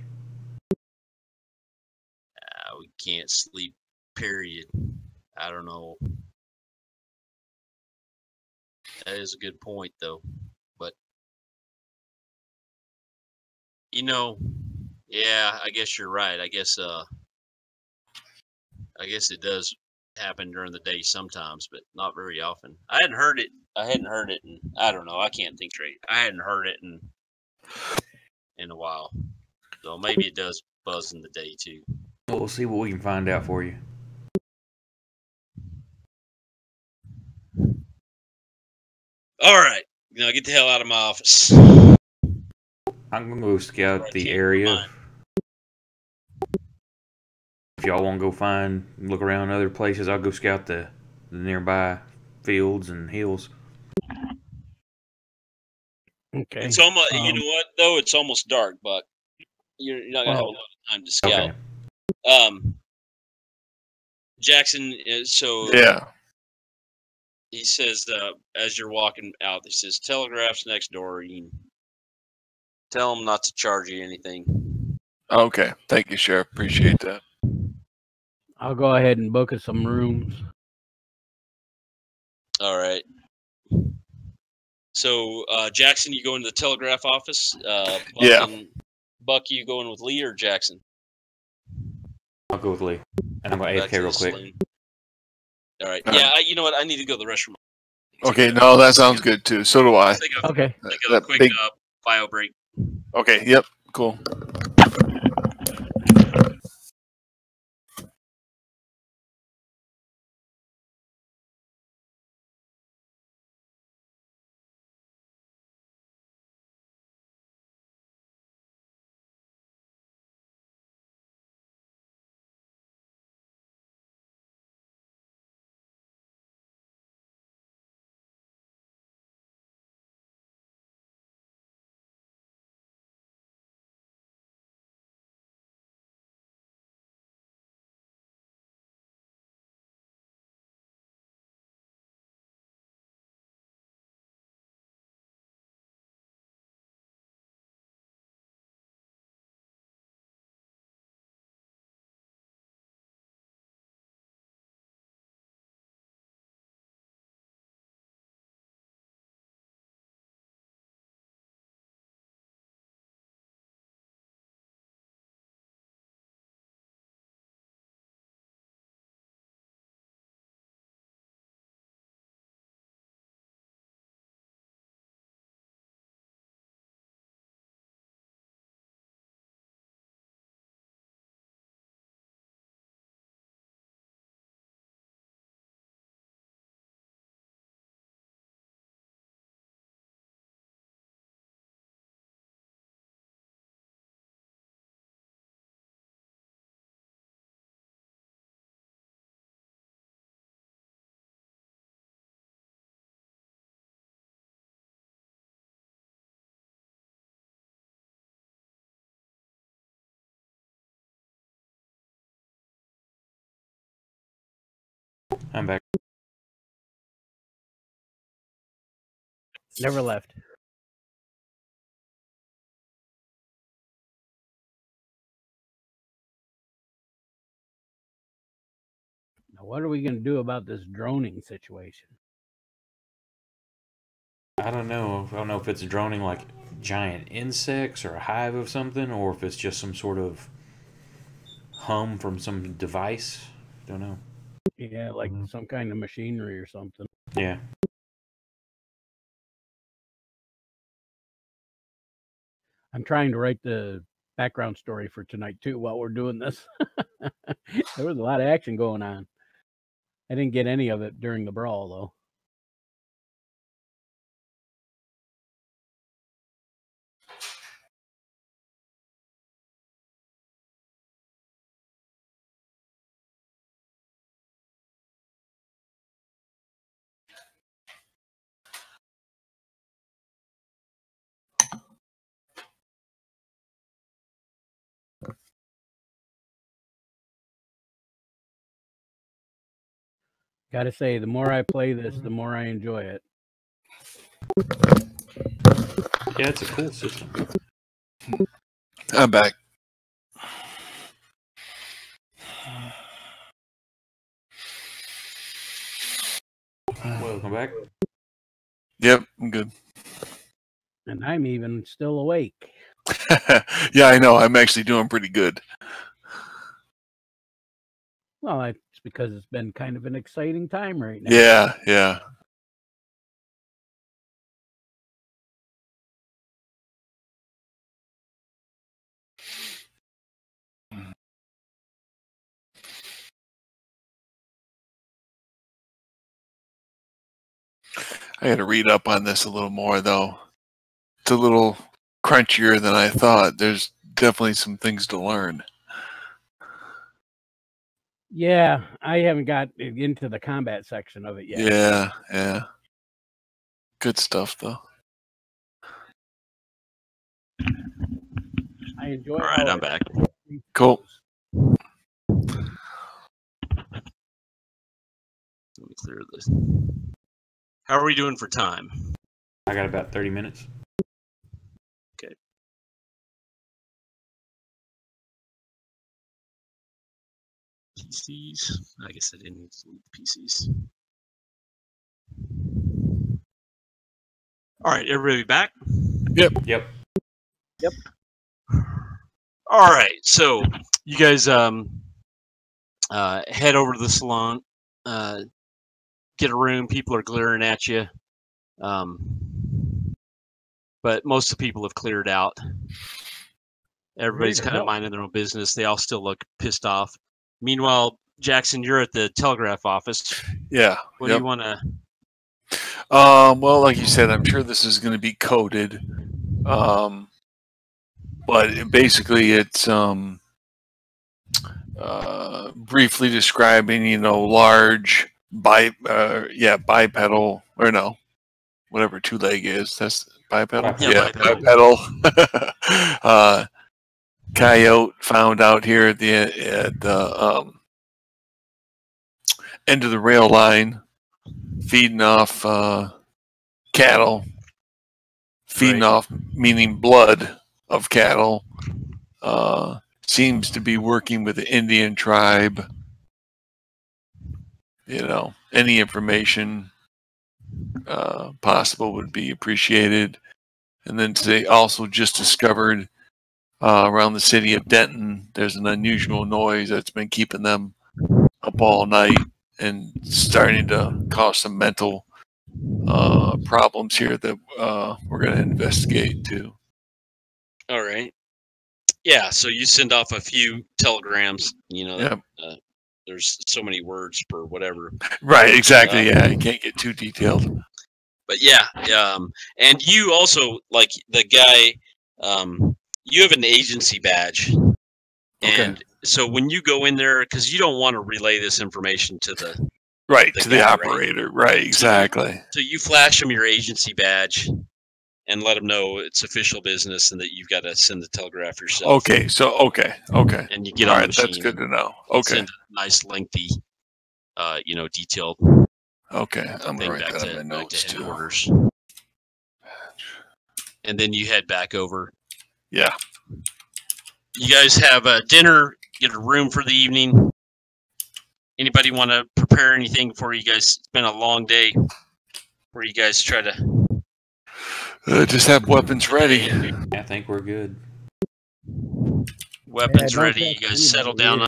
We can't sleep, period. I don't know. That is a good point, though. But, you know, yeah, I guess you're right. I guess it does happen during the day sometimes, but not very often. I hadn't heard it, and I don't know. I can't think straight. I hadn't heard it in a while, so maybe it does buzz in the day too. We'll see what we can find out for you. All right, now get the hell out of my office. I'm gonna go scout the area. If y'all want to go look around other places, I'll go scout the nearby fields and hills. Okay. It's almost, you know what, though? It's almost dark, Buck. You're not going to have a lot of time to scout. Okay. Jackson, so... Yeah. He says, as you're walking out, he says, telegraph's next door. You can tell them not to charge you anything. Okay. Thank you, Sheriff. Appreciate that. I'll go ahead and book us some rooms. All right. So, Jackson, you go into the telegraph office. Buck, you going with Lee or Jackson? I'll go with Lee. And I'm going to AFK real quick. Saloon. All right. Yeah, you know what? I need to go to the restroom. Okay, no, that sounds good too. So do I. Okay. Take a quick bio break. Okay, yep, cool. I'm back. Never left. Now, what are we going to do about this droning situation? I don't know. I don't know if it's droning like giant insects or a hive of something, or if it's just some sort of hum from some device. Don't know. Yeah, like some kind of machinery or something. Yeah. I'm trying to write the background story for tonight too while we're doing this. There was a lot of action going on. I didn't get any of it during the brawl though. Gotta say, the more I play this, the more I enjoy it. Yeah, it's a cool system. I'm back. Welcome back. Yep, I'm good. And I'm even still awake. Yeah, I know. I'm actually doing pretty good. Well, it's because it's been kind of an exciting time right now. Yeah, yeah. I got to read up on this a little more, though. It's a little crunchier than I thought. There's definitely some things to learn. Yeah, I haven't got into the combat section of it yet. Yeah, yeah. Good stuff, though. I enjoy it. All right, I'm back. Cool. Let me clear this. How are we doing for time? I got about 30 minutes. Okay. PCs. I guess I didn't need to delete the PCs. All right, everybody back? Yep. Yep. Yep. All right, so you guys head over to the salon, get a room. People are glaring at you, but most of the people have cleared out. Everybody's kind of minding their own business. They all still look pissed off. Meanwhile, Jackson, you're at the telegraph office. Yeah. What do you want to? Well, like you said, I'm sure this is going to be coded. But basically it's briefly describing, large bipedal, or no, whatever two-leg is. That's bipedal? Yeah, bipedal. Coyote found out here at the end of the rail line, feeding off cattle. Feeding off, meaning blood of cattle. Seems to be working with the Indian tribe. Any information possible would be appreciated. And then they also just discovered around the city of Denton, there's an unusual noise that's been keeping them up all night and starting to cause some mental problems here that we're going to investigate too. All right. Yeah, so you send off a few telegrams. There's so many words per whatever. Right, exactly. Yeah, you can't get too detailed. But yeah, and you also, like the guy, you have an agency badge. And so when you go in there, because you don't want to relay this information to the operator. Right, exactly. So you flash them your agency badge and let them know it's official business and that you've got to send the telegraph yourself. Okay. And you get on the machine. That's good to know. Okay. Send a nice lengthy detailed. Okay, I'm gonna write that in my notes to headquarters. And then you head back over. Yeah. You guys have dinner, get a room for the evening. Anybody want to prepare anything before you guys? It's been a long day. Where you guys try to just have weapons ready. I think we're good. Weapons ready. You guys settle down.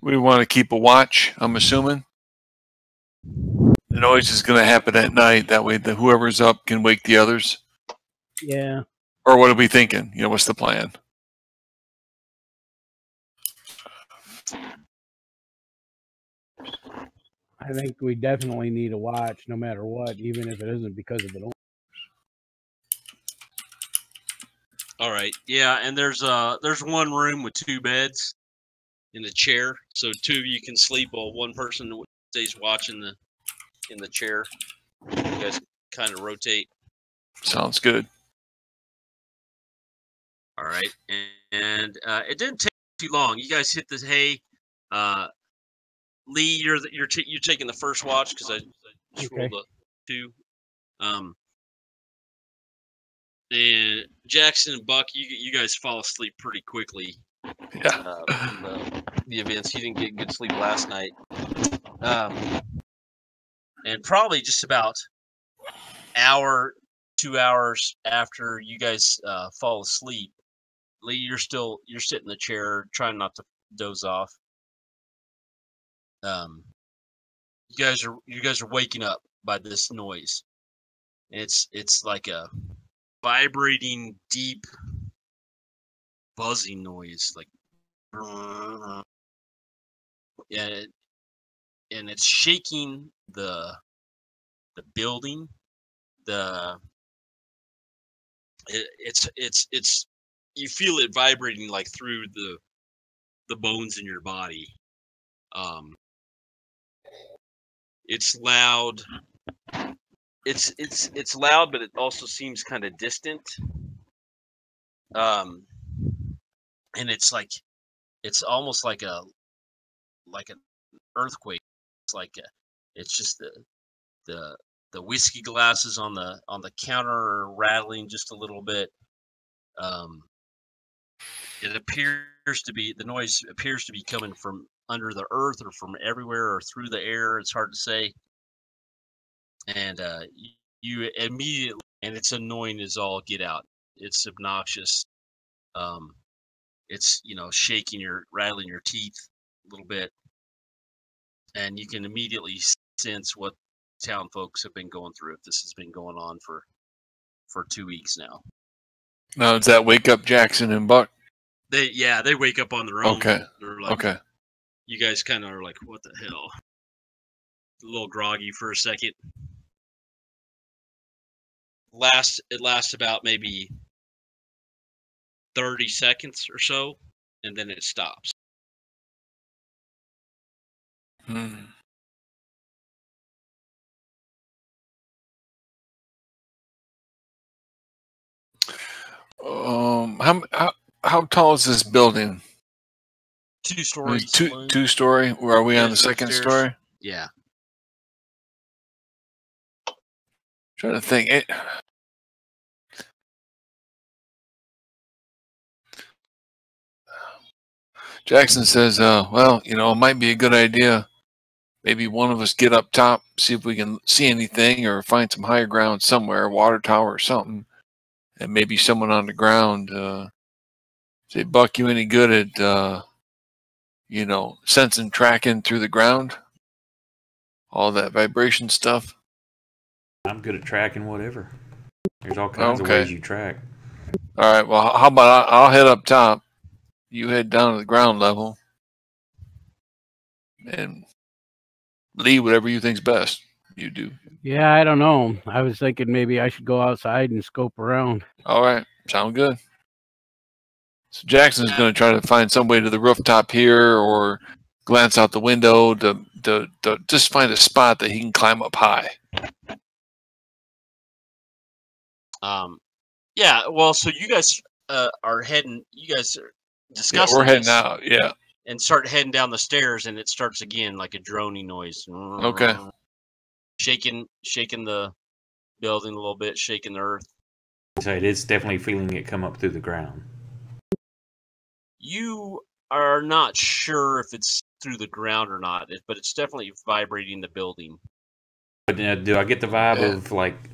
We want to keep a watch, I'm assuming. The noise is going to happen at night. That way, whoever's up can wake the others. Yeah. Or what are we thinking? What's the plan? I think we definitely need a watch, no matter what, even if it isn't because of the noise. All right. Yeah, and there's one room with 2 beds and a chair, so 2 of you can sleep while one person stays watching in the chair. You guys kind of rotate. Sounds good. All right, and it didn't take too long. You guys hit the hay. Lee, you're taking the first watch because I just rolled a 2. And Jackson and Buck, you guys fall asleep pretty quickly. Yeah. From the events, you didn't get good sleep last night. And probably just about hour, 2 hours after you guys fall asleep, Lee, you're sitting in the chair trying not to doze off. You guys are waking up by this noise. It's like a vibrating, deep, buzzing noise, like, and it's shaking the building. It's you feel it vibrating like through the bones in your body. It's loud. It's loud, but it also seems kind of distant. And it's almost like an earthquake. It's just the whiskey glasses on the counter are rattling just a little bit. The noise appears to be coming from under the earth or from everywhere or through the air. It's hard to say. And you immediately, and it's annoying as all get out. It's obnoxious. It's rattling your teeth a little bit, and you can immediately sense what town folks have been going through. If this has been going on for 2 weeks now. Now, does that wake up Jackson and Buck? They wake up on their own. Okay. They're like, okay. You guys kind of are like, what the hell? A little groggy for a second. It lasts about maybe 30 seconds or so, and then it stops. How tall is this building? 2 stories. Two story. Where are we on the second story? Yeah. Trying to think. Jackson says, well, it might be a good idea. Maybe one of us get up top, see if we can see anything or find some higher ground somewhere, water tower or something. And maybe someone on the ground. Say, Buck, you any good at, sensing tracking through the ground? All that vibration stuff? I'm good at tracking whatever. There's all kinds of ways you track. All right. Well, how about I'll head up top. You head down to the ground level. And Lee, whatever you think's best, you do. Yeah, I don't know. I was thinking maybe I should go outside and scope around. All right. Sound good. So Jackson's going to try to find some way to the rooftop here or glance out the window to just find a spot that he can climb up high. Yeah, well, so you guys are heading. You guys are discussing. Yeah, we're heading out. Yeah. and start heading down the stairs, and it starts again like a droning noise. Okay. Shaking the building a little bit, shaking the earth. So it is definitely feeling it come up through the ground. You are not sure if it's through the ground or not, but it's definitely vibrating the building. But do I get the vibe of like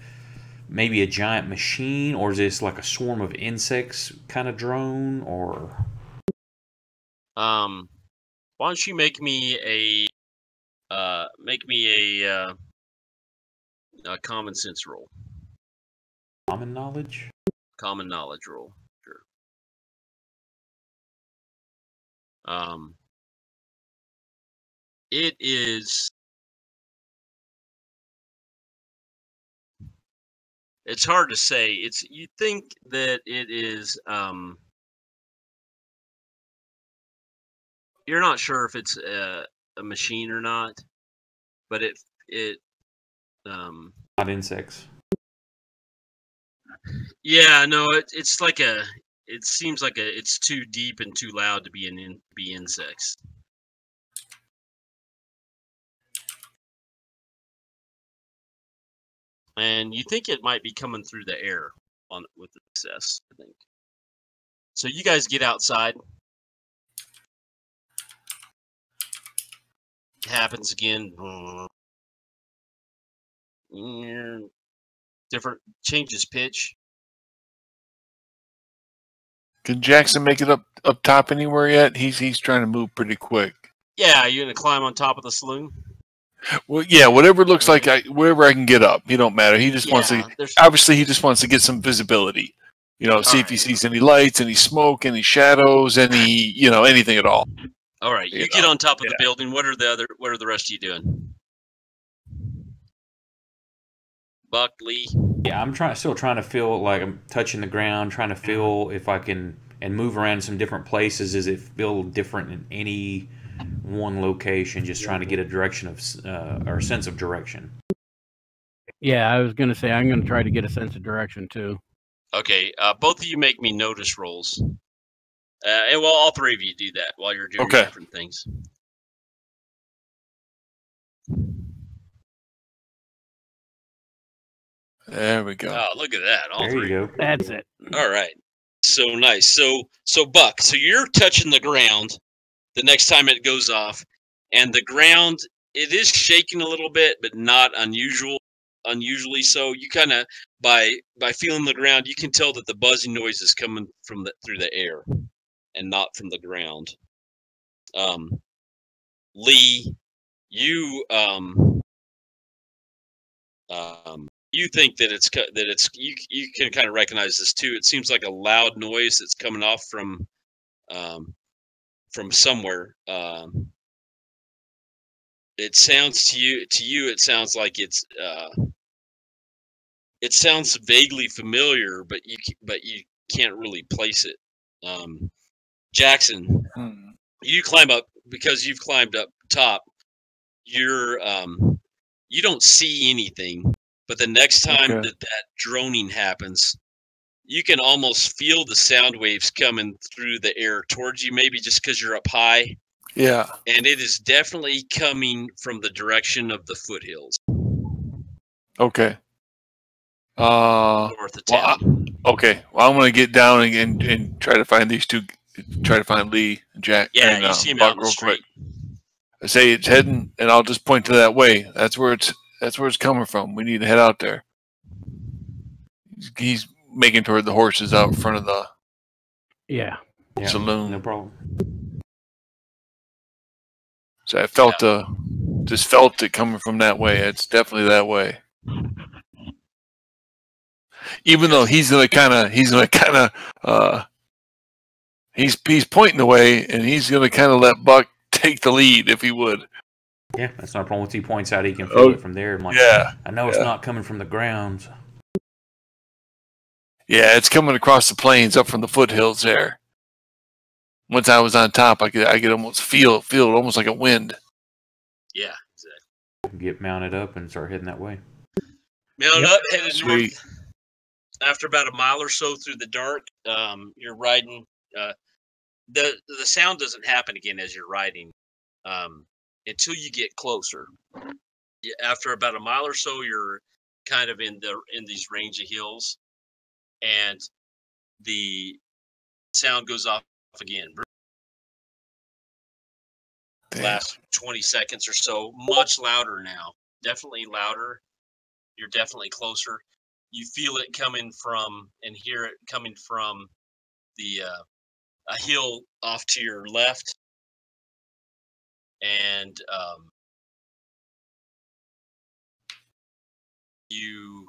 maybe a giant machine, or is this like a swarm of insects kind of drone, or? Why don't you make me a common sense roll. Common knowledge? Common knowledge roll. Sure. It is. It's hard to say. You think that it is. You're not sure if it's a machine or not, but not insects. Yeah, no, it's like a. It seems like it's too deep and too loud to be insects. And you think it might be coming through the air with success, I think. So you guys get outside. It happens again. Different changes pitch. Can Jackson make it up top anywhere yet? He's trying to move pretty quick. Yeah, you're gonna climb on top of the saloon. Well, yeah, whatever it looks like, wherever I can get up. He don't matter. He just wants to. Obviously, he just wants to get some visibility. You know, see if he sees any lights, any smoke, any shadows, anything at all. All right, you get on top of the building. What are the rest of you doing? Buck, Lee. Yeah, I'm still trying to feel like I'm touching the ground, trying to feel if I can and move around in some different places. Does it feel different in any one location? Just trying to get a direction of or a sense of direction. Yeah, I was going to say I'm going to try to get a sense of direction too. Okay, both of you make me notice rolls. And well, all three of you do that while you're doing different things. There we go. Oh, look at that! All there three. You go. That's it. All right. So nice. So Buck, so you're touching the ground the next time it goes off, and the ground, it is shaking a little bit, but not unusually so. You kind of by feeling the ground, you can tell that the buzzing noise is coming from through the air and not from the ground. Lee, you you think that it's you can kind of recognize this too. It seems like a loud noise that's coming off from somewhere. It sounds to you. It sounds like it sounds vaguely familiar, but you can't really place it. Jackson, you climb up because you've climbed up top. You don't see anything, but the next time that droning happens, you can almost feel the sound waves coming through the air towards you, maybe just because you're up high. Yeah. And it is definitely coming from the direction of the foothills. Okay. North of town. Okay. Well, I'm going to get down and try to find these two. Try to find Lee and Jack. Yeah, and, you see him out in the street. Quick. I say it's heading, and I'll just point to that way. That's where it's coming from. We need to head out there. He's making toward the horses out in front of the saloon. No problem. So I felt just felt it coming from that way. It's definitely that way. Even though he's pointing the way, and he's gonna kind of let Buck take the lead if he would. Yeah, that's not a problem. Once he points out, he can feel it from there. I'm like, I know it's not coming from the ground. Yeah, it's coming across the plains up from the foothills there. Once I was on top, I could almost feel it almost like a wind. Yeah, exactly. Get mounted up and start heading that way. Mounted up, headed north. After about a mile or so through the dark, you're riding. the sound doesn't happen again as you're riding until you get closer. After about a mile or so, you're kind of in these range of hills, and the sound goes off again. Last 20 seconds or so, much louder now. Definitely louder. You're definitely closer. You feel it coming from and hear it coming from the a hill off to your left, and you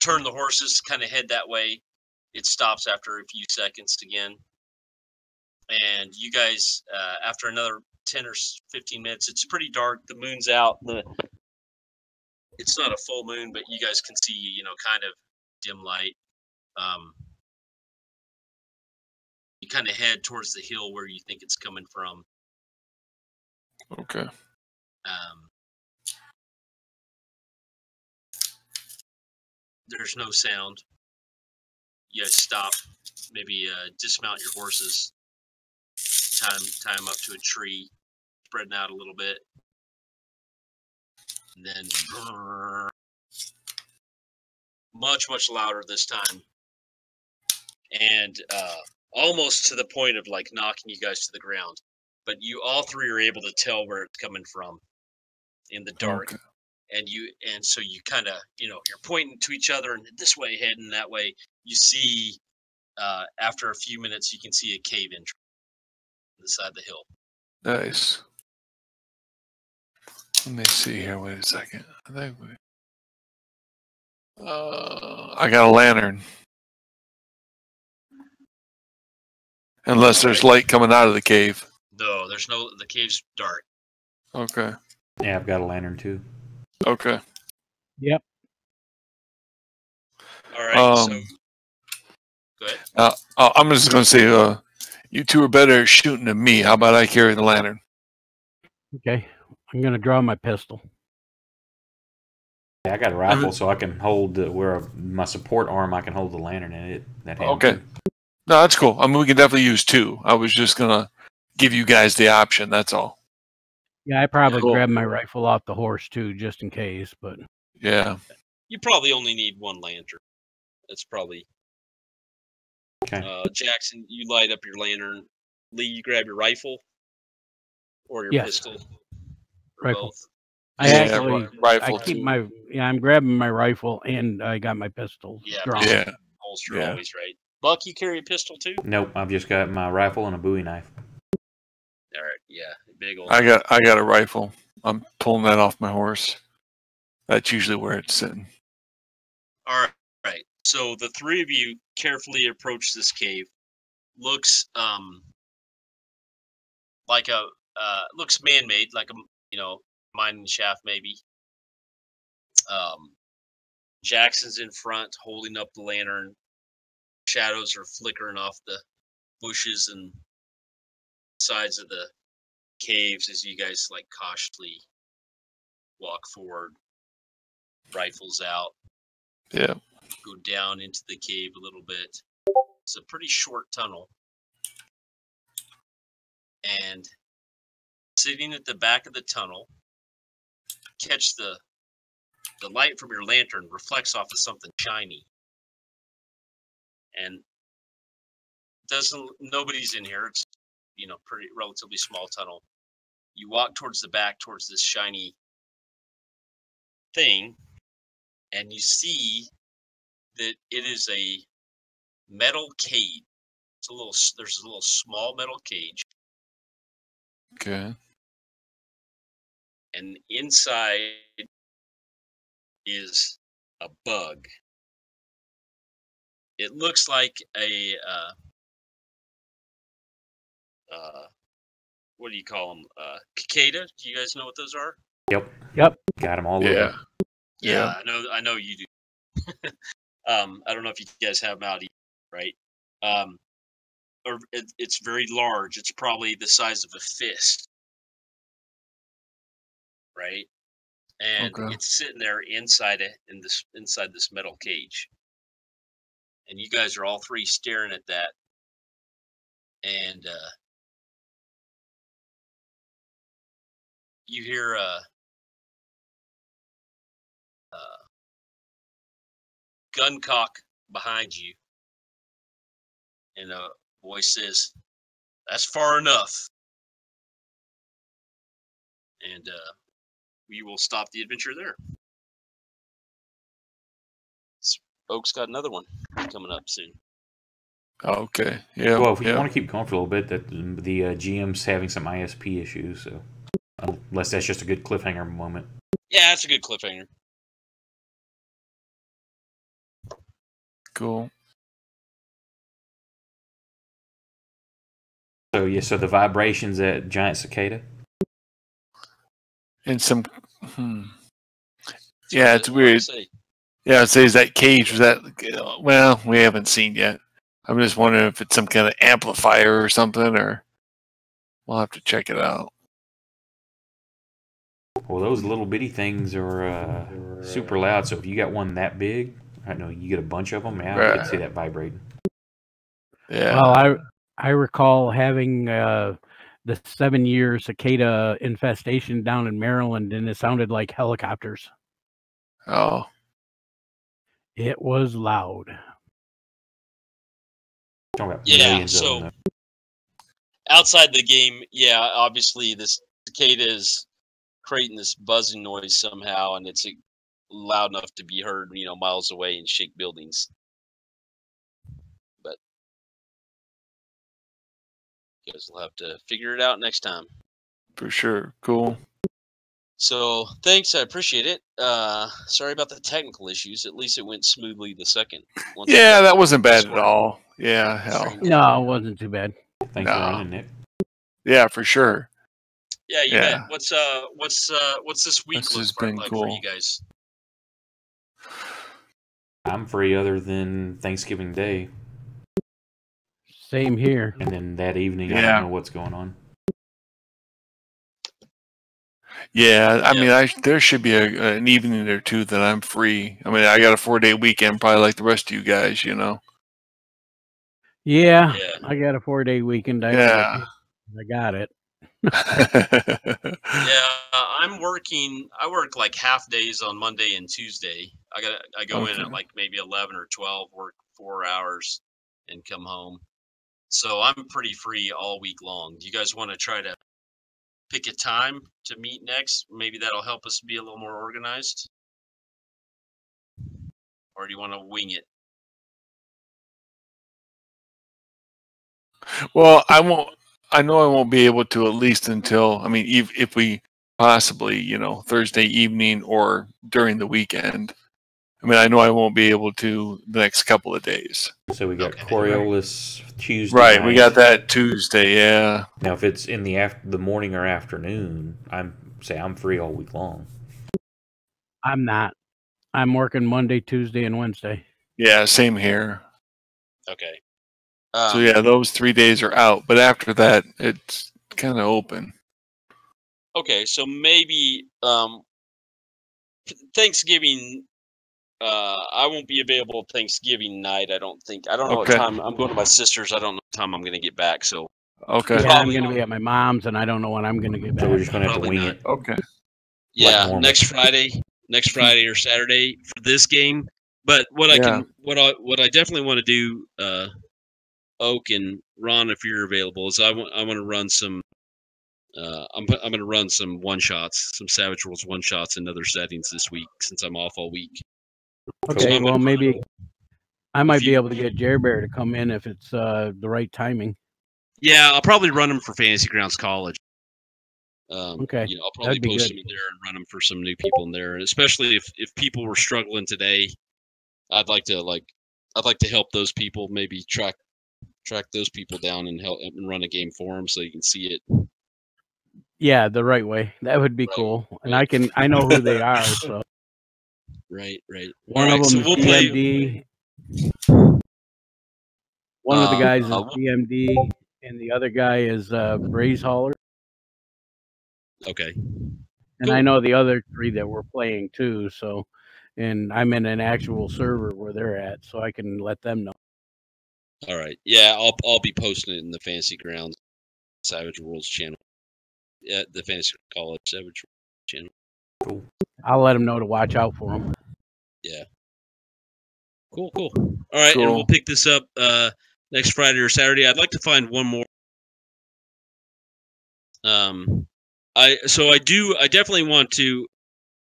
turn the horses, kind of head that way. It stops after a few seconds again. And you guys, after another 10 or 15 minutes, it's pretty dark. The moon's out. It's not a full moon, but you guys can see, kind of dim light. You kind of head towards the hill where you think it's coming from. Okay. There's no sound. You guys stop, maybe dismount your horses, tie them up to a tree, spreading out a little bit, and then much louder this time, and almost to the point of like knocking you guys to the ground. But you all three are able to tell where it's coming from in the dark. Okay. And so you kind of, you're pointing to each other and this way, heading that way. You see, after a few minutes, you can see a cave entrance on the side of the hill. Nice. Let me see here. Wait a second. I got a lantern. Unless there's light coming out of the cave. No, there's no. The cave's dark. Okay. Yeah, I've got a lantern too. Okay. Yep. All right. So, go ahead. I'm just going to say, you two are better at shooting than me. How about I carry the lantern? Okay. I'm going to draw my pistol. Yeah, I got a rifle, so I can hold where my support arm. I can hold the lantern in it. Okay. No, that's cool. I mean, we can definitely use two. I was just going to give you guys the option. That's all. Yeah, I probably grabbed my rifle off the horse too, just in case. But yeah, you probably only need one lantern. That's probably okay. Jackson, you light up your lantern. Lee, you grab your rifle or your pistol. Or rifle. Both. I keep my I'm grabbing my rifle and I got my pistol. Yeah, drawn. Holster always right. Buck, you carry a pistol too? Nope, I've just got my rifle and a Bowie knife. All right, yeah, big old. I got a rifle. I'm pulling that off my horse. That's usually where it's sitting. All right. So the three of you carefully approach this cave. Looks like looks man-made, like a mining shaft maybe. Jackson's in front, holding up the lantern. Shadows are flickering off the bushes and sides of the caves as you guys like cautiously walk forward, rifles out. Yeah. Go down into the cave a little bit. It's a pretty short tunnel. And sitting at the back of the tunnel, catch the light from your lantern reflects off of something shiny. And nobody's in here. It's pretty relatively small tunnel. You walk towards the back towards this shiny thing, and you see that it is a metal cage. There's a little small metal cage. Okay. And inside is a bug. It looks like a what do you call them? Cicada. Do you guys know what those are? Yep. Got them all over. Yeah. I know you do. I don't know if you guys have them out either, right? Or it's very large. It's probably the size of a fist, right? And it's sitting there inside this metal cage. And you guys are all three staring at that and you hear gun cock behind you, and a voice says, "That's far enough." And we will stop the adventure there. Oak's got another one coming up soon. Okay. Yeah. Well, if you want to keep going for a little bit, that the GM's having some ISP issues, so unless that's just a good cliffhanger moment. Yeah, that's a good cliffhanger. Cool. So yeah, so the vibrations at Giant Cicada. And some. Yeah, it's weird. Yeah, it says that cage was that. Well, we haven't seen yet. I'm just wondering if it's some kind of amplifier or something, or we'll have to check it out. Well, those little bitty things are super loud. So if you got one that big, I know you get a bunch of them. Yeah, I could see that vibrating. Yeah. Well, I recall having the 7-year cicada infestation down in Maryland, and it sounded like helicopters. Oh. It was loud. Yeah, so outside the game, yeah, obviously this cicada is creating this buzzing noise somehow, and it's loud enough to be heard, miles away and shake buildings. But you guys will have to figure it out next time. For sure. Cool. So thanks, I appreciate it. Sorry about the technical issues. At least it went smoothly the second. Yeah, that wasn't bad at all. Yeah, hell. No, it wasn't too bad. Thanks for running, Nick. Yeah, for sure. Yeah, you bet. What's this week like cool for you guys? I'm free other than Thanksgiving Day. Same here. And then that evening, I don't know what's going on. Yeah, I mean, there should be an evening or two that I'm free. I mean, I got a 4-day weekend, probably like the rest of you guys, Yeah, I got a 4-day weekend. I got it. Yeah, I'm working. I work like half days on Monday and Tuesday. I go in at like maybe 11 or 12, work 4 hours, and come home. So I'm pretty free all week long. Do you guys want to try to pick a time to meet next? Maybe that'll help us be a little more organized. Or do you want to wing it? Well, I know I won't be able to, at least until, I mean, if we possibly, Thursday evening or during the weekend. I mean, I know I won't be able to the next couple of days. So we got Coriolis Tuesday. Right, we got that Tuesday. Yeah. Now, if it's in the morning or afternoon, I'm free all week long. I'm not. I'm working Monday, Tuesday, and Wednesday. Yeah, same here. Okay. So yeah, those 3 days are out, but after that, it's kind of open. Okay, so maybe Thanksgiving. I won't be available Thanksgiving night. I don't think. I don't know what time. I'm going to my sister's. I don't know what time I'm going to get back. So okay, yeah, I'm going to be at my mom's, and I don't know when I'm going to get back. So we're just going to have to wing it. Okay. Yeah, like next Friday or Saturday for this game. But what I definitely want to do, Oak and Ron, if you're available, is I want to run some. I'm going to run some one shots, some Savage Worlds one shots in other settings this week since I'm off all week. Okay, well maybe I might be able to get Jerry Bear to come in if it's the right timing. Yeah, I'll probably run them for Fantasy Grounds College. Okay, I'll probably post them in there and run them for some new people in there, and especially if people were struggling today, I'd like to help those people. Maybe track those people down and help and run a game for them so you can see it. Yeah, the right way. That would be cool, and I know who they are. So right. One of them is DMD. One of the guys is DMD, and the other guy is Braze Hauler. Okay. And I know the other 3 that we're playing too. So, and I'm in an actual server where they're at, so I can let them know. All right. Yeah, I'll be posting it in the Fantasy Grounds Savage Worlds channel. Yeah, the Fantasy College Savage Worlds channel. Cool. I'll let them know to watch out for them. Yeah. Cool. All right, and we'll pick this up next Friday or Saturday. I'd like to find one more. I definitely want to,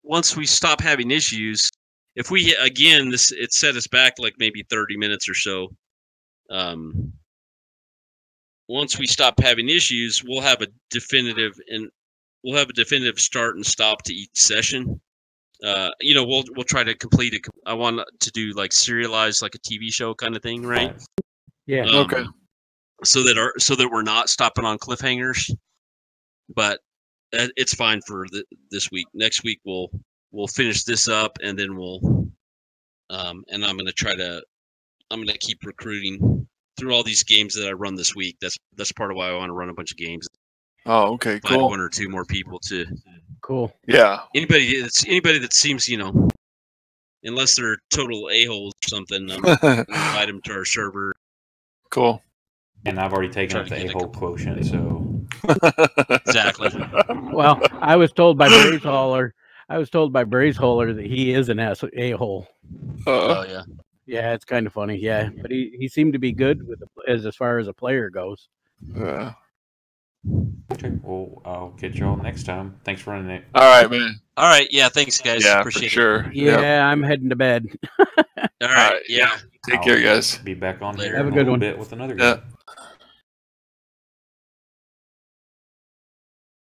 once we stop having issues, if we again it set us back like maybe 30 minutes or so. Once we stop having issues, we'll have a definitive start and stop to each session. We'll try to complete it. I want to do like serialized, like a TV show kind of thing, right? Yeah. Okay. So that we're not stopping on cliffhangers, but it's fine for this week. Next week we'll finish this up, and then and I'm gonna keep recruiting through all these games that I run this week. That's part of why I want to run a bunch of games. Oh, okay, find one or two more people to. Cool. Yeah. Anybody that seems, unless they're total a-holes or something, invite them to our server. Cool. And I've already taken up the a-hole quotient, so. Exactly. Well, I was told by Brazeholler that he is an a-hole. Oh yeah. Yeah, it's kind of funny. Yeah, but he seemed to be good with as far as a player goes. Yeah. Okay, well, I'll catch y'all next time. Thanks for running it. All right, man. All right, yeah, thanks, guys. Yeah, appreciate for sure. it. Yeah, I'm heading to bed. All right, yeah. Take care, guys. Be back on Later. here Have in a good little one. bit with another guy. Yeah.